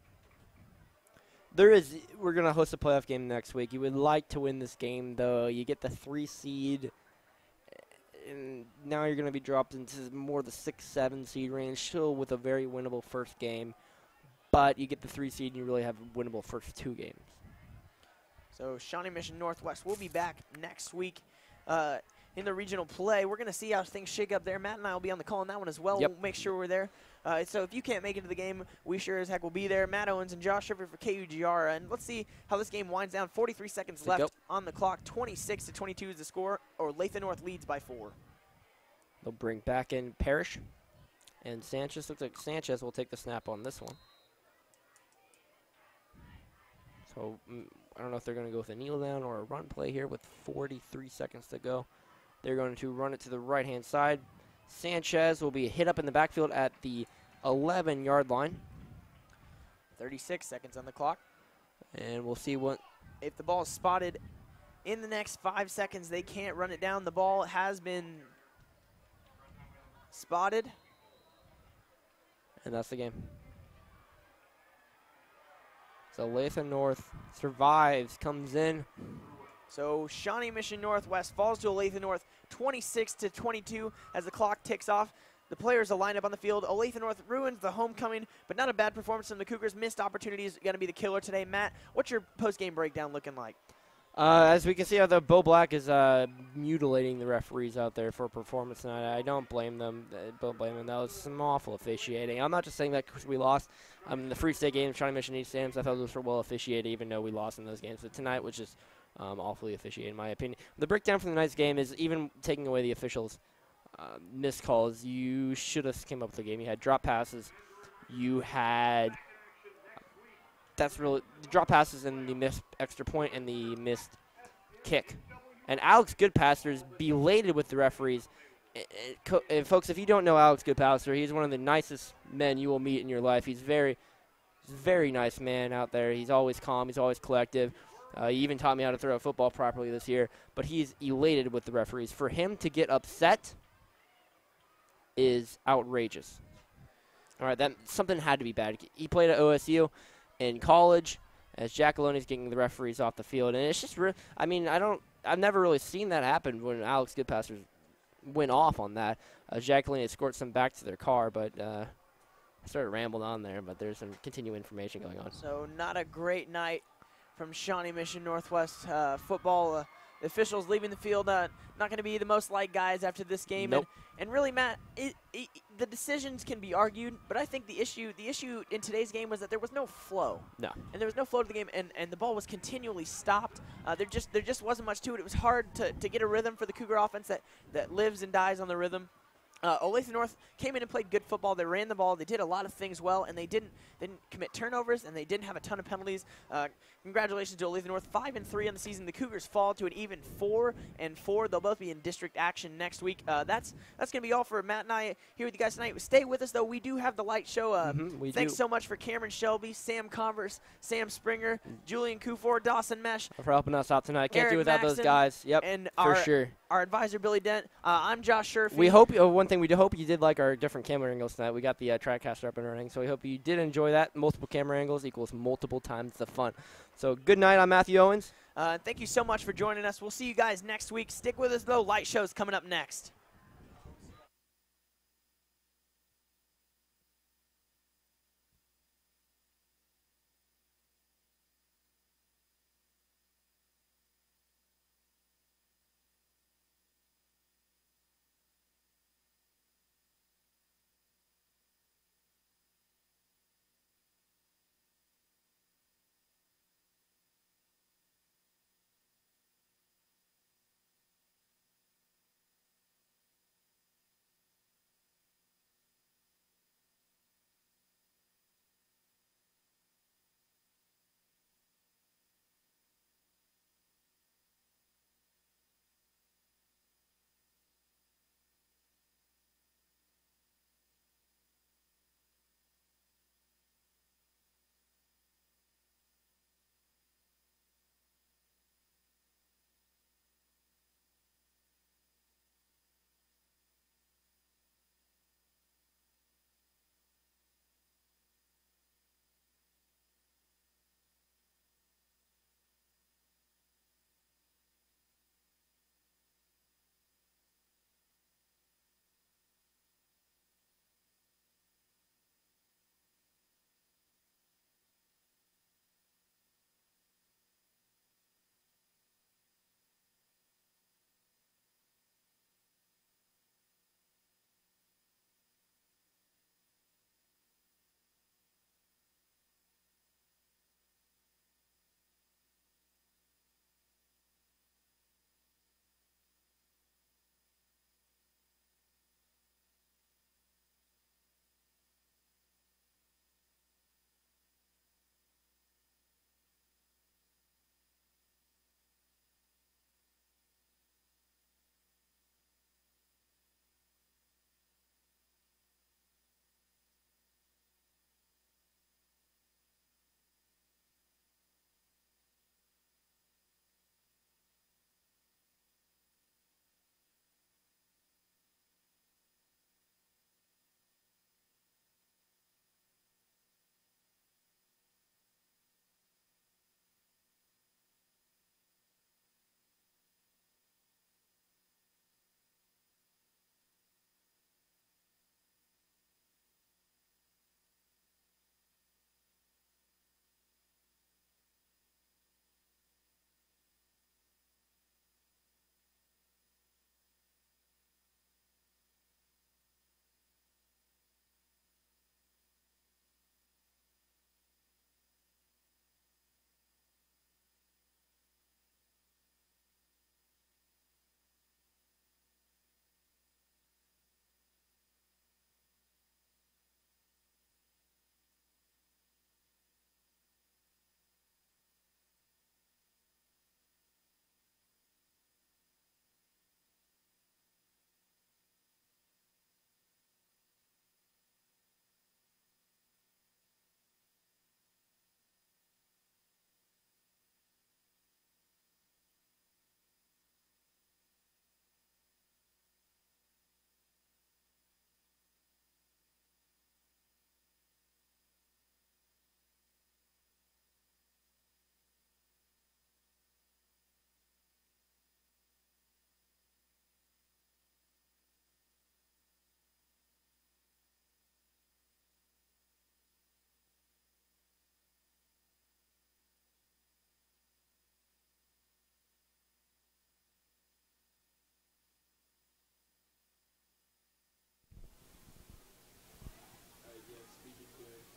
There is. We're going to host a playoff game next week. You would like to win this game, though. You get the 3 seed. And now you're going to be dropped into more the 6-7 seed range, still with a very winnable first game. But you get the 3 seed, and you really have winnable first 2 games. So Shawnee Mission Northwest will be back next week in the regional play. We're going to see how things shake up there. Matt and I will be on the call on that one as well. Yep. We'll make sure we're there. So if you can't make it to the game, we sure as heck will be there. Matt Owens and Josh Shriver for KUGR. And let's see how this game winds down. 43 seconds left on the clock. 26-22 is the score. Olathe North leads by 4. They'll bring back in Parrish. And Sanchez. Looks like Sanchez will take the snap on this one. So I don't know if they're going to go with a kneel down or a run play here with 43 seconds to go. They're going to run it to the right-hand side. Sanchez will be hit up in the backfield at the 11-yard line. 36 seconds on the clock. And we'll see what. If the ball is spotted in the next 5 seconds, they can't run it down. The ball has been spotted. And that's the game. So Olathe North survives, comes in. So Shawnee Mission Northwest falls to Olathe North 26-22 as the clock ticks off. The players will line up on the field. Olathe North ruins the homecoming, but not a bad performance from the Cougars. Missed opportunities going to be the killer today. Matt, what's your post-game breakdown looking like? As we can see, the Bo Black is mutilating the referees out there for performance tonight. I don't blame them. Don't blame them. That was some awful officiating. I'm not just saying that because we lost. The Free State game, Shawnee Mission East Stands, I thought it was well officiated, even though we lost in those games. But tonight was just awfully officiated, in my opinion. The breakdown from tonight's game is even taking away the officials' missed calls. You should have came up with the game. You had drop passes. You had. That's really the drop passes and the missed extra point and the missed kick. And Alex Goodpaster is belated with the referees And folks, if you don't know Alex Goodpasser, he's one of the nicest men you will meet in your life. He's very nice man out there. He's always calm. He's always collective. He even taught me how to throw a football properly this year. But he's elated with the referees. For him to get upset is outrageous. All right, that something had to be bad. He played at OSU in college as Jackaloni's getting the referees off the field, and it's just I mean, I've never really seen that happen when Alex Goodpasser went off on that. Jackaloni escorts them back to their car, but I started rambling on there, but there's some continuing information going on. So not a great night from Shawnee Mission Northwest football. The officials leaving the field, not going to be the most liked guys after this game. Nope. And really, Matt, the decisions can be argued, but I think the issue in today's game was that there was no flow. No. And there was no flow to the game, and the ball was continually stopped. There just wasn't much to it. It was hard to get a rhythm for the Cougar offense that lives and dies on the rhythm. Olathe North came in and played good football. They ran the ball. They did a lot of things well, and they didn't commit turnovers, and they didn't have a ton of penalties. Congratulations to Olathe North, 5-3 on the season. The Cougars fall to an even 4-4. They'll both be in district action next week. That's going to be all for Matt and I here with you guys tonight. Stay with us, though. We do have the light show. Thanks so much for Cameron Shelby, Sam Converse, Sam Springer, Julian Kufor, Dawson Mesh. For helping us out tonight. Can't Aaron do without Maxson, those guys. Yep, and for sure. Our advisor, Billy Dent. I'm Josh Sherfy. We hope, one thing we do hope you did like our different camera angles tonight. We got the TriCaster up and running, so we hope you did enjoy that. Multiple camera angles equals multiple times the fun. So good night. I'm Matthew Owens. Thank you so much for joining us. We'll see you guys next week. Stick with us, though. Light show's coming up next.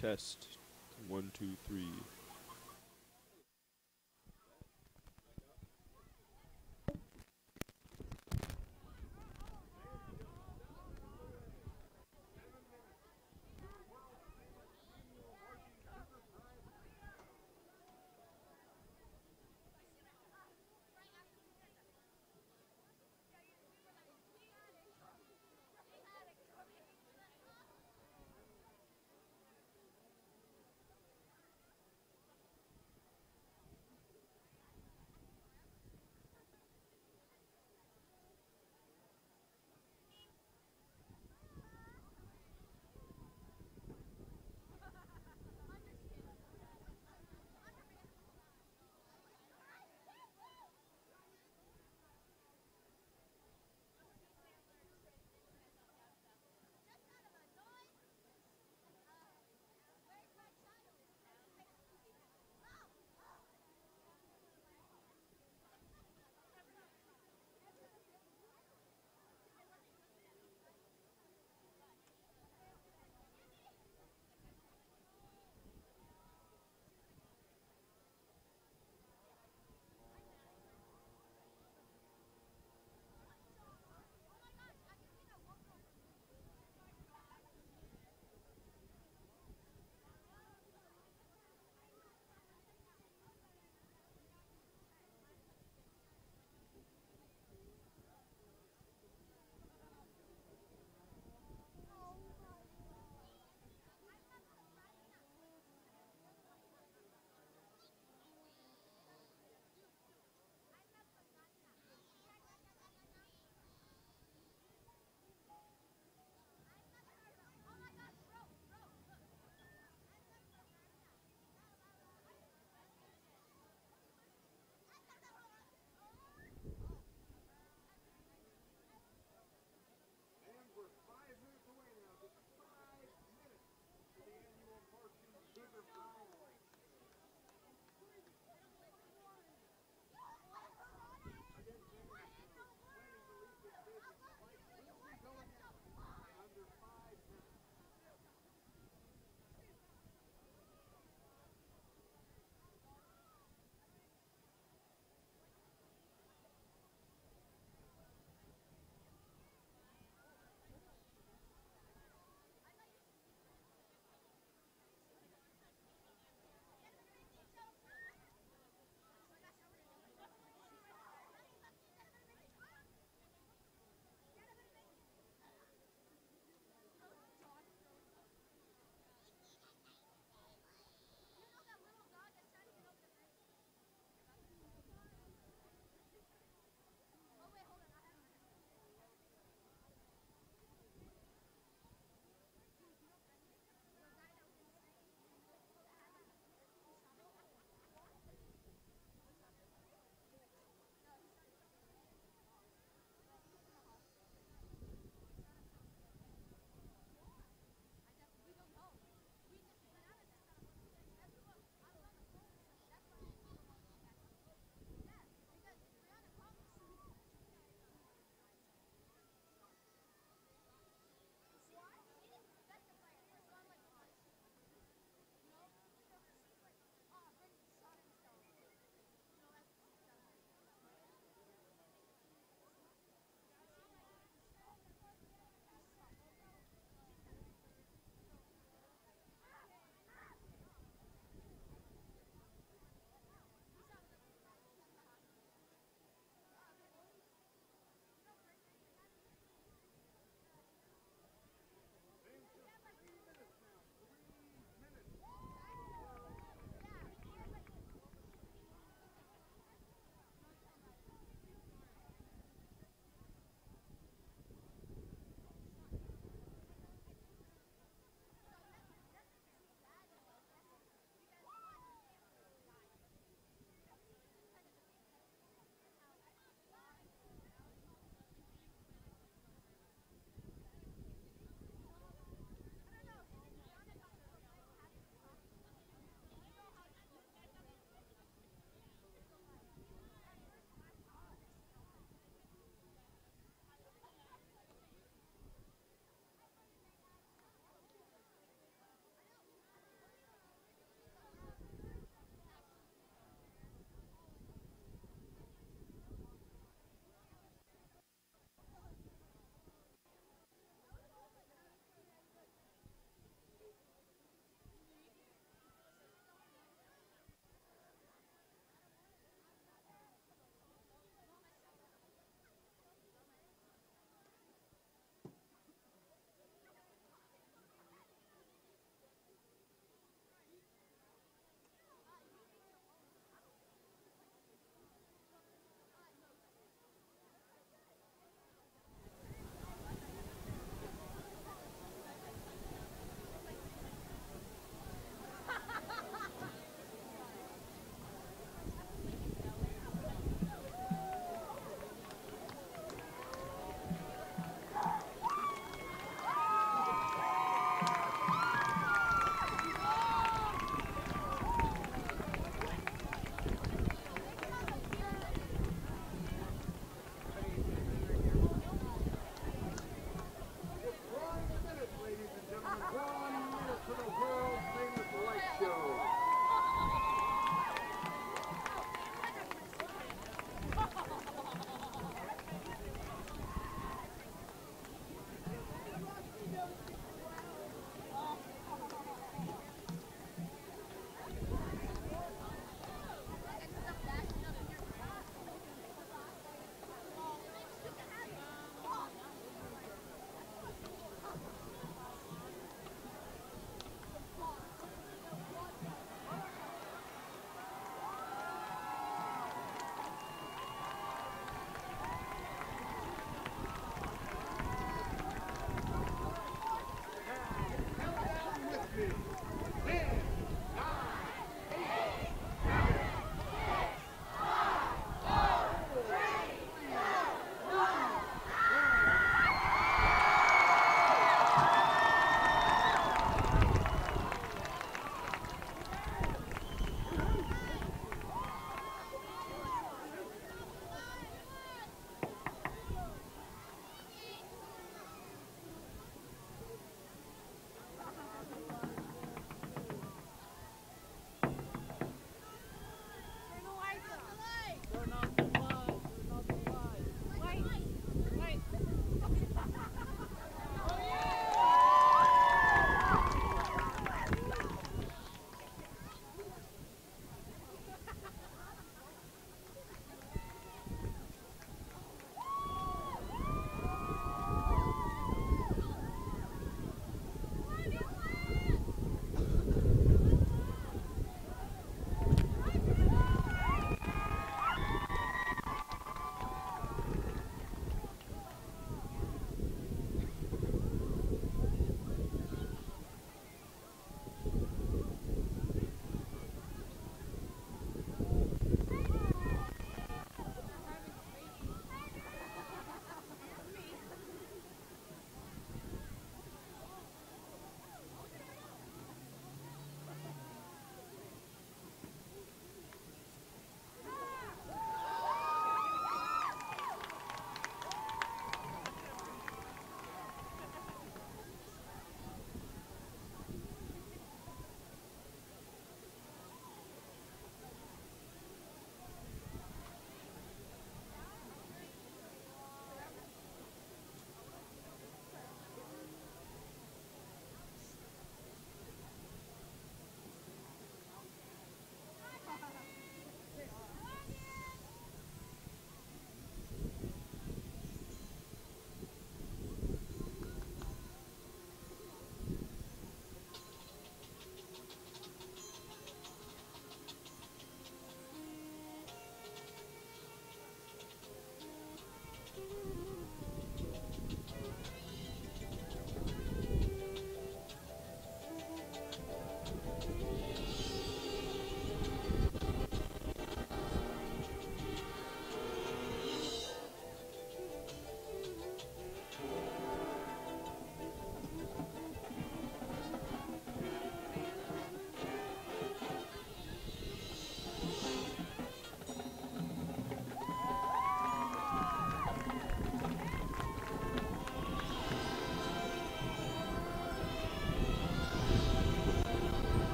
Test. 1, 2, 3. We're 5 minutes away now, just 5 minutes to the annual Marching Cougar Pride.